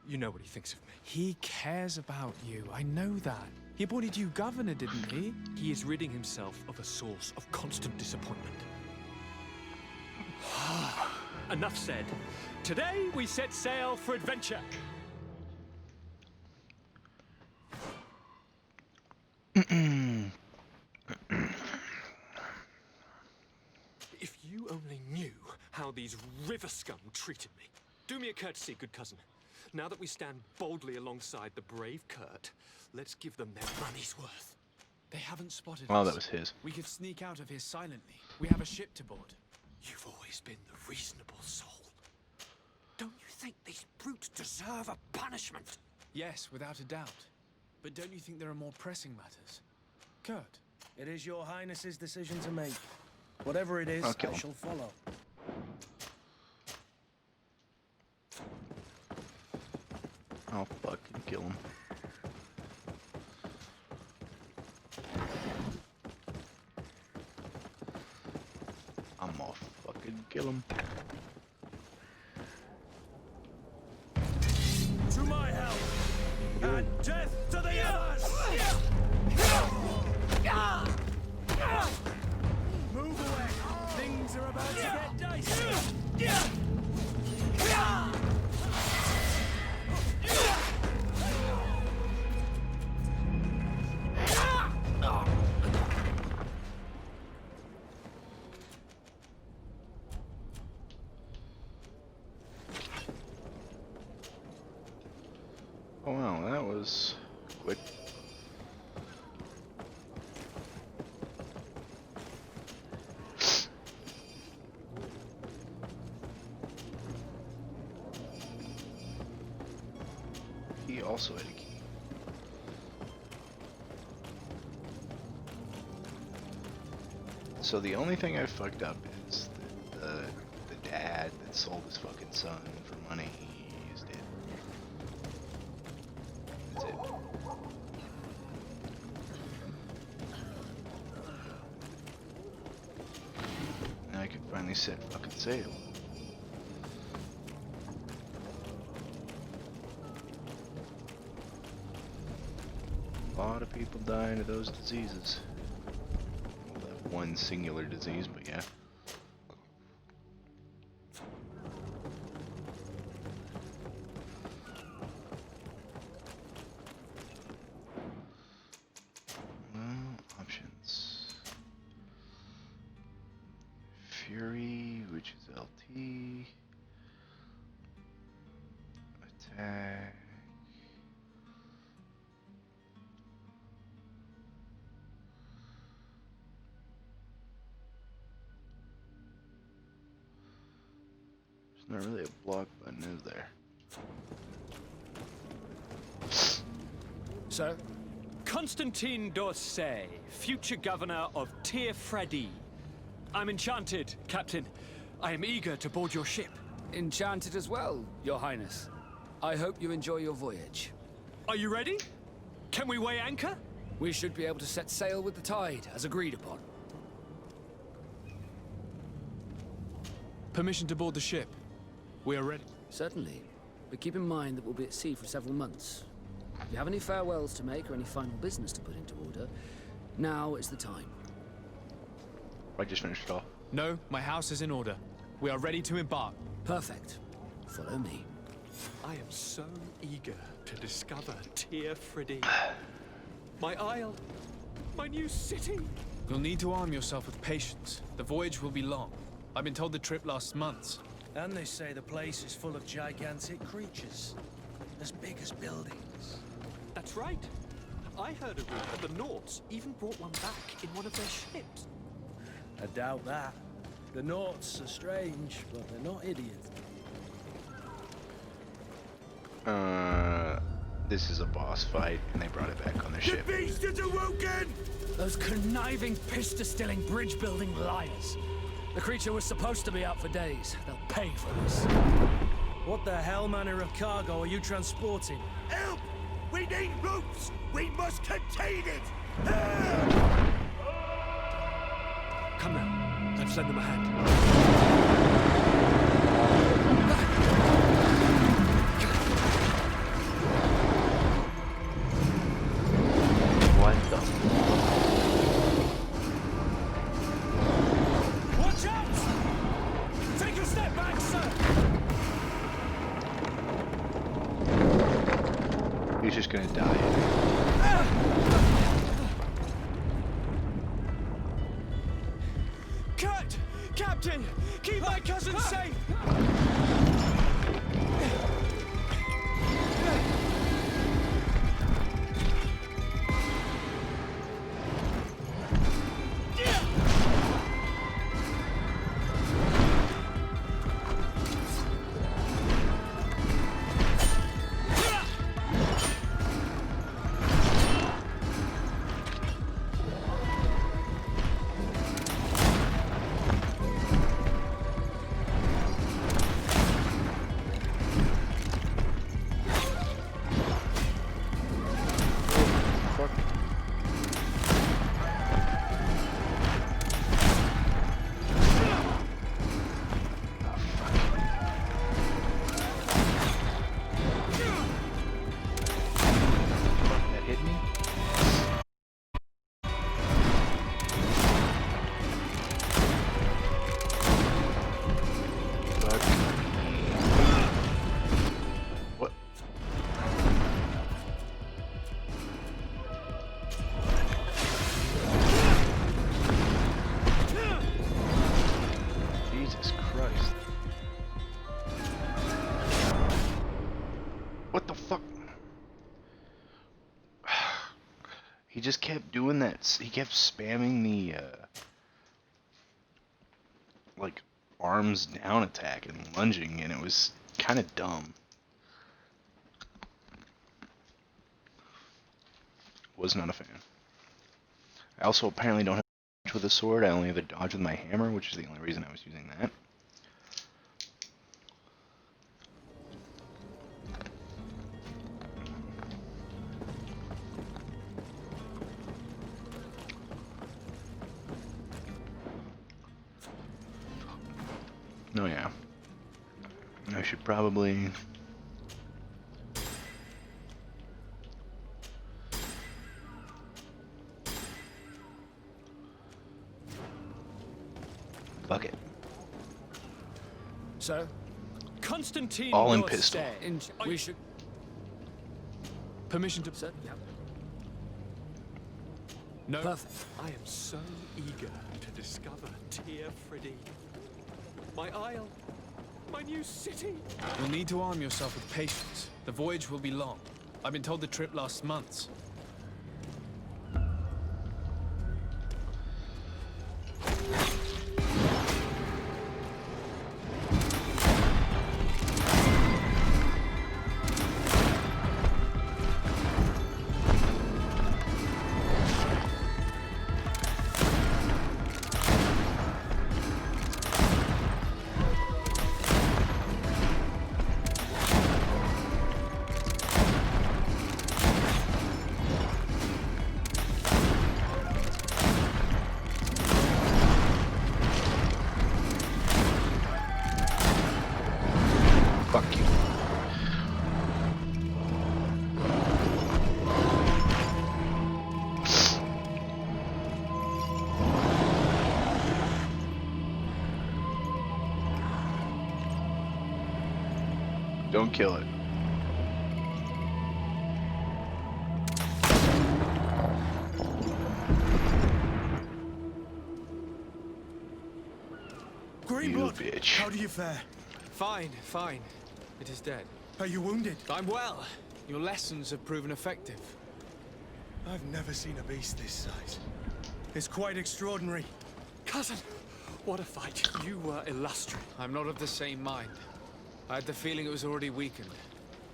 You know what he thinks of me. He cares about you. I know that. He appointed you governor, didn't he? He is ridding himself of a source of constant disappointment. Enough said. Today we set sail for adventure. If you only knew how these river scum treated me. Do me a courtesy, good cousin. Now that we stand boldly alongside the brave Kurt, let's give them their money's worth. They haven't spotted Oh, us. that was his. We could sneak out of here silently. We have a ship to board. You've always been the reasonable soul. Don't you think these brutes deserve a punishment? Yes, without a doubt. But don't you think there are more pressing matters? Kurt? It is your highness's decision to make. Whatever it is, Okay. I shall follow. I'll fucking kill him. I'm gonna fucking kill him. To my help! And death to the others! Move away! Things are about to get dicey! Oh wow, that was quick. He also had a key. So the only thing I fucked up is the dad that sold his fucking son for money. He's dead. That's it. Now I can finally set fucking sail. A lot of people dying of those diseases. Level. one singular disease, but yeah. Options. Fury, which is LT. Attack. There's not really a block button, is there? Sir? Constantine d'Orsay, future governor of Tir Freddy. I'm enchanted, Captain. I am eager to board your ship. Enchanted as well, Your Highness. I hope you enjoy your voyage. Are you ready? Can we weigh anchor? We should be able to set sail with the tide, as agreed upon. Permission to board the ship. We are ready. Certainly. But keep in mind that we'll be at sea for several months. If you have any farewells to make or any final business to put into order, now is the time. I just finished it off. No, my house is in order. We are ready to embark. Perfect. Follow me. I am so eager to discover Tir Freddy. My isle. My new city. You'll need to arm yourself with patience. The voyage will be long. I've been told the trip lasts months. And they say the place is full of gigantic creatures. As big as buildings. That's right. I heard a rumor the Nauts even brought one back in one of their ships. I doubt that. The Nauts are strange, but they're not idiots. This is a boss fight, and they brought it back on the ship. The beast is awoken! Those conniving, pista-stilling, bridge-building liars. The creature was supposed to be out for days. They'll pay for this. What the hell manner of cargo are you transporting? Help! We need ropes! We must contain it! Come now. Let's lend them a hand. What the? Watch out! Take a step back, sir! He's just gonna die. Cut! Captain! Keep my cousin safe! He just kept doing that. He kept spamming the like arms down attack and lunging, and it was kind of dumb. Was not a fan. I also apparently don't have dodge with a sword. I only have a dodge with my hammer, which is the only reason I was using that. Oh yeah. I should probably... Fuck it. Sir? Constantine All in your pistol. stay. We should... Permission to... Sir? Yep. No. Perfect. I am so eager to discover Teer Friddy. My isle. My new city. You'll need to arm yourself with patience. The voyage will be long. I've been told the trip lasts months. Fuck you. Don't kill it. Greenblood, You bitch. how do you fare? Fine, fine. It is dead. Are you wounded? I'm well. Your lessons have proven effective. I've never seen a beast this size. It's quite extraordinary. Cousin, what a fight. You were illustrious. I'm not of the same mind. I had the feeling it was already weakened.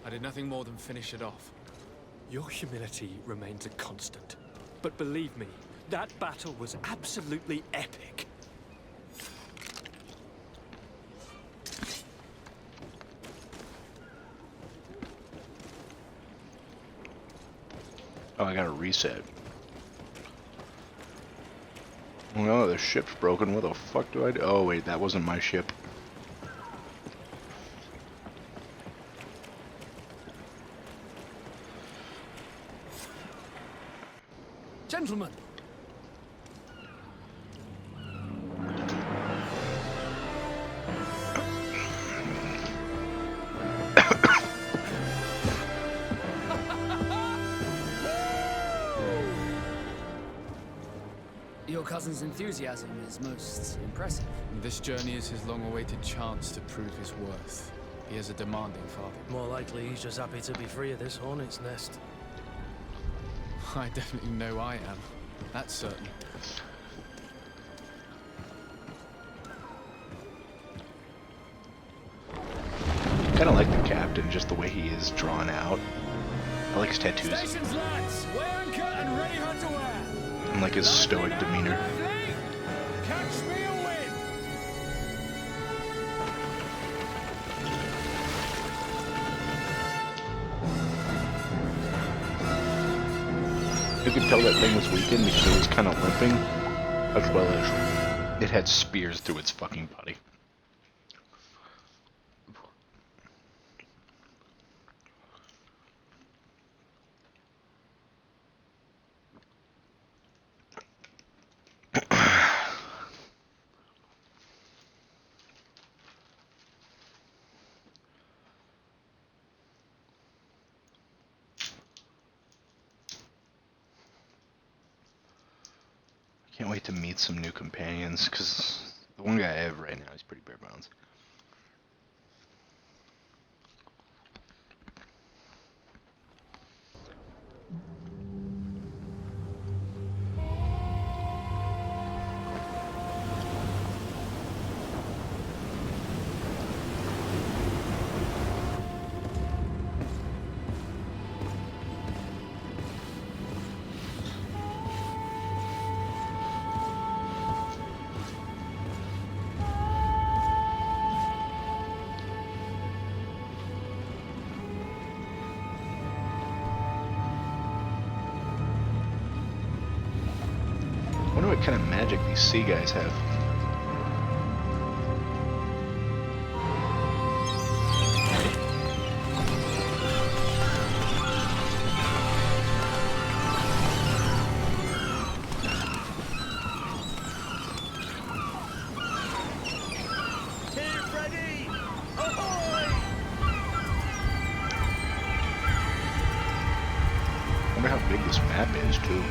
I did nothing more than finish it off. Your humility remains a constant. But believe me, that battle was absolutely epic. Oh, I gotta reset. Oh no, the ship's broken. What the fuck do I do? Oh wait, that wasn't my ship. Gentlemen, Your cousin's enthusiasm is most impressive. This journey is his long-awaited chance to prove his worth. He has a demanding father. more likely he's just happy to be free of this hornet's nest. I definitely know I am. That's certain. Kinda like the captain, just the way he is drawn out. I like his tattoos. Stations, lads! Weigh anchor and ready her to wear! And like his stoic demeanor. Catch me a win! You could tell that thing was weakened because it was kind of limping, as well as it had spears through its fucking body. Can't wait to meet some new companions, because the one guy I have right now is pretty bare bones. I wonder what kind of magic these sea guys have. this map is, too.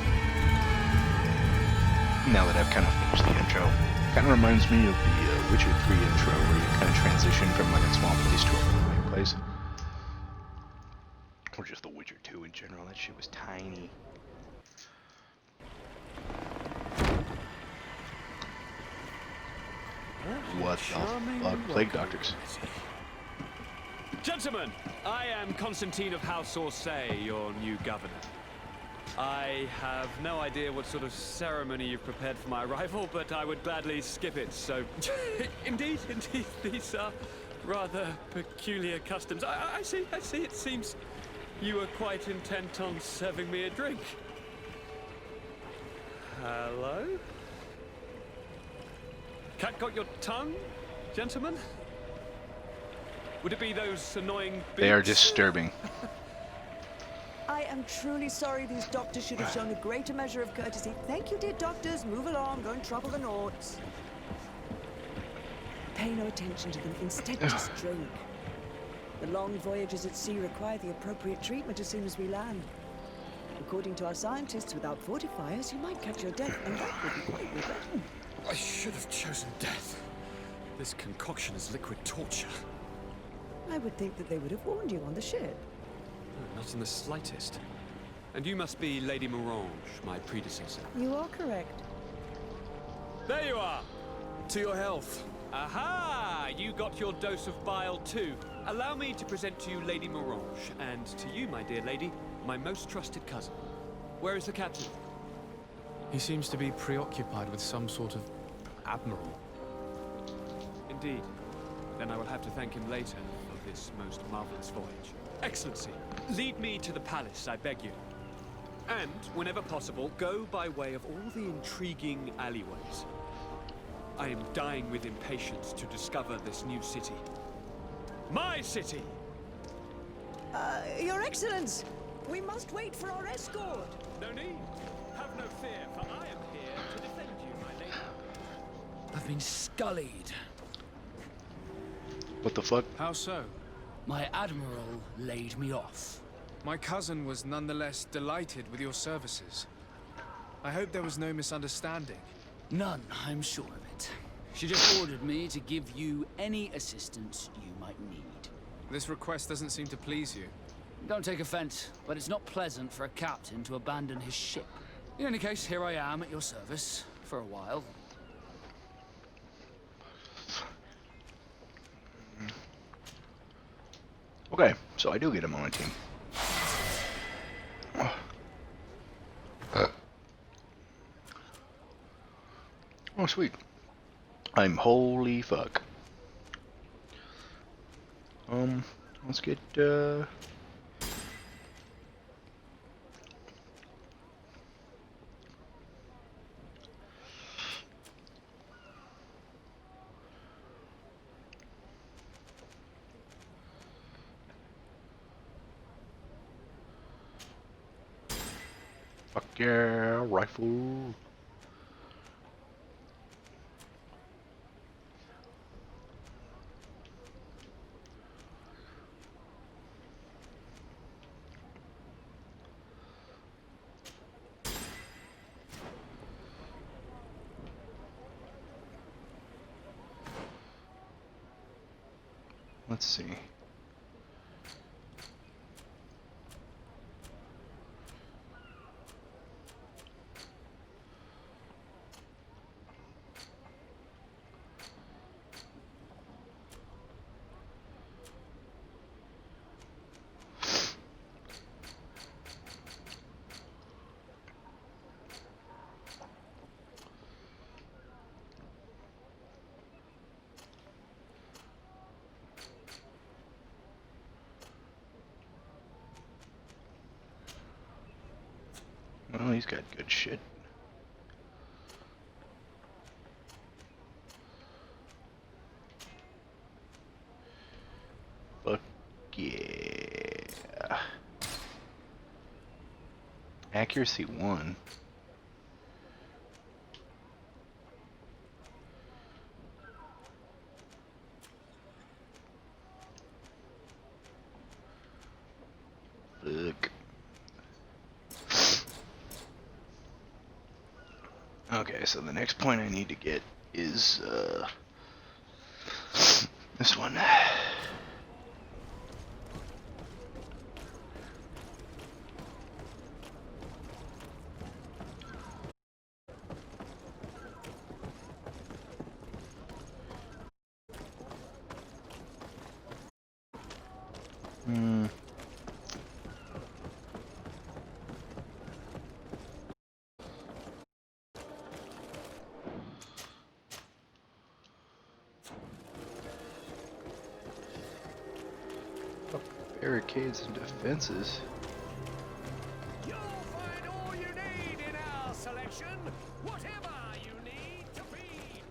Now that I've kind of finished the intro. Kind of reminds me of the Witcher 3 intro, where you kind of transition from like a small place to a really big place. Or just the Witcher 2 in general, that shit was tiny. What the fuck? Plague Doctors. Gentlemen, I am Constantine of House Orsay, your new governor. I have no idea what sort of ceremony you've prepared for my arrival, but I would gladly skip it, so... indeed, these are rather peculiar customs. I see, it seems you are quite intent on serving me a drink. Hello? Cat got your tongue, gentlemen? Would it be those annoying beaks? They are disturbing. I am truly sorry these doctors should have shown a greater measure of courtesy. Thank you, dear doctors. Move along, go and trouble the Nauts. Pay no attention to them. Instead, just drink. The long voyages at sea require the appropriate treatment as soon as we land. According to our scientists, without fortifiers, you might catch your death, and that would be quite regrettable. I should have chosen death. This concoction is liquid torture. I would think that they would have warned you on the ship. Not in the slightest. And you must be Lady Morange, my predecessor. You are correct. There you are! To your health. Aha! You got your dose of bile too. Allow me to present to you Lady Morange, and to you, my dear lady, my most trusted cousin. Where is the captain? He seems to be preoccupied with some sort of admiral. Indeed. Then I will have to thank him later for this most marvelous voyage. Excellency, lead me to the palace, I beg you. And, whenever possible, go by way of all the intriguing alleyways. I am dying with impatience to discover this new city. My city! Your Excellence! We must wait for our escort! No need. Have no fear, for I am here to defend you, my lady. I've been scullied. What the fuck? How so? My admiral laid me off. My cousin was nonetheless delighted with your services. I hope there was no misunderstanding. None, I'm sure of it. She just ordered me to give you any assistance you might need. This request doesn't seem to please you. Don't take offense, but it's not pleasant for a captain to abandon his ship. In any case, here I am at your service for a while. Okay, so I do get him on my team. Oh, sweet. I'm holy fuck. Let's get, fuck yeah, rifle. Let's see. Oh, he's got good shit. Fuck yeah. Accuracy 1. Fuck. Okay, so the next point I need to get is this one. Barricades and defenses. You'll find all you need in our selection. Whatever you need to feed.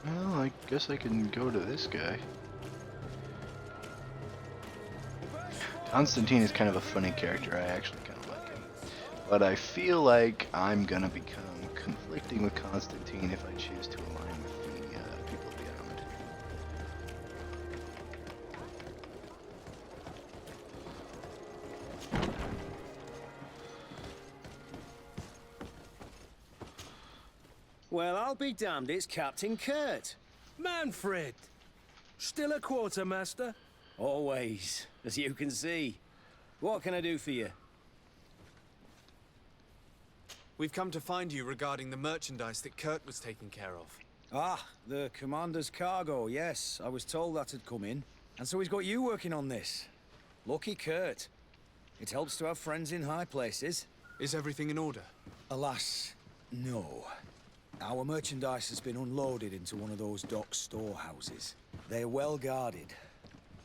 Well, I guess I can go to this guy. Constantine is kind of a funny character. I actually kind of like him. But I feel like I'm gonna become conflicting with Constantine if I choose to align with the people beyond. Well, I'll be damned, it's Captain Kurt. Manfred! Still a quartermaster? Always, as you can see. What can I do for you? We've come to find you regarding the merchandise that Kurt was taking care of. Ah, the commander's cargo, yes. I was told that had come in. And so he's got you working on this. Lucky Kurt. It helps to have friends in high places. Is everything in order? Alas, no. Our merchandise has been unloaded into one of those dock storehouses. They're well guarded.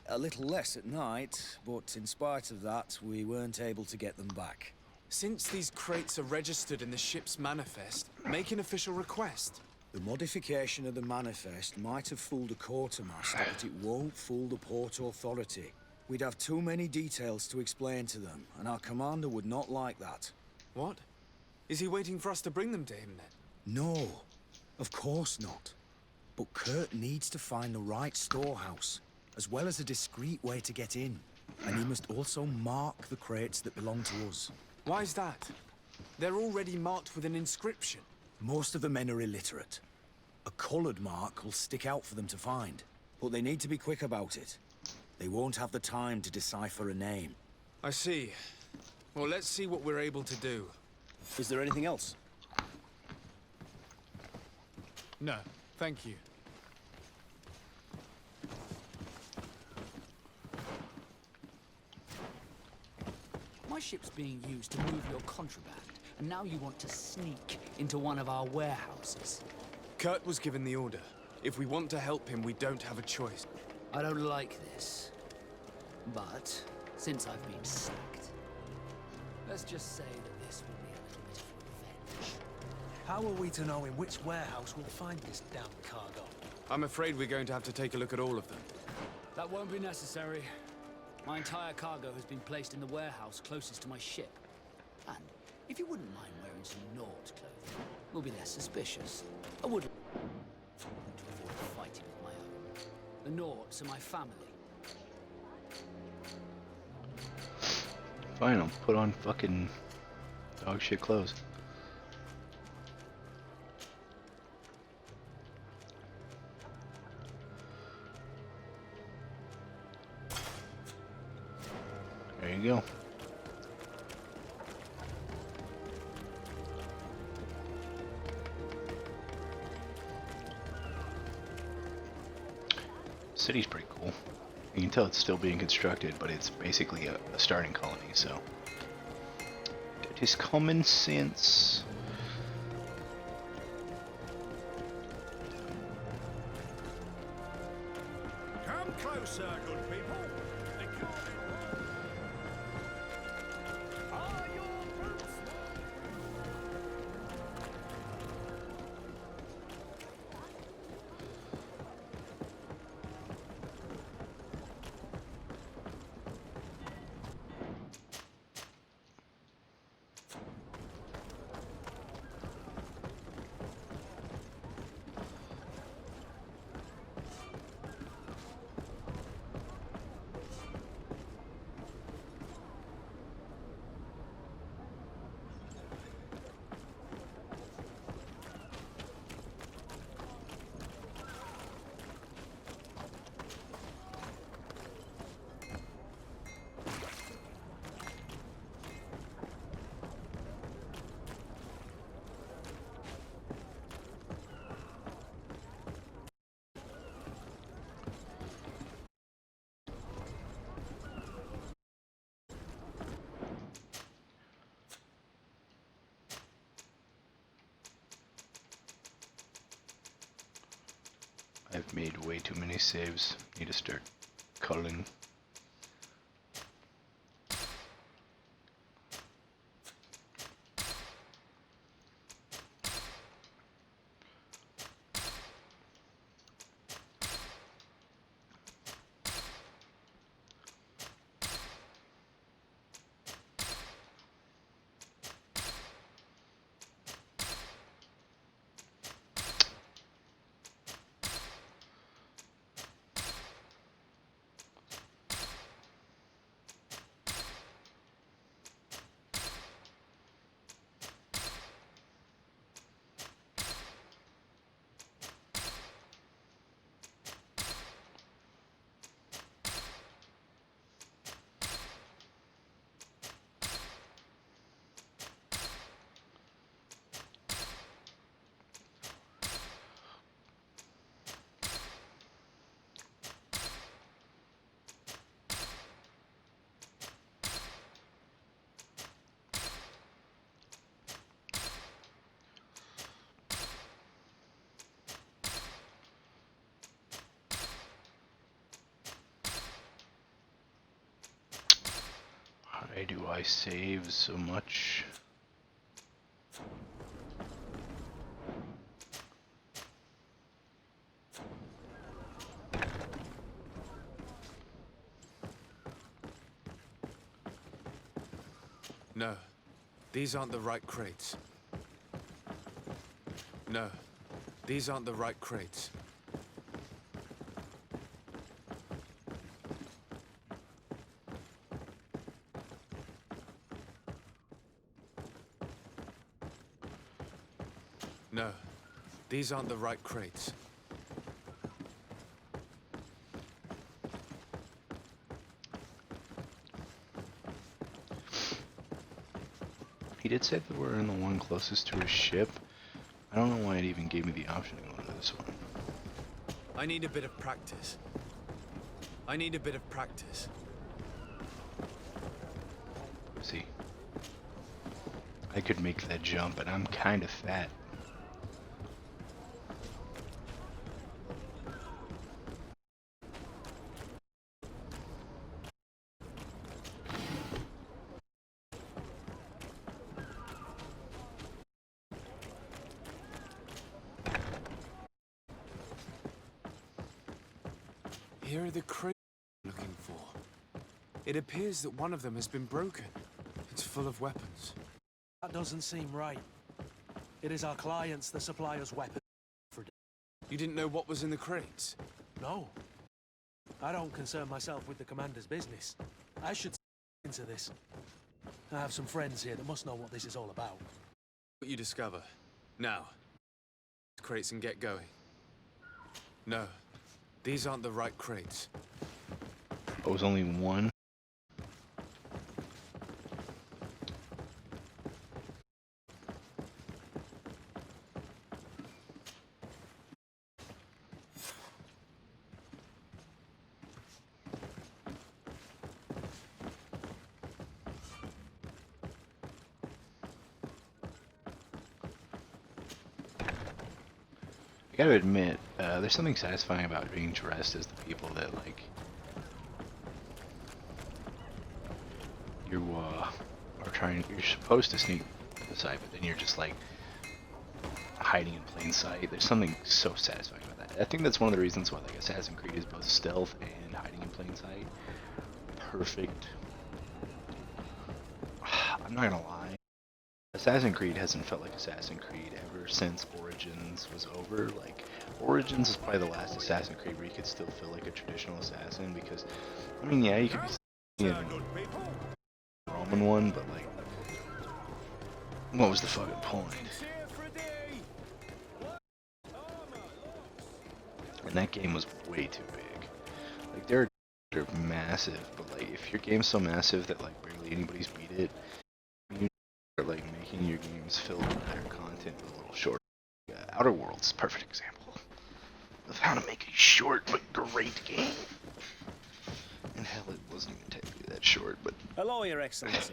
A little less at night, but in spite of that, we weren't able to get them back. Since these crates are registered in the ship's manifest, make an official request. The modification of the manifest might have fooled a quartermaster, but it won't fool the Port Authority. We'd have too many details to explain to them, and our commander would not like that. What? Is he waiting for us to bring them to him then? No, of course not. But Kurt needs to find the right storehouse, as well as a discreet way to get in. And he must also mark the crates that belong to us. Why is that? They're already marked with an inscription. Most of the men are illiterate. A colored mark will stick out for them to find, but they need to be quick about it. They won't have the time to decipher a name. I see. Well, let's see what we're able to do. Is there anything else? No, thank you. My ship's being used to move your contraband, and now you want to sneak into one of our warehouses. Kurt was given the order. If we want to help him, we don't have a choice. I don't like this. But, since I've been sacked, let's just say that this will be a little bit of revenge. How are we to know in which warehouse we'll find this damn cargo? I'm afraid we're going to have to take a look at all of them. That won't be necessary. My entire cargo has been placed in the warehouse closest to my ship. And if you wouldn't mind wearing some Nord clothing, we'll be less suspicious. I would to avoid fighting with my own. The Nords are my family. Fine, I'll put on fucking dog shit clothes. There you go. City's pretty cool. You can tell it's still being constructed, but it's basically a starting colony, so that is common sense. Come closer, good people. They can't Are your boots Made way too many saves. Need to start culling. Why do I save so much? No, these aren't the right crates. No, these aren't the right crates. No, these aren't the right crates. He did say that we're in the one closest to his ship. I don't know why it even gave me the option to go to this one. I need a bit of practice. I need a bit of practice. See, I could make that jump, but I'm kind of fat. Here are the crates I'm looking for. It appears that one of them has been broken. It's full of weapons. That doesn't seem right. It is our clients that supply us weapons. You didn't know what was in the crates? No. I don't concern myself with the commander's business. I should into this. I have some friends here that must know what this is all about. What you discover. Now. Crates and get going. No. These aren't the right crates. Oh, it was only one? I gotta admit, there's something satisfying about being dressed as the people that, like, you you're supposed to sneak aside, but then you're just like hiding in plain sight. There's something so satisfying about that. I think that's one of the reasons why, like, Assassin's Creed is both stealth and hiding in plain sight. Perfect. I'm not gonna lie. Assassin's Creed hasn't felt like Assassin's Creed ever since Origins was over. Like, Origins is probably the last Assassin's Creed where you could still feel like a traditional assassin, because, I mean, yeah, you could be in a Roman one, but, like, what was the fucking point? And that game was way too big. Like, they're massive, but, like, if your game's so massive that, like, barely anybody's beat it, like making your games filled with better content with a little short. Outer Worlds is a perfect example of how to make a short but great game. And hell, it wasn't even technically that short, but... Hello, Your Excellency.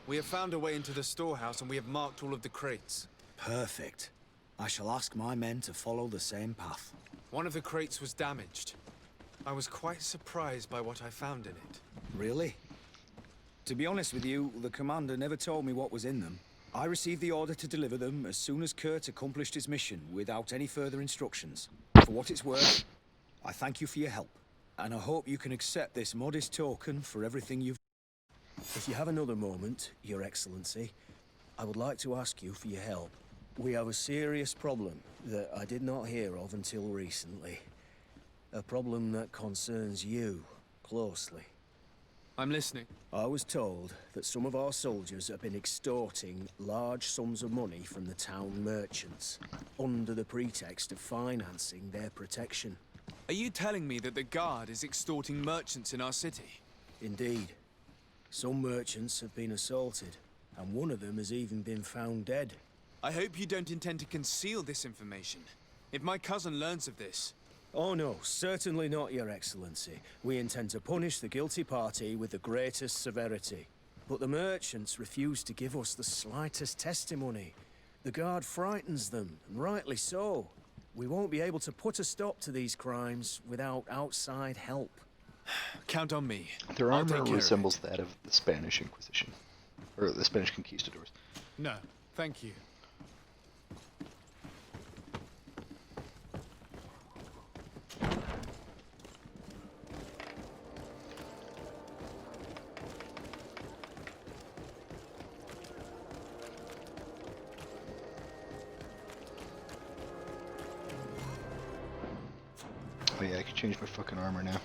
We have found a way into the storehouse and we have marked all of the crates. Perfect. I shall ask my men to follow the same path. One of the crates was damaged. I was quite surprised by what I found in it. Really? To be honest with you, the commander never told me what was in them. I received the order to deliver them as soon as Kurt accomplished his mission without any further instructions. For what it's worth, I thank you for your help, and I hope you can accept this modest token for everything you've... If you have another moment, Your Excellency, I would like to ask you for your help. We have a serious problem that I did not hear of until recently. A problem that concerns you closely. I'm listening. I was told that some of our soldiers have been extorting large sums of money from the town merchants, under the pretext of financing their protection. Are you telling me that the Guard is extorting merchants in our city? Indeed. Some merchants have been assaulted, and one of them has even been found dead. I hope you don't intend to conceal this information. If my cousin learns of this... Oh no, certainly not, Your Excellency. We intend to punish the guilty party with the greatest severity. But the merchants refuse to give us the slightest testimony. The Guard frightens them, and rightly so. We won't be able to put a stop to these crimes without outside help. Count on me. Their armor resembles that of the Spanish Inquisition. Or the Spanish conquistadors. No, thank you. Oh yeah, I can change my fucking armor now.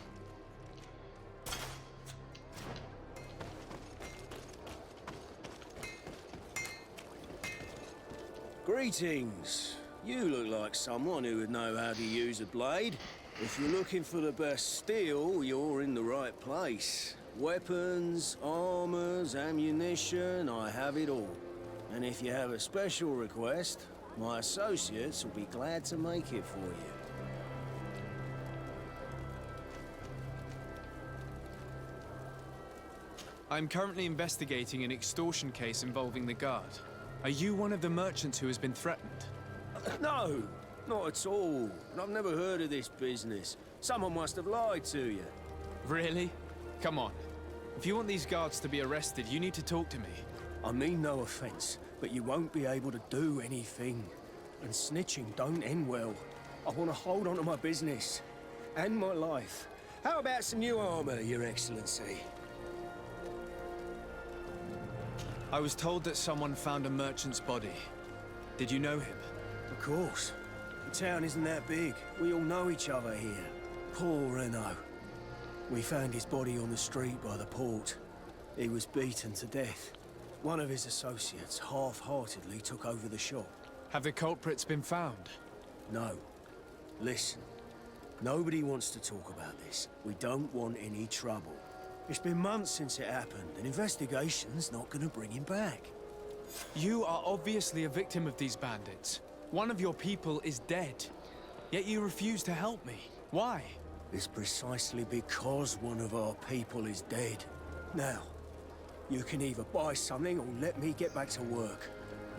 Greetings. You look like someone who would know how to use a blade. If you're looking for the best steel, you're in the right place. Weapons, armors, ammunition, I have it all. And if you have a special request, my associates will be glad to make it for you. I'm currently investigating an extortion case involving the Guard. Are you one of the merchants who has been threatened? No, not at all. I've never heard of this business. Someone must have lied to you. Really? Come on. If you want these guards to be arrested, you need to talk to me. I mean no offense, but you won't be able to do anything. And snitching don't end well. I want to hold on to my business. And my life. How about some new armor, Your Excellency? I was told that someone found a merchant's body. Did you know him? Of course. The town isn't that big. We all know each other here. Paul Renault. We found his body on the street by the port. He was beaten to death. One of his associates half-heartedly took over the shop. Have the culprits been found? No. Listen. Nobody wants to talk about this. We don't want any trouble. It's been months since it happened. An investigation's not gonna bring him back. You are obviously a victim of these bandits. One of your people is dead. Yet you refuse to help me. Why? It's precisely because one of our people is dead. Now, you can either buy something or let me get back to work.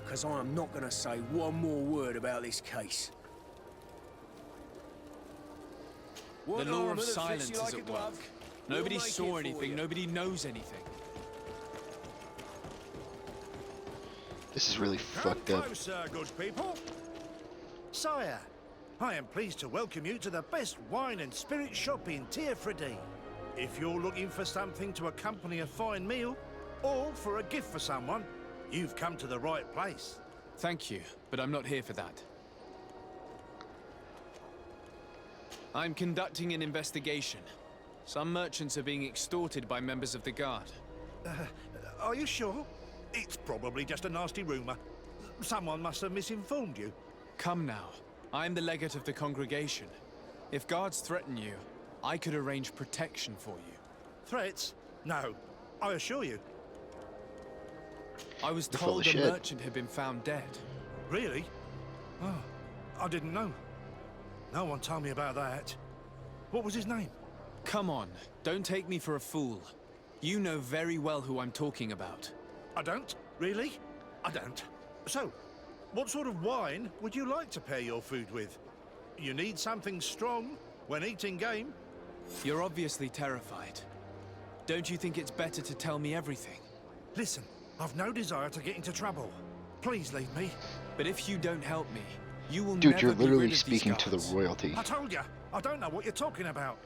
Because I am not gonna say one more word about this case. The law of silence is at work. Nobody saw anything, nobody knows anything. This is really fucked up. Closer, good people. Sire, I am pleased to welcome you to the best wine and spirit shop in Teofredi. If you're looking for something to accompany a fine meal, or for a gift for someone, you've come to the right place. Thank you, but I'm not here for that. I'm conducting an investigation. Some merchants are being extorted by members of the Guard. Are you sure? It's probably just a nasty rumor. Someone must have misinformed you. Come now. I'm the legate of the congregation. If guards threaten you, I could arrange protection for you. Threats? No, I assure you. I was told a merchant had been found dead. Really? Oh, I didn't know. No one told me about that. What was his name? Come on, don't take me for a fool. You know very well who I'm talking about. I don't? Really? I don't. So, What sort of wine would you like to pair your food with? You need something strong when eating game. You're obviously terrified. Don't you think it's better to tell me everything? Listen, I've no desire to get into trouble. Please leave me. But if you don't help me, you will Dude, never you're be literally rid of these speaking to the guards. royalty. I told you, I don't know what you're talking about.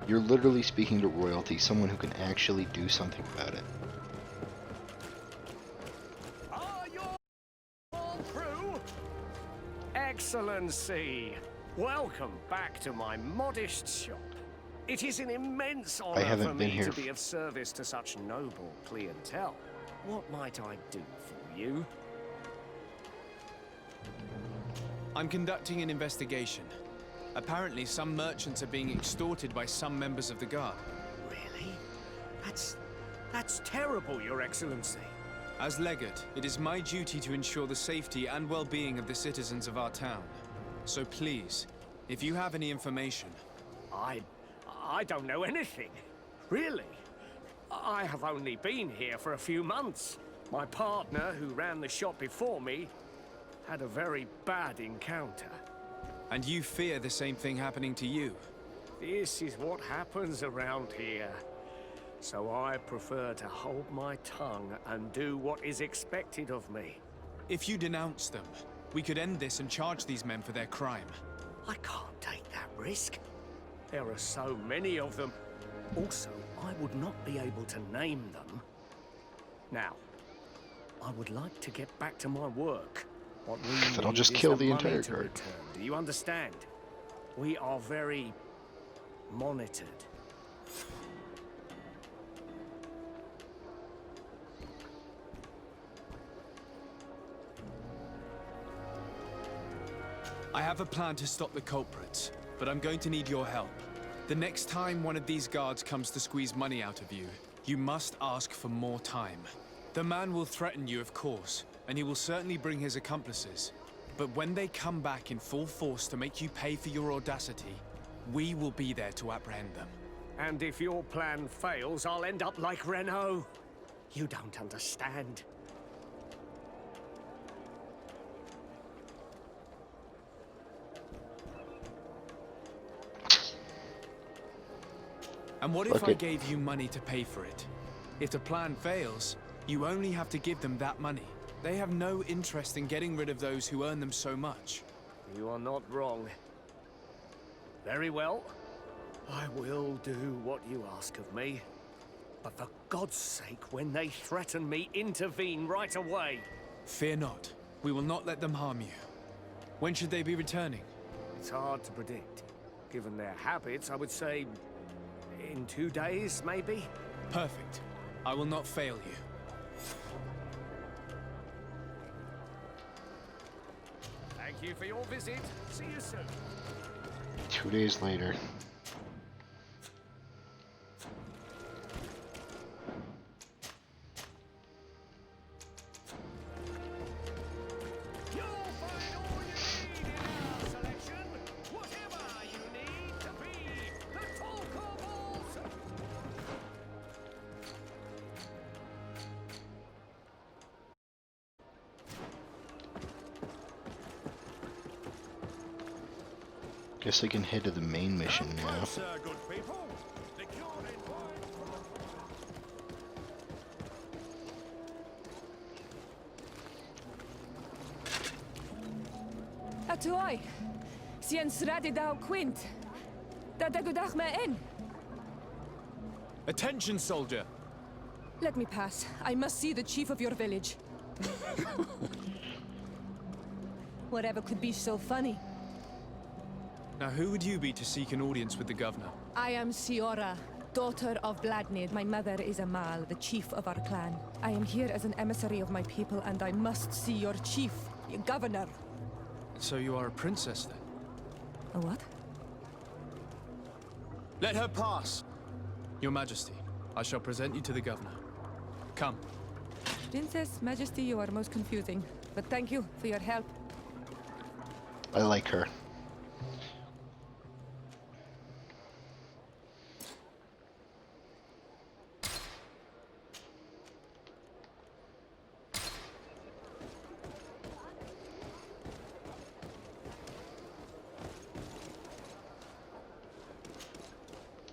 You're literally speaking to royalty, someone who can actually do something about it. Are you all through? Excellency, welcome back to my modest shop. It is an immense honor haven't for been me here to be of service to such noble clientele. What might I do for you? I'm conducting an investigation. Apparently, some merchants are being extorted by some members of the guard. Really? That's terrible, Your Excellency. As legate, it is my duty to ensure the safety and well-being of the citizens of our town. So please, if you have any information... I don't know anything. Really? I have only been here for a few months. My partner, who ran the shop before me, had a very bad encounter. And you fear the same thing happening to you? This is what happens around here. So I prefer to hold my tongue and do what is expected of me. If you denounce them, we could end this and charge these men for their crime. I can't take that risk. There are so many of them. Also, I would not be able to name them. Now, I would like to get back to my work. What we Then I'll need just is kill the the money entire to guard. return. Do you understand? We are very monitored. I have a plan to stop the culprits, but I'm going to need your help. The next time one of these guards comes to squeeze money out of you, you must ask for more time. The man will threaten you, of course, and he will certainly bring his accomplices. But when they come back in full force to make you pay for your audacity, we will be there to apprehend them. And if your plan fails, I'll end up like Renault. You don't understand. And what if Fuck I it. gave you money to pay for it? If the plan fails, you only have to give them that money. They have no interest in getting rid of those who earn them so much. You are not wrong. Very well. I will do what you ask of me. But for God's sake, when they threaten me, intervene right away. Fear not. We will not let them harm you. When should they be returning? It's hard to predict. Given their habits, I would say in 2 days, maybe? Perfect. I will not fail you. Thank you for your visit. See you soon. 2 days later. Guess I can head to the main mission now. Atuai, sien sradi dau quint. Da dagudach me in. Attention, soldier! Let me pass. I must see the chief of your village. Whatever could be so funny? Now, who would you be to seek an audience with the governor? I am Siora, daughter of Bladnid. My mother is Amal, the chief of our clan. I am here as an emissary of my people, and I must see your chief, your governor. So you are a princess, then? A what? Let her pass! Your Majesty, I shall present you to the governor. Come. Princess, Majesty, you are most confusing. But thank you for your help. I like her.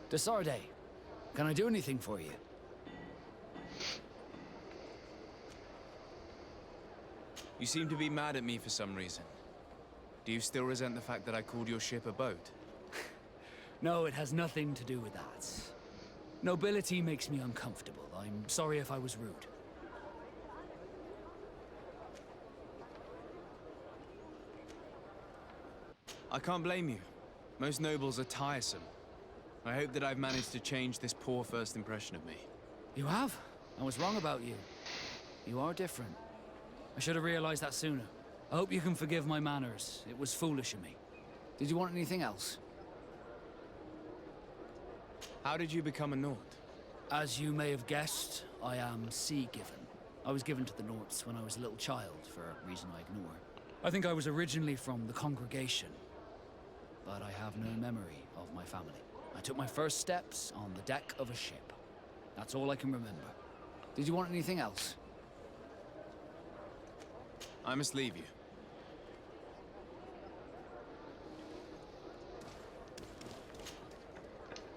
Desarde, can I do anything for you? You seem to be mad at me for some reason. Do you still resent the fact that I called your ship a boat? No, it has nothing to do with that. Nobility makes me uncomfortable. I'm sorry if I was rude. I can't blame you. Most nobles are tiresome. I hope that I've managed to change this poor first impression of me. You have? I was wrong about you. You are different. I should have realized that sooner. I hope you can forgive my manners. It was foolish of me. Did you want anything else? How did you become a Nort? As you may have guessed, I am sea-given. I was given to the Norts when I was a little child, for a reason I ignore. I think I was originally from the Congregation, but I have no memory of my family. I took my first steps on the deck of a ship. That's all I can remember. Did you want anything else? I must leave you.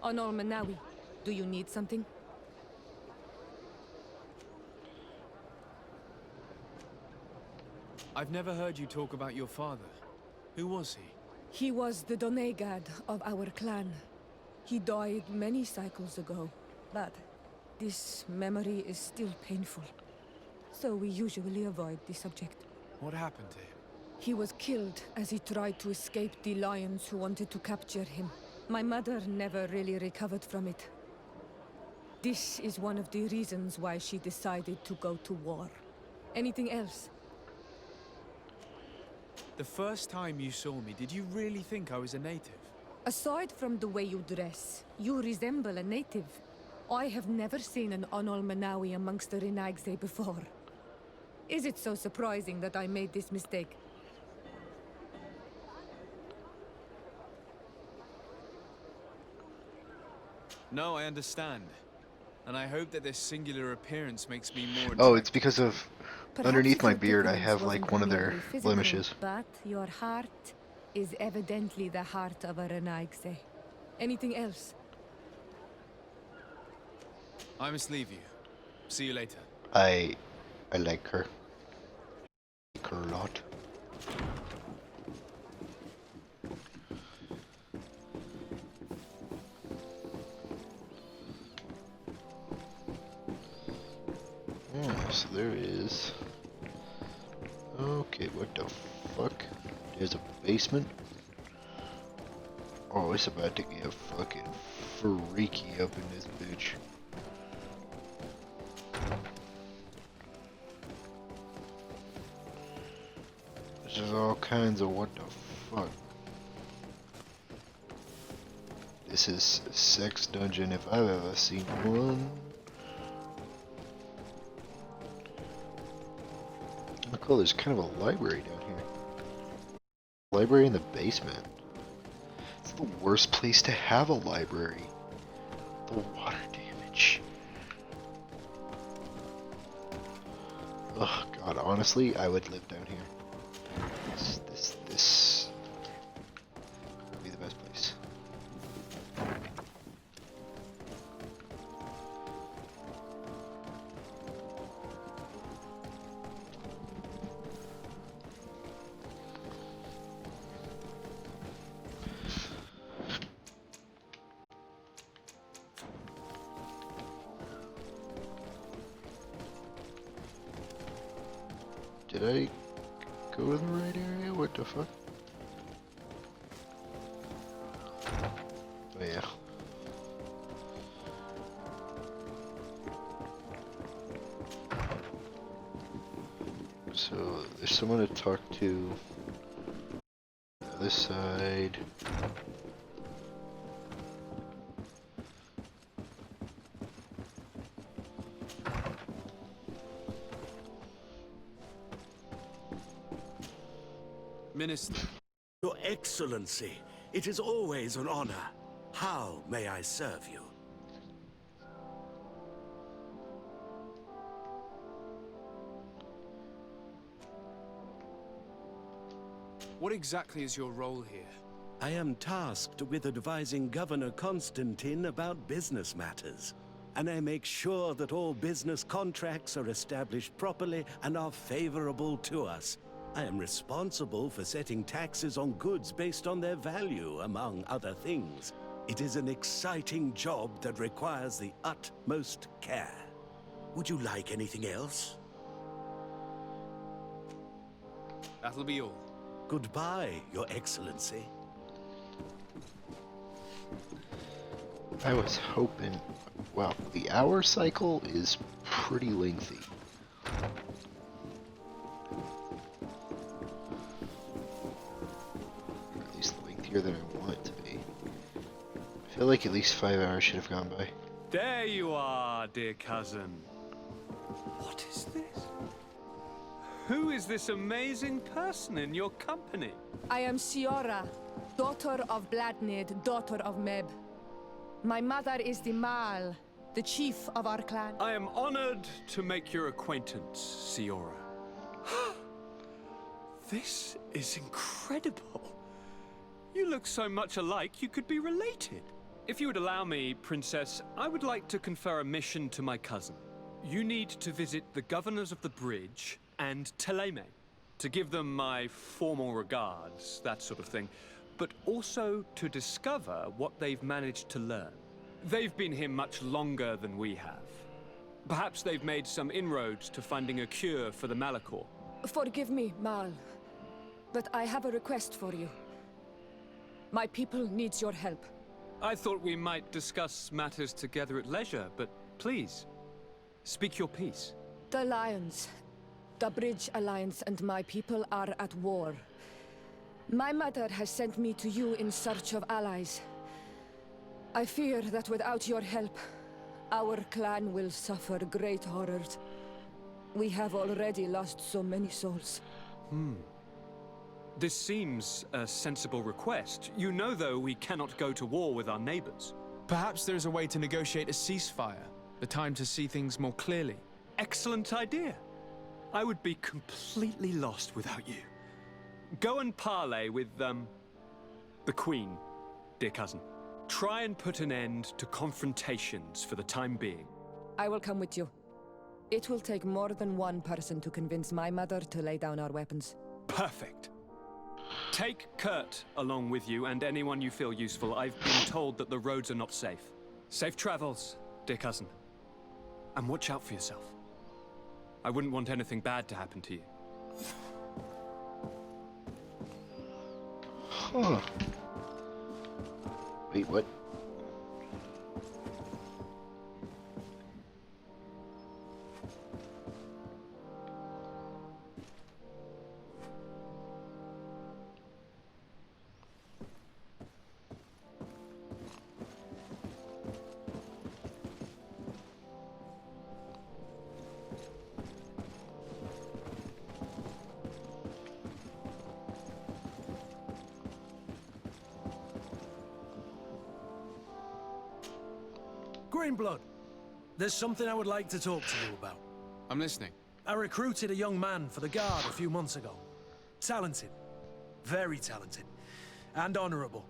Honor Manawi, do you need something? I've never heard you talk about your father. Who was he? He was the Donegad of our clan. He died many cycles ago, but this memory is still painful. So we usually avoid the subject. What happened to him? He was killed as he tried to escape the lions who wanted to capture him. My mother never really recovered from it. This is one of the reasons why she decided to go to war. Anything else? The first time you saw me, did you really think I was a native? Aside from the way you dress, you resemble a native. I have never seen an Onol Manawi amongst the Renaigse before. Is it so surprising that I made this mistake? No, I understand. And I hope that this singular appearance makes me more Oh, it's attractive. because of Perhaps underneath my your beard I difference have like wasn't one of their merely physical, blemishes. But your heart is evidently the heart of a Renaigse. Anything else? I must leave you. See you later. I like her. Like her a lot. So there is. Okay, what the fuck? There's a basement. Oh, it's about to get fucking freaky up in this bitch. There's just all kinds of what the fuck. This is a sex dungeon if I've ever seen one. Oh, cool, there's kind of a library down here. Library in the basement. It's the worst place to have a library. The water damage. Oh god, honestly, I would live down here. This would be the best place. Did I go to the right area? What the fuck? Oh yeah. So there's someone to talk to. The other side. Minister. Your Excellency, it is always an honor. How may I serve you? What exactly is your role here? I am tasked with advising Governor Constantine about business matters. And I make sure that all business contracts are established properly and are favorable to us. I am responsible for setting taxes on goods based on their value, among other things. It is an exciting job that requires the utmost care. Would you like anything else? That'll be all. Goodbye, Your Excellency. I was hoping... Well, the hour cycle is pretty lengthy. Or at least lengthier than I want it to be. I feel like at least 5 hours should have gone by. There you are, dear cousin. What is this? Who is this amazing person in your company? I am Siora, daughter of Bladnid, daughter of Meb. My mother is the Mal, the chief of our clan. I am honored to make your acquaintance, Siora. This is incredible. You look so much alike you could be related. If you would allow me, Princess, I would like to confer a mission to my cousin. You need to visit the governors of the bridge and Teleme, to give them my formal regards, that sort of thing, but also to discover what they've managed to learn. They've been here much longer than we have. Perhaps they've made some inroads to finding a cure for the Malachor. Forgive me, Mal, but I have a request for you. My people needs your help. I thought we might discuss matters together at leisure, but please, speak your piece. The Lions, the Bridge Alliance and my people are at war. My mother has sent me to you in search of allies. I fear that without your help, our clan will suffer great horrors. We have already lost so many souls. This seems a sensible request. You know, though, we cannot go to war with our neighbors. Perhaps there's a way to negotiate a ceasefire, the time to see things more clearly. Excellent idea. I would be completely lost without you. Go and parley with, the Queen, dear cousin. Try and put an end to confrontations for the time being. I will come with you. It will take more than one person to convince my mother to lay down our weapons. Perfect. Take Kurt along with you and anyone you feel useful. I've been told that the roads are not safe. Safe travels, dear cousin. And watch out for yourself. I wouldn't want anything bad to happen to you. Huh. Wait, what? Greenblood, there's something I would like to talk to you about. I'm listening. I recruited a young man for the Guard a few months ago. Talented. Very talented. And honorable.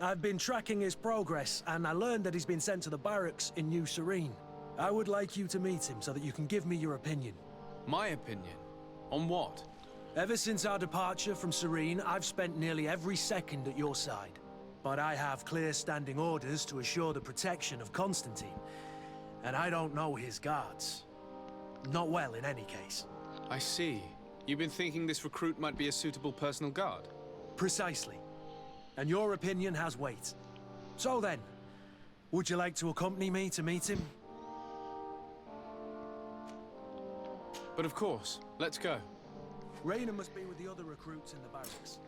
I've been tracking his progress, and I learned that he's been sent to the barracks in New Serene. I would like you to meet him so that you can give me your opinion. My opinion? On what? Ever since our departure from Serene, I've spent nearly every second at your side. But I have clear standing orders to assure the protection of Constantine. And I don't know his guards. Not well, in any case. I see. You've been thinking this recruit might be a suitable personal guard? Precisely. And your opinion has weight. So then, would you like to accompany me to meet him? But of course. Let's go. Raina must be with the other recruits in the barracks.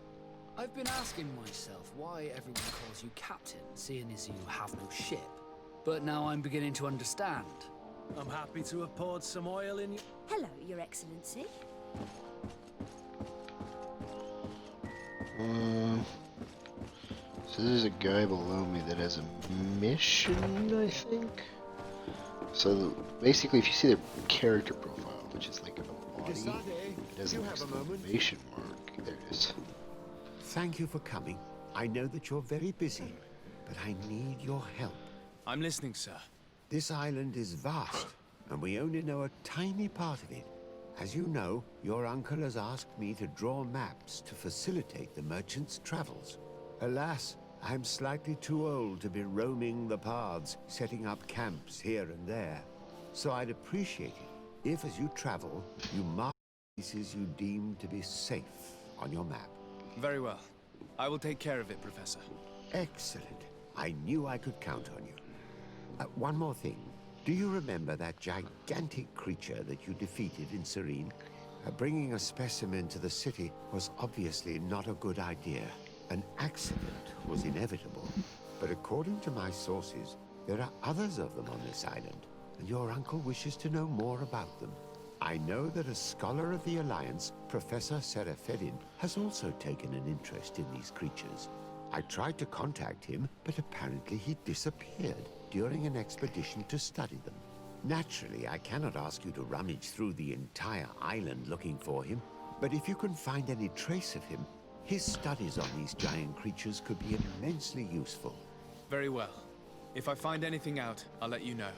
I've been asking myself why everyone calls you captain, seeing as you have no ship. But now I'm beginning to understand. I'm happy to have poured some oil in you. Hello, Your Excellency. So there's a guy below me that has a mission, I think? So basically, if you see their character profile, which is like a body, it has an exclamation mark. There it is. Thank you for coming. I know that you're very busy, but I need your help. I'm listening, sir. This island is vast, and we only know a tiny part of it. As you know, your uncle has asked me to draw maps to facilitate the merchant's travels. Alas, I'm slightly too old to be roaming the paths, setting up camps here and there. So I'd appreciate it if, as you travel, you mark places you deem to be safe on your map. Very well. I will take care of it, Professor. Excellent. I knew I could count on you. One more thing. Do you remember that gigantic creature that you defeated in Serene? Bringing a specimen to the city was obviously not a good idea. An accident was inevitable. But according to my sources, there are others of them on this island, and your uncle wishes to know more about them. I know that a scholar of the Alliance, Professor Serafedin, has also taken an interest in these creatures. I tried to contact him, but apparently he disappeared during an expedition to study them. Naturally, I cannot ask you to rummage through the entire island looking for him, but if you can find any trace of him, his studies on these giant creatures could be immensely useful. Very well. If I find anything out, I'll let you know.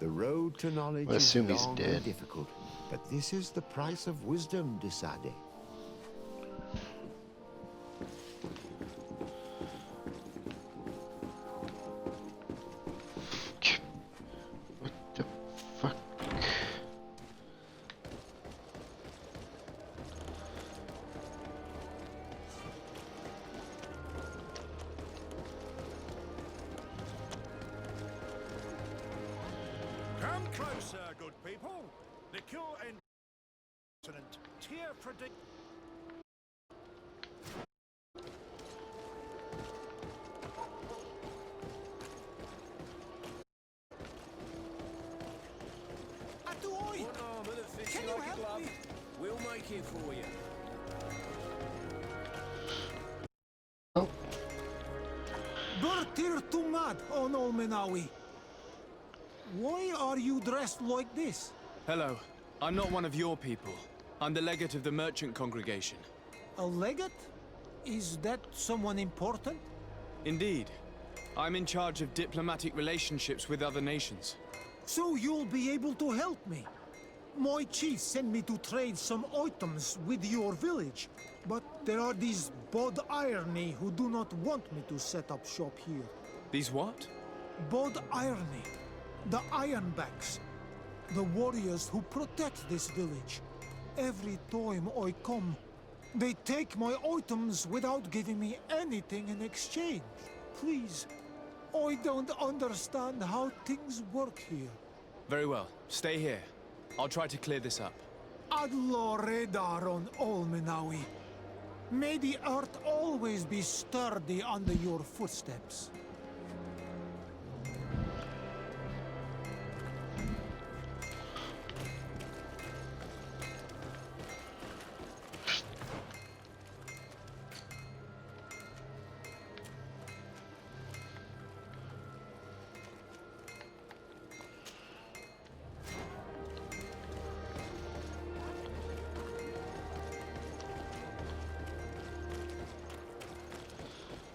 The road to knowledge is long and difficult, but this is the price of wisdom, de Sade. Come closer, good people. The cure and excellent tear predict. Atuoi! Can you help me? We'll make it for you. Bertir Tumad on Olmenawi. Why are you dressed like this? Hello. I'm not one of your people. I'm the legate of the merchant congregation. A legate? Is that someone important? Indeed. I'm in charge of diplomatic relationships with other nations. So you'll be able to help me. My chief sent me to trade some items with your village, but there are these Bod Irony who do not want me to set up shop here. These what? Bod Irony. The Ironbacks. The warriors who protect this village. Every time I come, they take my items without giving me anything in exchange. Please, I don't understand how things work here. Very well. Stay here. I'll try to clear this up. Adlo Redar on Olmenawi. May the earth always be sturdy under your footsteps.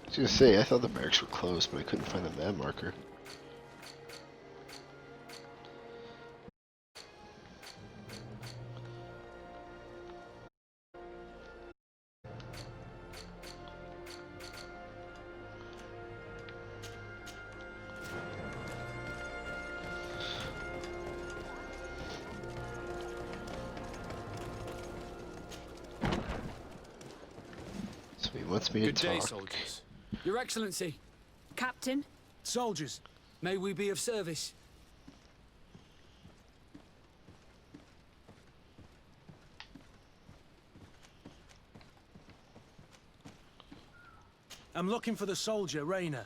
I was gonna say, I thought the barracks were closed, but I couldn't find the map marker. So he wants me to Good day, talk. soldiers. Your Excellency. Captain? Soldiers, may we be of service? I'm looking for the soldier, Rayner.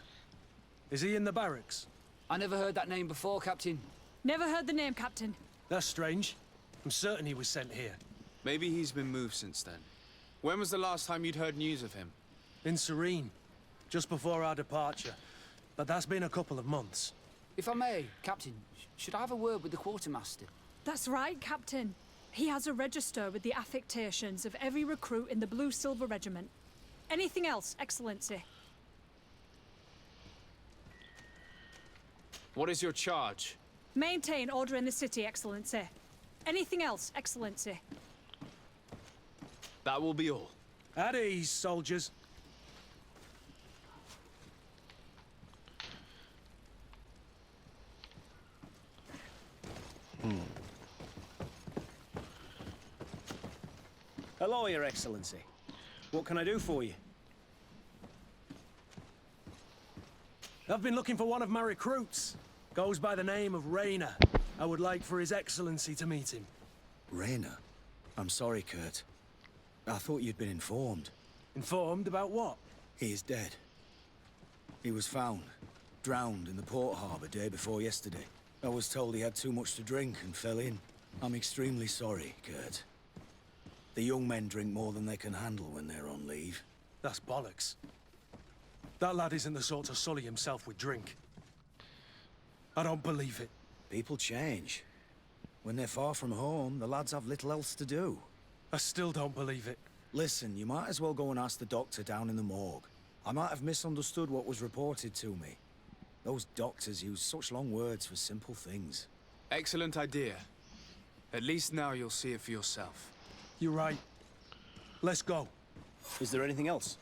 Is he in the barracks? I never heard that name before, Captain. Never heard the name, Captain. That's strange. I'm certain he was sent here. Maybe he's been moved since then. When was the last time you'd heard news of him? In Serene, just before our departure. But that's been a couple of months. If I may, Captain, should I have a word with the quartermaster? That's right, Captain. He has a register with the affectations of every recruit in the Blue Silver Regiment. Anything else, Excellency? What is your charge? Maintain order in the city, Excellency. Anything else, Excellency? That will be all. At ease, soldiers. Hello, Your Excellency. What can I do for you? I've been looking for one of my recruits. Goes by the name of Rayner. I would like for His Excellency to meet him. Rayner? I'm sorry, Kurt. I thought you'd been informed. Informed about what? He is dead. He was found, drowned in the port harbor day before yesterday. I was told he had too much to drink and fell in. I'm extremely sorry, Kurt. The young men drink more than they can handle when they're on leave. That's bollocks. That lad isn't the sort to sully himself with drink. I don't believe it. People change. When they're far from home, the lads have little else to do. I still don't believe it. Listen, you might as well go and ask the doctor down in the morgue. I might have misunderstood what was reported to me. Those doctors use such long words for simple things. Excellent idea. At least now you'll see it for yourself. You're right. Let's go. Is there anything else?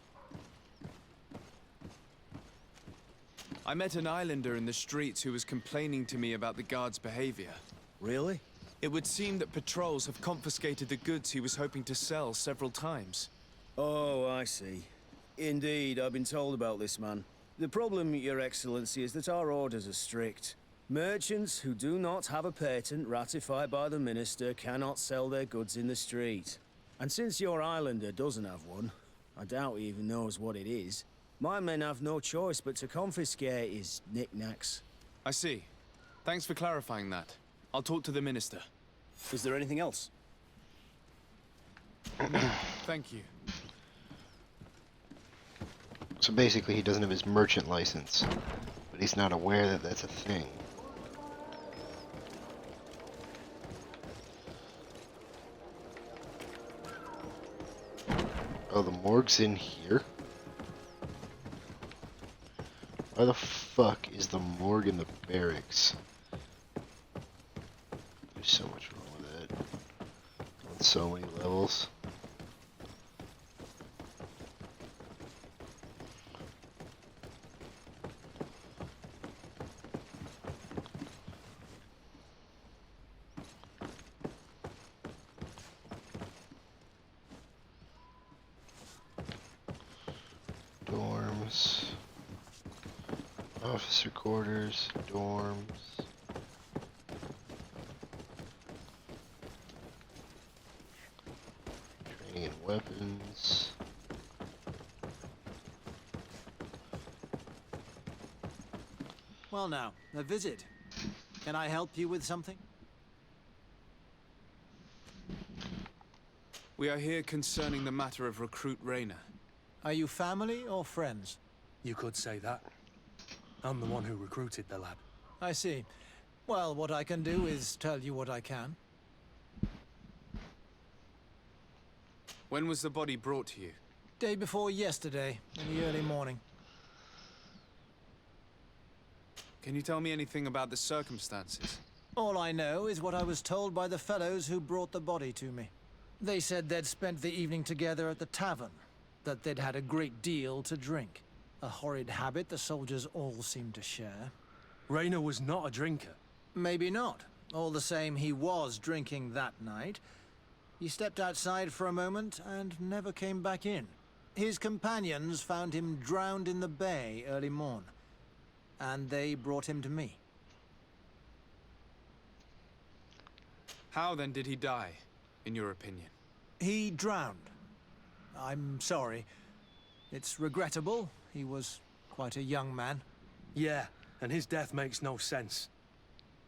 I met an islander in the streets who was complaining to me about the guard's behavior. Really? It would seem that patrols have confiscated the goods he was hoping to sell several times. Oh, I see. Indeed, I've been told about this man. The problem, Your Excellency, is that our orders are strict. Merchants who do not have a patent ratified by the Minister cannot sell their goods in the street. And since your islander doesn't have one, I doubt he even knows what it is, my men have no choice but to confiscate his knickknacks. I see. Thanks for clarifying that. I'll talk to the Minister. Is there anything else? Thank you. So basically he doesn't have his merchant license, but he's not aware that that's a thing. Oh, the morgue's in here? Why the fuck is the morgue in the barracks? There's so much wrong with it. On so many levels. Dorms. Officer quarters, dorms. Training and weapons. Well now, a visit. Can I help you with something? We are here concerning the matter of Recruit Rayner. Are you family or friends? You could say that. I'm the one who recruited the lad. I see. Well, what I can do is tell you what I can. When was the body brought to you? Day before yesterday, in the early morning. Can you tell me anything about the circumstances? All I know is what I was told by the fellows who brought the body to me. They said they'd spent the evening together at the tavern, that they'd had a great deal to drink. A horrid habit the soldiers all seemed to share. Rayner was not a drinker. Maybe not. All the same, he was drinking that night. He stepped outside for a moment and never came back in. His companions found him drowned in the bay early morn, and they brought him to me. How then did he die, in your opinion? He drowned. I'm sorry. It's regrettable. He was quite a young man. Yeah, and his death makes no sense.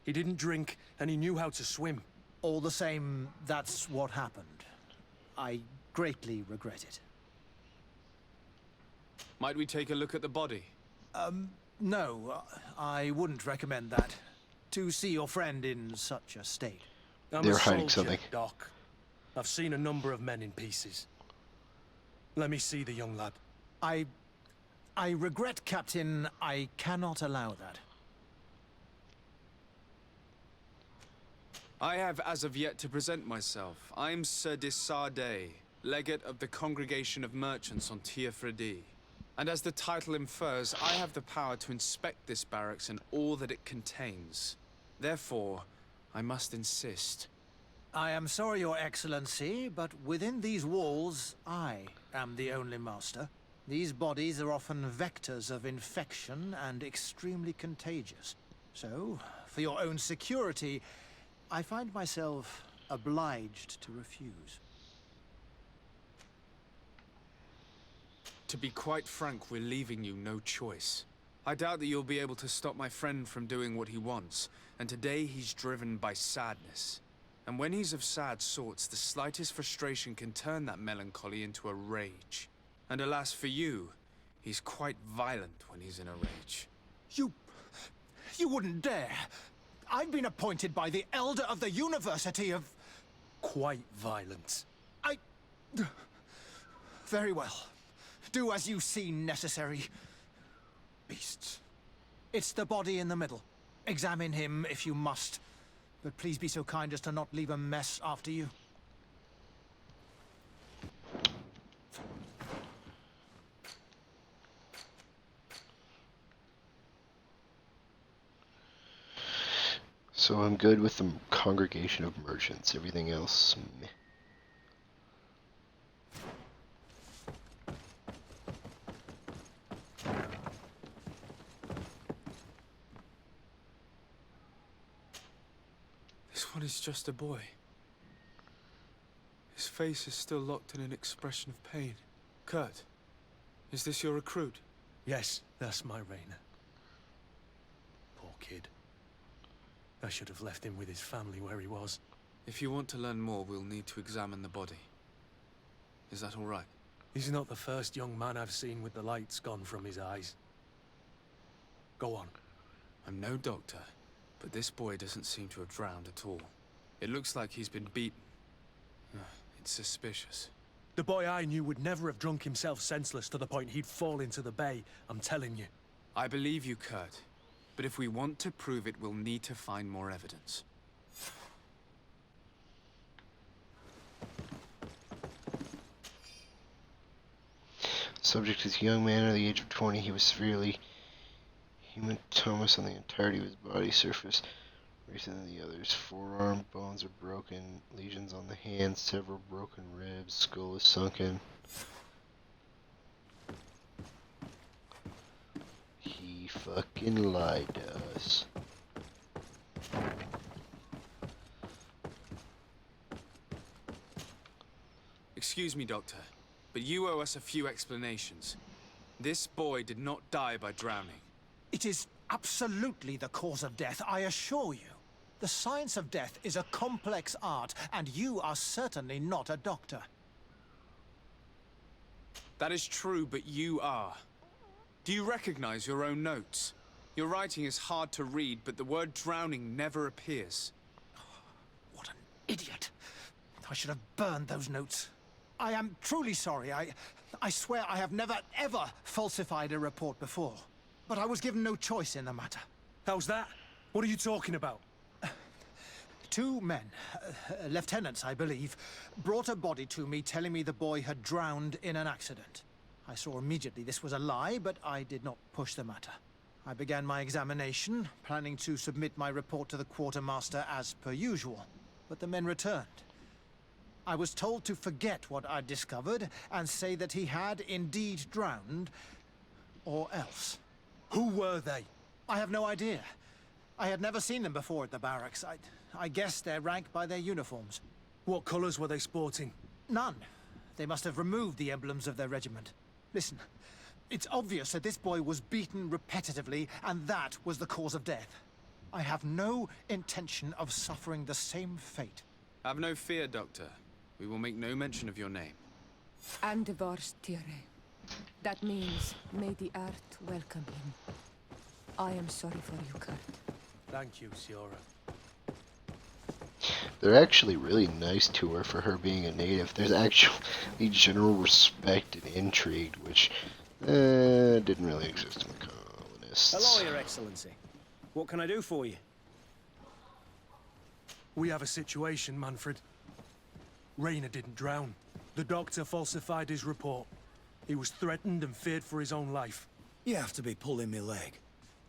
He didn't drink, and he knew how to swim. All the same, that's what happened. I greatly regret it. Might we take a look at the body? No, I wouldn't recommend that. To see your friend in such a state. They're hiding something. Doc. I've seen a number of men in pieces. Let me see the young lad. I regret, Captain. I cannot allow that. I have as of yet to present myself. I'm Sir Desardet, legate of the Congregation of Merchants on Tir Fredi. And as the title infers, I have the power to inspect this barracks and all that it contains. Therefore, I must insist. I am sorry, Your Excellency, but within these walls, I am the only master. These bodies are often vectors of infection and extremely contagious. So, for your own security, I find myself obliged to refuse. To be quite frank, we're leaving you no choice. I doubt that you'll be able to stop my friend from doing what he wants, and today he's driven by sadness. And when he's of sad sorts, the slightest frustration can turn that melancholy into a rage. And alas for you, he's quite violent when he's in a rage. You wouldn't dare! I've been appointed by the Elder of the University of... Quite violent. Very well. Do as you see necessary. Beasts. It's the body in the middle. Examine him if you must. But please be so kind as to not leave a mess after you. So I'm good with the Congregation of Merchants. Everything else, meh. This one is just a boy. His face is still locked in an expression of pain. Kurt, is this your recruit? Yes, that's my Rainer. Poor kid. I should have left him with his family where he was. If you want to learn more, we'll need to examine the body. Is that all right? He's not the first young man I've seen with the lights gone from his eyes. Go on. I'm no doctor, but this boy doesn't seem to have drowned at all. It looks like he's been beaten. It's suspicious. The boy I knew would never have drunk himself senseless to the point he'd fall into the bay, I'm telling you. I believe you, Kurt. But if we want to prove it, we'll need to find more evidence. Subject is a young man under the age of 20. He was severely hematomatous on the entirety of his body surface. Greater than the others. Forearm bones are broken. Lesions on the hands. Several broken ribs. Skull is sunken. He fucking lied to us. Excuse me, Doctor, but you owe us a few explanations. This boy did not die by drowning. It is absolutely the cause of death, I assure you. The science of death is a complex art, and you are certainly not a doctor. That is true, but you are. Do you recognize your own notes? Your writing is hard to read, but the word drowning never appears. What an idiot. I should have burned those notes. I am truly sorry. I swear I have never, ever falsified a report before. But I was given no choice in the matter. How's that? What are you talking about? Two men, lieutenants I believe, brought a body to me telling me the boy had drowned in an accident. I saw immediately this was a lie, but I did not push the matter. I began my examination, planning to submit my report to the quartermaster as per usual. But the men returned. I was told to forget what I'd discovered and say that he had indeed drowned, or else. Who were they? I have no idea. I had never seen them before at the barracks. I guessed their rank by their uniforms. What colors were they sporting? None. They must have removed the emblems of their regiment. Listen, it's obvious that this boy was beaten repetitively, and that was the cause of death. I have no intention of suffering the same fate. Have no fear, Doctor. We will make no mention of your name. Andevars Tire. That means, may the earth welcome him. I am sorry for you, Kurt. Thank you, Siora. They're actually really nice to her for her being a native. There's actually general respect and intrigue, which didn't really exist in the colonists. Hello, Your Excellency. What can I do for you? We have a situation, Manfred. Rayner didn't drown. The doctor falsified his report. He was threatened and feared for his own life. You have to be pulling me leg.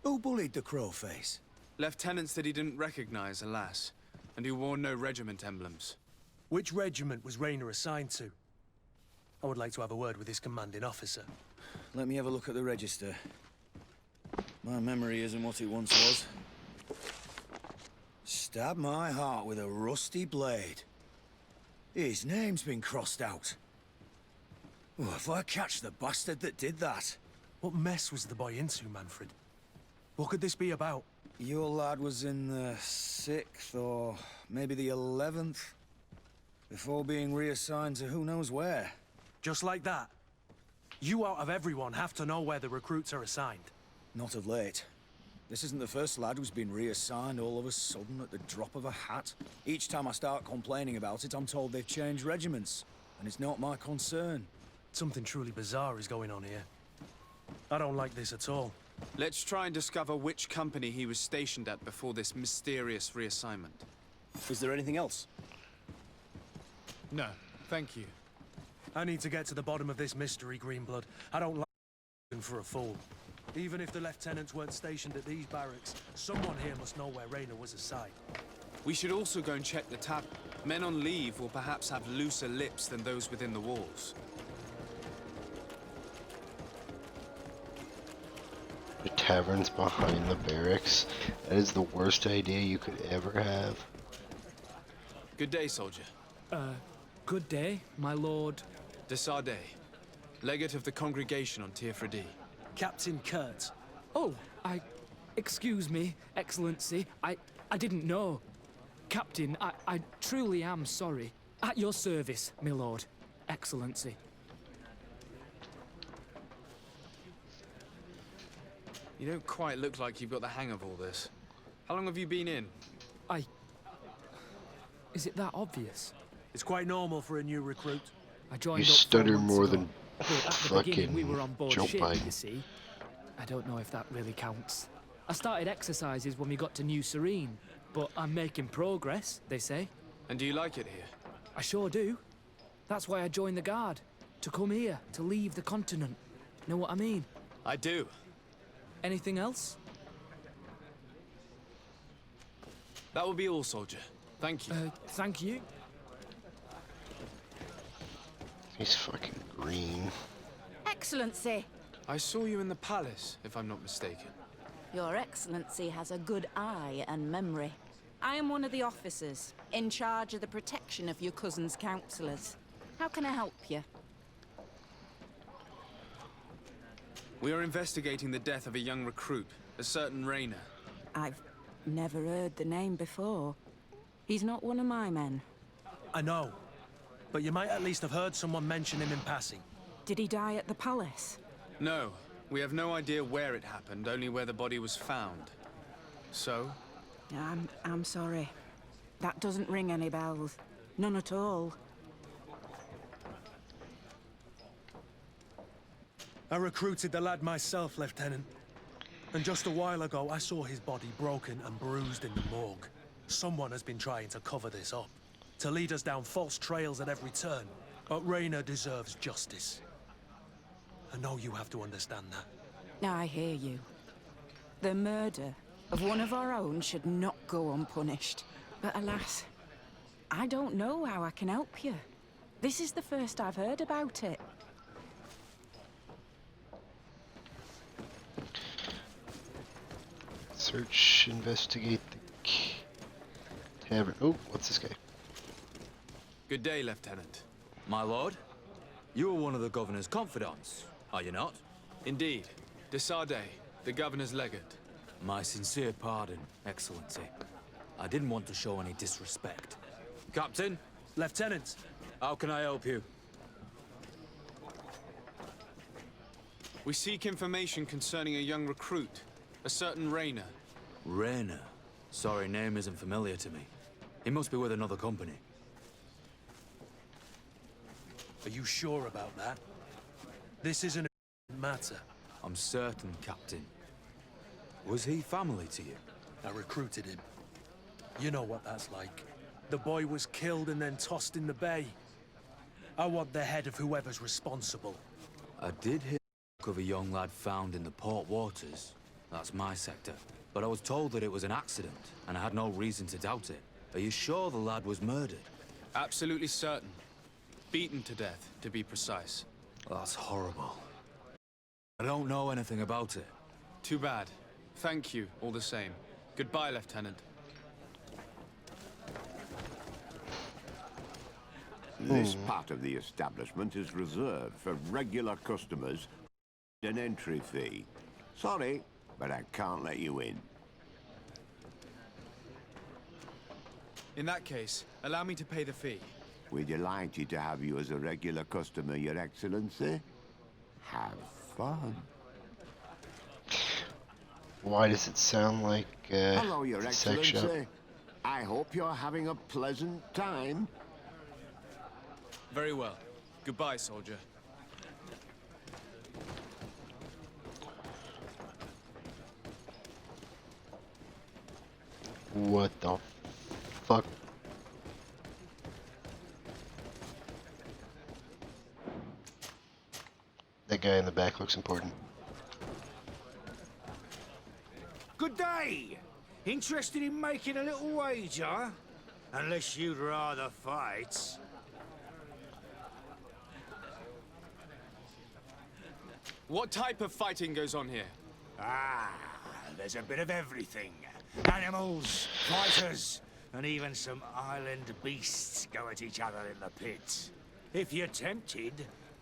Who bullied the crowface? Lieutenants that he didn't recognize, alas, and who wore no regiment emblems. Which regiment was Rayner assigned to? I would like to have a word with his commanding officer. Let me have a look at the register. My memory isn't what it once was. Stab my heart with a rusty blade. His name's been crossed out. Oh, if I catch the bastard that did that. What mess was the boy into, Manfred? What could this be about? Your lad was in the 6th or maybe the 11th, before being reassigned to who knows where. Just like that? You out of everyone have to know where the recruits are assigned. Not of late. This isn't the first lad who's been reassigned all of a sudden at the drop of a hat. Each time I start complaining about it, I'm told they've changed regiments, and it's not my concern. Something truly bizarre is going on here. I don't like this at all. Let's try and discover which company he was stationed at before this mysterious reassignment. Is there anything else? No, thank you. I need to get to the bottom of this mystery, Greenblood. I don't like for a fool. Even if the lieutenants weren't stationed at these barracks, someone here must know where Rayner was assigned. We should also go and check the tavern. Men on leave will perhaps have looser lips than those within the walls. The tavern's behind the barracks. That is the worst idea you could ever have. Good day, soldier. Good day, my lord. De Sardet, legate of the congregation on Teofredi. Captain Kurt. Oh, excuse me, Excellency. I didn't know. Captain, I truly am sorry. At your service, my lord. Excellency. You don't quite look like you've got the hang of all this. How long have you been in? Is it that obvious? It's quite normal for a new recruit. I joined You up 4 stutter months more ago, than but at the beginning we fucking were on board Joe ship, Biden. you see. I don't know if that really counts. I started exercises when we got to New Serene, but I'm making progress, they say. And do you like it here? I sure do. That's why I joined the Guard. To come here, to leave the continent. Know what I mean? I do. Anything else? That will be all, soldier. Thank you. Thank you. He's fucking green. Excellency. I saw you in the palace, if I'm not mistaken. Your Excellency has a good eye and memory. I am one of the officers, in charge of the protection of your cousin's councillors. How can I help you? We are investigating the death of a young recruit, a certain Rayner. I've never heard the name before. He's not one of my men. I know, but you might at least have heard someone mention him in passing. Did he die at the palace? No, we have no idea where it happened, only where the body was found. So? I'm sorry. That doesn't ring any bells. None at all. I recruited the lad myself, Lieutenant. And just a while ago, I saw his body broken and bruised in the morgue. Someone has been trying to cover this up, to lead us down false trails at every turn. But Rayner deserves justice. I know you have to understand that. I hear you. The murder of one of our own should not go unpunished. But alas, I don't know how I can help you. This is the first I've heard about it. Search, investigate the tavern. Oh, what's this guy? Good day, Lieutenant. My lord, you are one of the governor's confidants, are you not? Indeed. De Sardet, the governor's legate. My sincere pardon, Excellency. I didn't want to show any disrespect. Captain? Lieutenant! How can I help you? We seek information concerning a young recruit, a certain Rayner. Rayner? Sorry, name isn't familiar to me. He must be with another company. Are you sure about that? This isn't a matter. I'm certain, Captain. Was he family to you? I recruited him. You know what that's like. The boy was killed and then tossed in the bay. I want the head of whoever's responsible. I did hear of a young lad found in the port waters. That's my sector. But I was told that it was an accident, and I had no reason to doubt it. Are you sure the lad was murdered? Absolutely certain. Beaten to death, to be precise. That's horrible. I don't know anything about it. Too bad. Thank you, all the same. Goodbye, Lieutenant. This part of the establishment is reserved for regular customers. An entry fee. Sorry, but I can't let you in. In that case, allow me to pay the fee. We're delighted to have you as a regular customer, Your Excellency. Have fun. Why does it sound like Hello, Your a sex shop? Excellency. I hope you're having a pleasant time. Very well. Goodbye, soldier. What the fuck? That guy in the back looks important. Good day. Interested in making a little wager? Unless you'd rather fight. What type of fighting goes on here? Ah, there's a bit of everything. Animals, fighters, and even some island beasts go at each other in the pit. If you're tempted,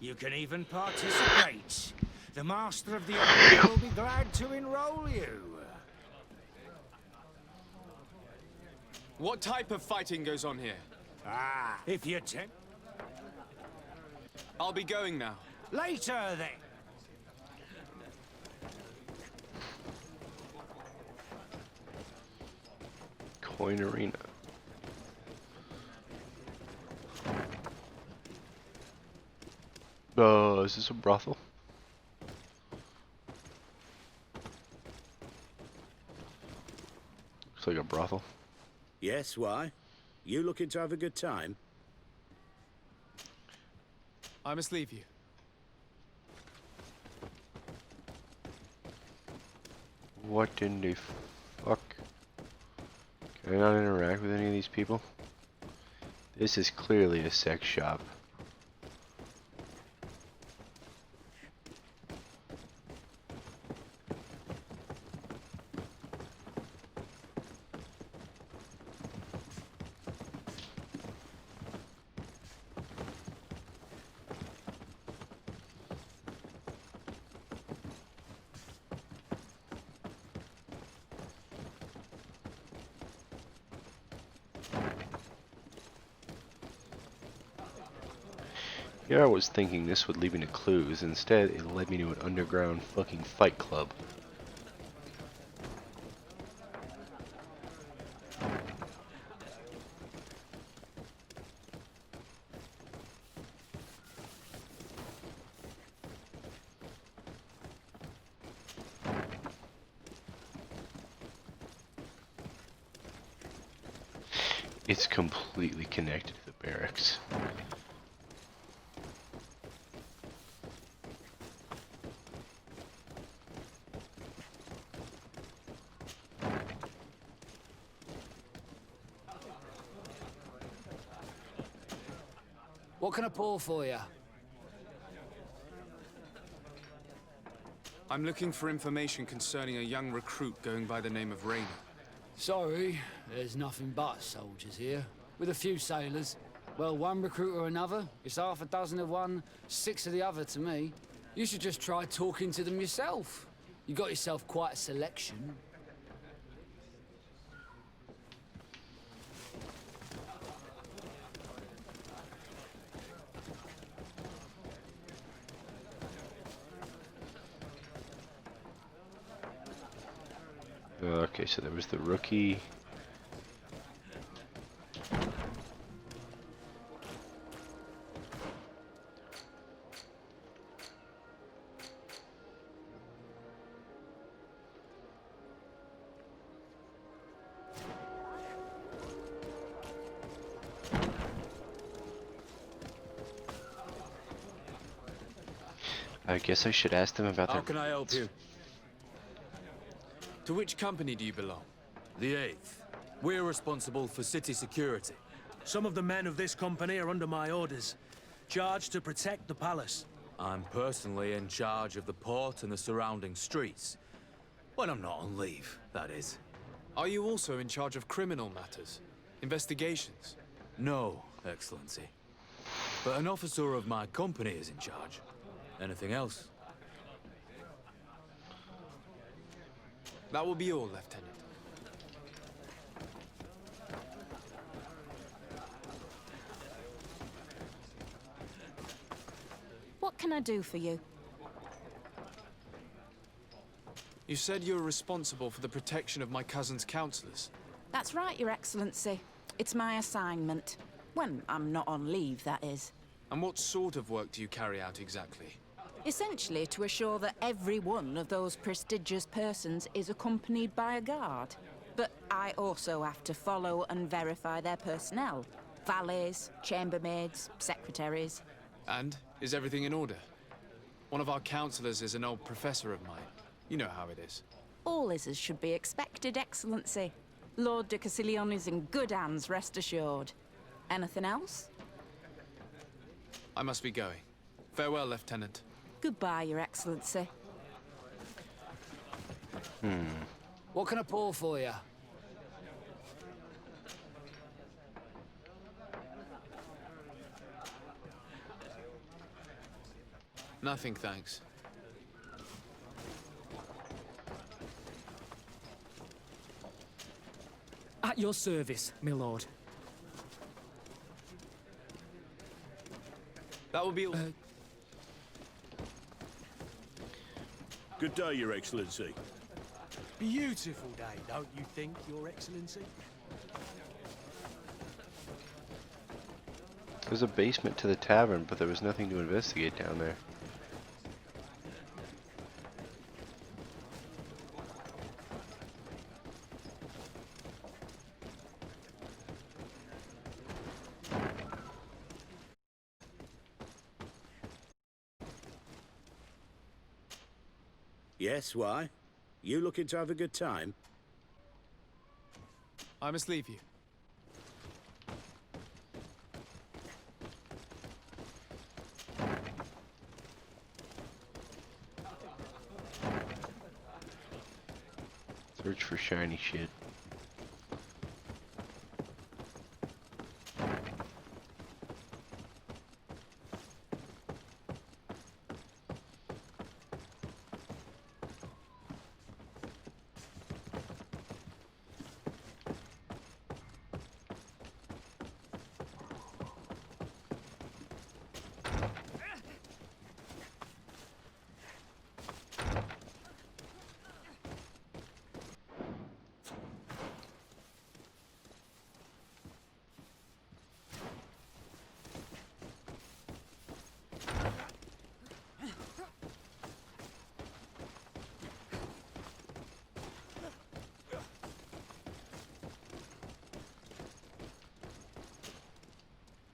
you can even participate. The master of the island will be glad to enroll you. What type of fighting goes on here? Ah, if you're tempted... I'll be going now. Later, then. Coin Arena. Is this a brothel? Looks like a brothel. Yes, why? You looking to have a good time? I must leave you. What in the fuck? Can I not interact with any of these people? This is clearly a sex shop. Yeah, I was thinking this would lead me to clues. Instead, it led me to an underground fucking fight club. It's completely connected to the barracks. What can I pour for you? I'm looking for information concerning a young recruit going by the name of Raynor. Sorry, there's nothing but soldiers here. With a few sailors. Well, one recruit or another. It's half a dozen of one, 6 of the other to me. You should just try talking to them yourself. You got yourself quite a selection. Okay, so there was the rookie. I guess I should ask them about How their... can I help you? To which company do you belong? The 8th. We're responsible for city security. Some of the men of this company are under my orders, charged to protect the palace. I'm personally in charge of the port and the surrounding streets. When I'm not on leave, that is. Are you also in charge of criminal matters? Investigations? No, Excellency. But an officer of my company is in charge. Anything else? That will be all, Lieutenant. What can I do for you? You said you were responsible for the protection of my cousin's counselors. That's right, Your Excellency. It's my assignment. When I'm not on leave, that is. And what sort of work do you carry out exactly? Essentially to assure that every one of those prestigious persons is accompanied by a guard. But I also have to follow and verify their personnel. Valets, chambermaids, secretaries. And is everything in order? One of our counselors is an old professor of mine. You know how it is. All is as should be expected, Excellency. Lord de Cassilion is in good hands, rest assured. Anything else? I must be going. Farewell, Lieutenant. Goodbye, Your Excellency. What can I pour for you? Nothing, thanks. At your service, my lord. That will be all. Good day, Your Excellency. Beautiful day, don't you think, Your Excellency? There's a basement to the tavern, but there was nothing to investigate down there. Yes, why? You looking to have a good time? I must leave you. Search for shiny shit.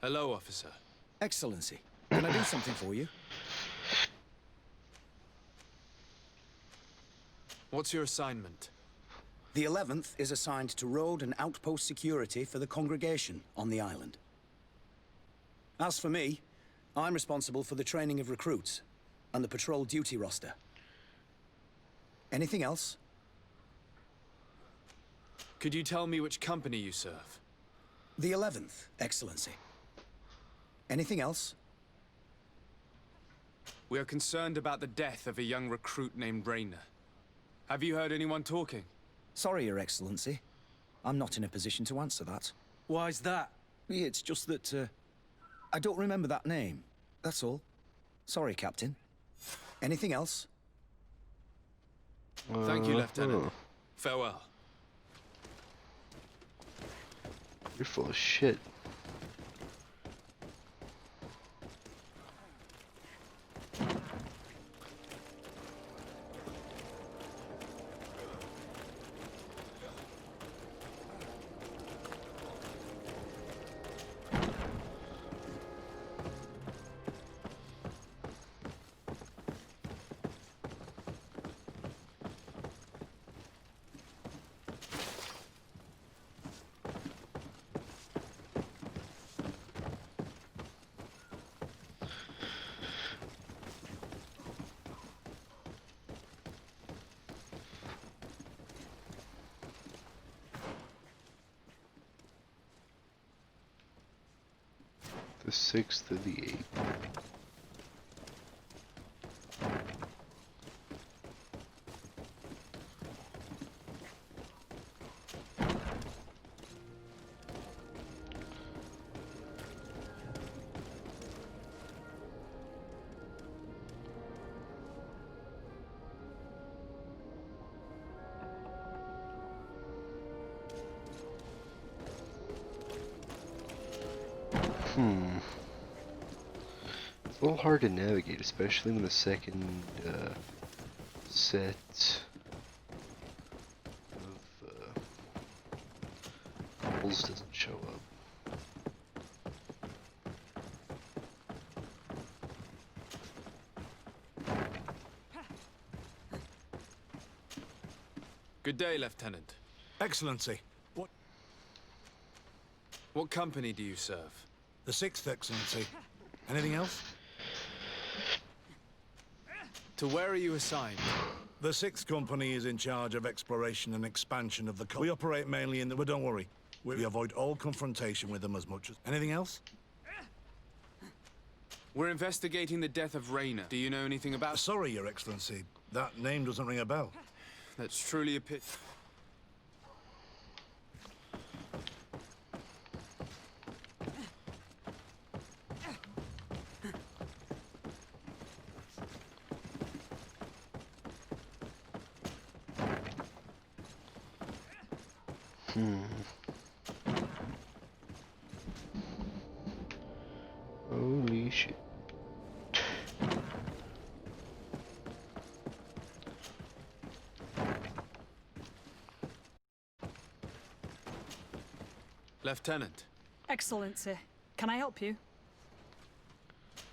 Hello, officer. Excellency, can I do something for you? What's your assignment? The 11th is assigned to road and outpost security for the congregation on the island. As for me, I'm responsible for the training of recruits and the patrol duty roster. Anything else? Could you tell me which company you serve? The 11th, Excellency. Anything else? We are concerned about the death of a young recruit named Rayner. Have you heard anyone talking? Sorry, Your Excellency. I'm not in a position to answer that. Why's that? It's just that, I don't remember that name. That's all. Sorry, Captain. Anything else? Thank you, Lieutenant. Farewell. You're full of shit. 6th to the 8th. It's a little hard to navigate, especially when the second set of goals doesn't show up. Good day, Lieutenant. Excellency. What company do you serve? The 6th, Excellency. Anything else? To where are you assigned? The 6th Company is in charge of exploration and expansion of the We operate mainly in the... But don't worry. We avoid all confrontation with them as much as... Anything else? We're investigating the death of Raynor. Do you know anything about... Sorry, Your Excellency. That name doesn't ring a bell. That's truly a pity. Holy shit. Lieutenant, Excellency, can I help you?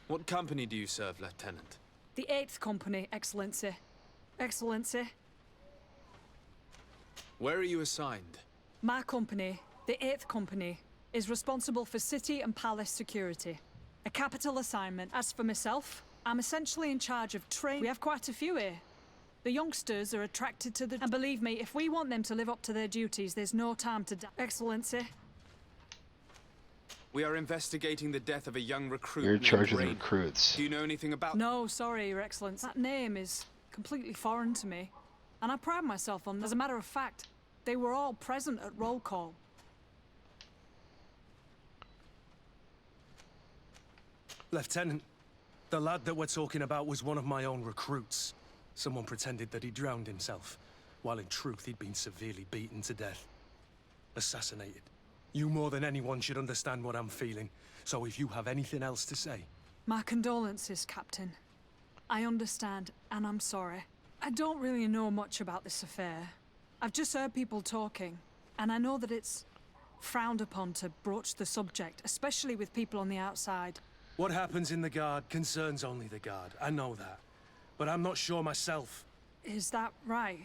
what company do you serve, Lieutenant? The 8th Company, Excellency. Excellency, Where are you assigned? my company, the 8th Company, is responsible for city and palace security. A capital assignment. As for myself, I'm essentially in charge of training. We have quite a few here. The youngsters are attracted to the... And believe me, if we want them to live up to their duties, there's no time to die. Excellency. We are investigating the death of a young recruit. You're in named charge of the Raynor. recruits. Do you know anything about... No, sorry, Your Excellency. That name is completely foreign to me. And I pride myself on them. As a matter of fact, they were all present at roll call. Lieutenant, the lad that we're talking about was one of my own recruits. Someone pretended that he drowned himself, while in truth he'd been severely beaten to death. Assassinated. You more than anyone should understand what I'm feeling, so if you have anything else to say... My condolences, Captain. I understand, and I'm sorry. I don't really know much about this affair. I've just heard people talking, and I know that it's frowned upon to broach the subject, especially with people on the outside. What happens in the Guard concerns only the Guard, I know that. But I'm not sure myself. Is that right?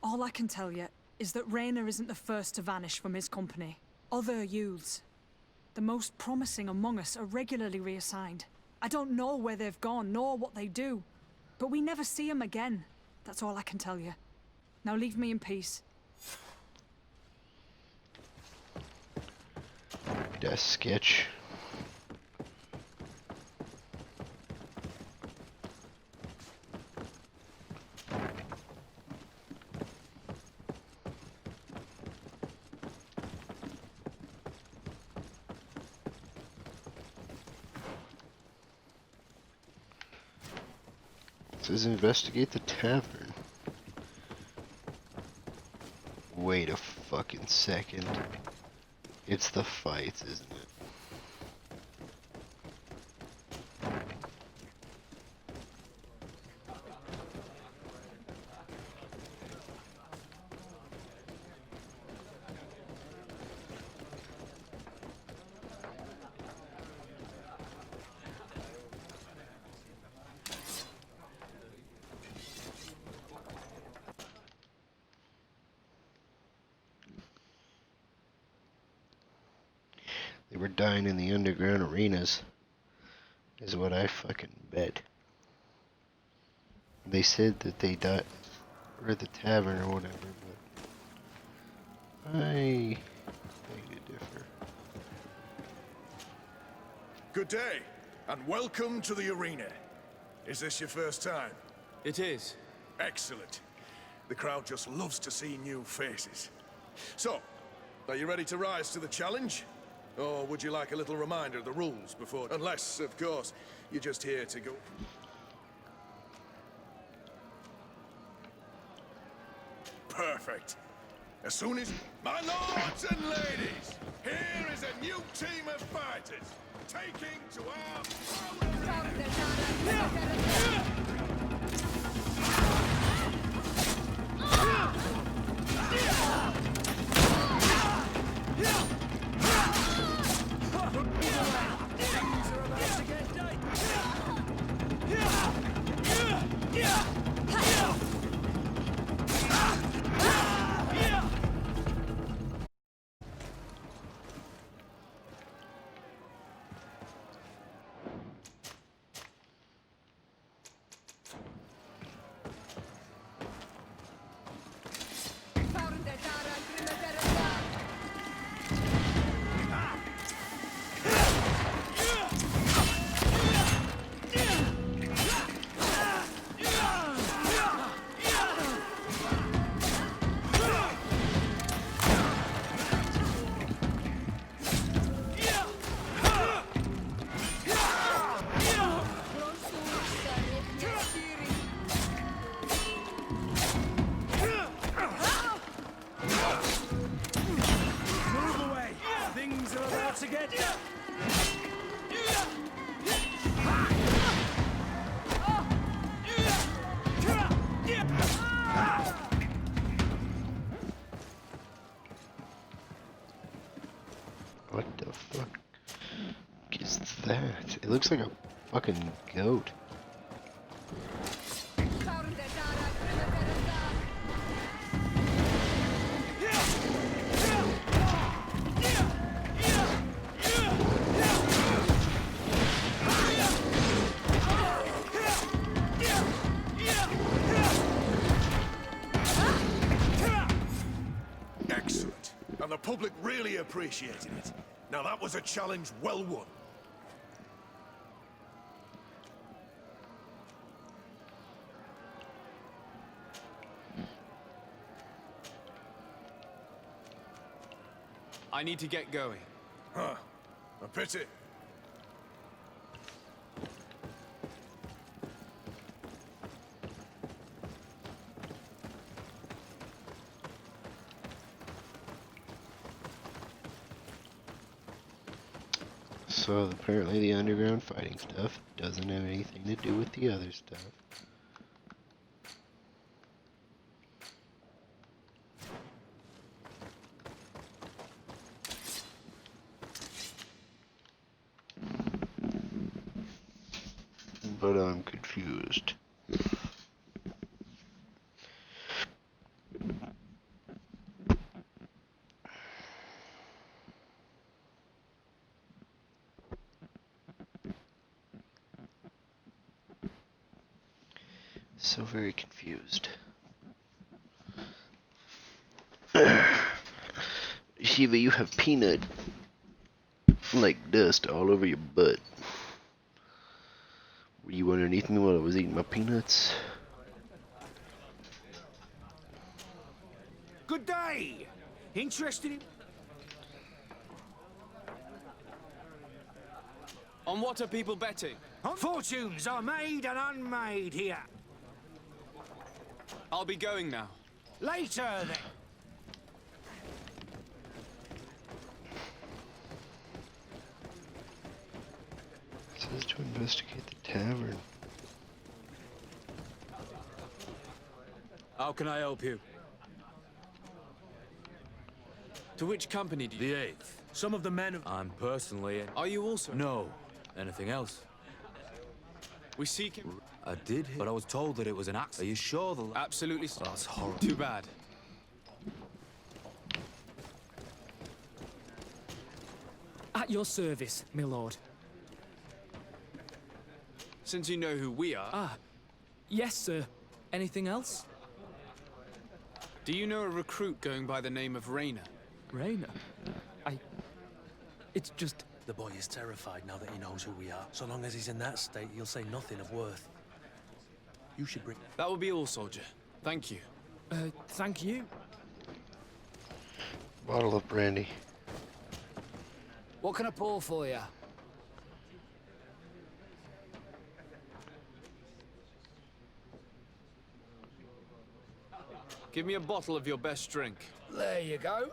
All I can tell you is that Raynor isn't the first to vanish from his company. Other youths, the most promising among us, are regularly reassigned. I don't know where they've gone, nor what they do. But we never see them again. That's all I can tell you. Now leave me in peace. Death sketch. It says investigate the tavern. Wait a fucking second. It's the fights, isn't it? They were dying in the underground arenas, is what I fucking bet. They said that they died, or at the tavern or whatever, but I beg to differ. Good day, and welcome to the arena. Is this your first time? It is. Excellent. The crowd just loves to see new faces. So, are you ready to rise to the challenge? Or would you like a little reminder of the rules before... Unless, of course, you're just here to go... Perfect. As soon as... My lords and ladies, here is a new team of fighters, taking to our... What the fuck is that? It looks like a fucking goat. Excellent. And the public really appreciated it. Now that was a challenge well won. I need to get going. Huh. A pity. So apparently the underground fighting stuff doesn't have anything to do with the other stuff. But I'm confused. So very confused. Shiva, you have peanut like dust all over your butt. Were you underneath me while I was eating my peanuts? Good day! Interested in... On what are people betting? Fortunes are made and unmade here. I'll be going now. Later, then. It says to investigate the tavern. How can I help you? To which company do The you... 8th. Some of the men of... I'm personally in... Are you also... No. Anything else? We seek him... I did hear, but I was told that it was an accident. Are you sure the... Absolutely. Oh, that's horrible. Too bad. At your service, my lord. Since you know who we are... Ah, yes, sir. Anything else? Do you know a recruit going by the name of Raynor? Raynor? It's just... The boy is terrified now that he knows who we are. So long as he's in that state, he'll say nothing of worth. You should bring... That will be all, soldier. Thank you. Thank you. Bottle of brandy. What can I pour for you? Give me a bottle of your best drink. There you go.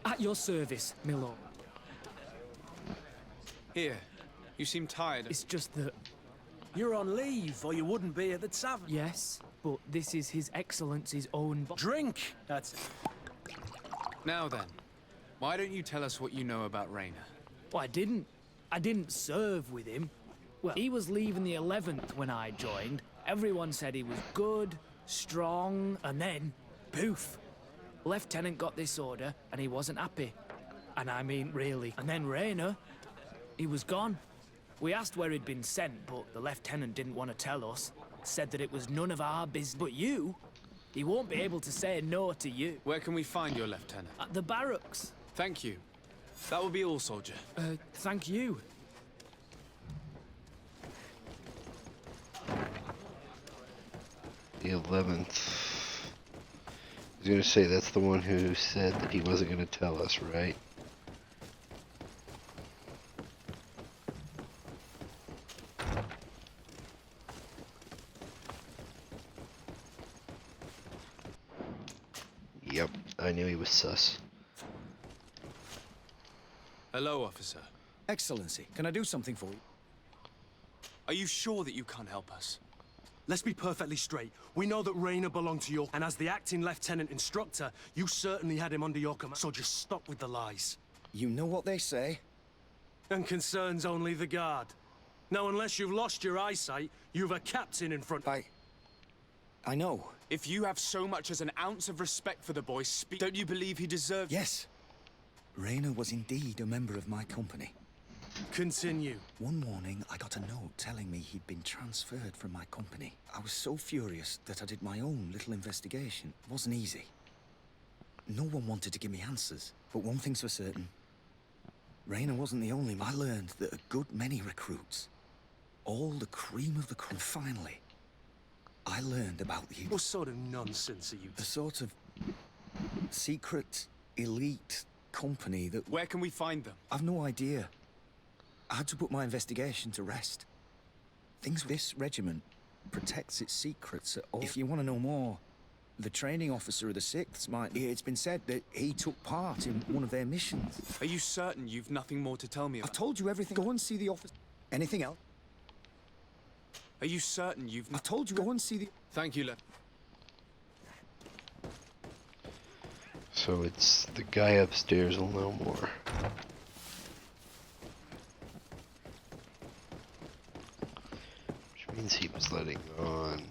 At your service, my lord. Here. You seem tired. It's just that... You're on leave, or you wouldn't be at the tavern. Yes, but this is His Excellency's own... Drink! That's it. Now then, why don't you tell us what you know about Rayner? Well, I didn't serve with him. Well, he was leaving the 11th when I joined. Everyone said he was good, strong, and then, poof. Lieutenant got this order, and he wasn't happy. And I mean, really. And then Rayner, he was gone. We asked where he'd been sent, but the lieutenant didn't want to tell us. Said that it was none of our business. But you, he won't be able to say no to you. Where can we find your lieutenant? At the barracks. Thank you. That will be all, soldier. Thank you. The 11th. I was gonna say that's the one who said that he wasn't gonna tell us, right? Yep, I knew he was sus. Hello, officer. Excellency, can I do something for you? Are you sure that you can't help us? Let's be perfectly straight. We know that Rayner belonged to your... And as the acting lieutenant instructor, you certainly had him under your command. So just stop with the lies. You know what they say. And concerns only the guard. Now, unless you've lost your eyesight, you've a captain in front... I know. If you have so much as an ounce of respect for the boy, speak... Don't you believe he deserves... Yes. Rayner was indeed a member of my company. Continue. One morning, I got a note telling me he'd been transferred from my company. I was so furious that I did my own little investigation. It wasn't easy. No one wanted to give me answers. But one thing's for certain. Rayner wasn't the only one. I learned that a good many recruits, all the cream of the crop. And finally, I learned about the... What sort of nonsense are you... The sort of secret, elite company that... Where can we find them? I've no idea. I had to put my investigation to rest. This regiment protects its secrets at all. If you want to know more, the training officer of the 6th might... It's been said that he took part in one of their missions. Are you certain you've nothing more to tell me about? I've told you everything. Go and see the officer. Anything else? Are you certain you've... I've told you. Go and see the... Thank you, So it's the guy upstairs will know more. Which means he was letting on.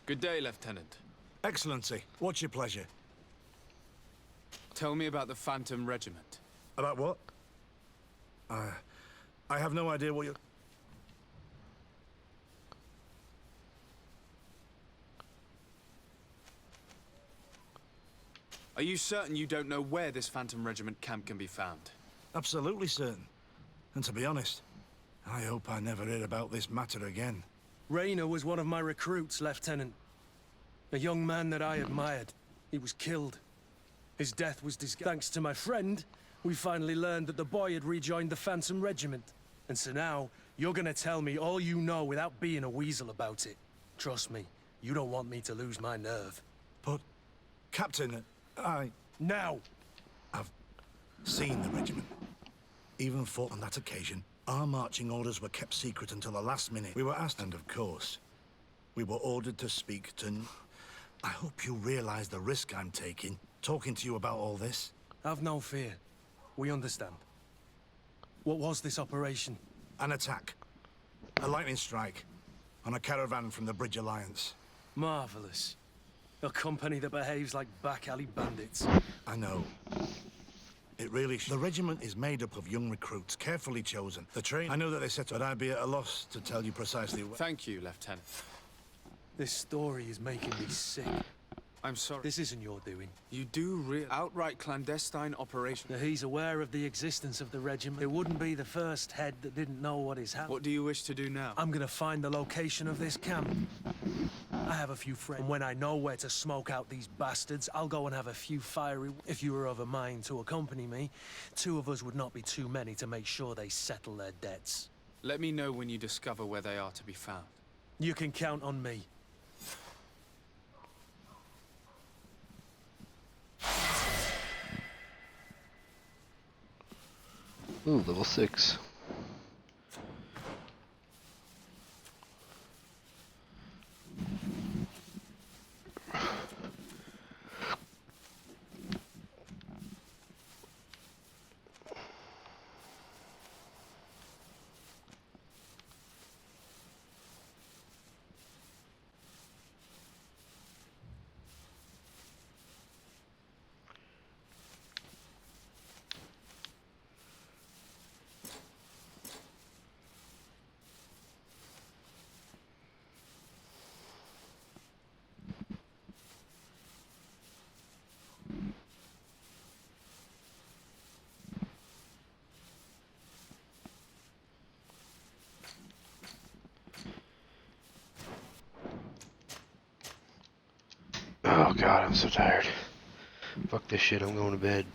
Good day, Lieutenant. Excellency, what's your pleasure? Tell me about the Phantom Regiment. About what? I have no idea what you're... Are you certain you don't know where this Phantom Regiment camp can be found? Absolutely certain. And to be honest, I hope I never hear about this matter again. Rayner was one of my recruits, Lieutenant. A young man that I admired. He was killed. His death was thanks to my friend, we finally learned that the boy had rejoined the Phantom Regiment. And so now, you're gonna tell me all you know without being a weasel about it. Trust me, you don't want me to lose my nerve. But, Captain, Now! I've seen the regiment. Even fought on that occasion. Our marching orders were kept secret until the last minute. We were asked, and of course, we were ordered to speak to... I hope you realize the risk I'm taking, talking to you about all this. Have no fear. We understand. What was this operation? An attack. A lightning strike. On a caravan from the Bridge Alliance. Marvelous. A company that behaves like back-alley bandits. I know. It really The regiment is made up of young recruits, carefully chosen. The train... I know that they set up, but I'd be at a loss to tell you precisely what... Thank you, Lieutenant. This story is making me sick. I'm sorry. This isn't your doing. You do outright clandestine operation. Now, he's aware of the existence of the regiment. It wouldn't be the first head that didn't know what is happening. What do you wish to do now? I'm gonna find the location of this camp. I have a few friends, and when I know where to smoke out these bastards, I'll go and have a few fiery... If you were of a mind to accompany me, 2 of us would not be too many to make sure they settle their debts. Let me know when you discover where they are to be found. You can count on me. Ooh, level 6. Oh god, I'm so tired. Fuck this shit, I'm going to bed.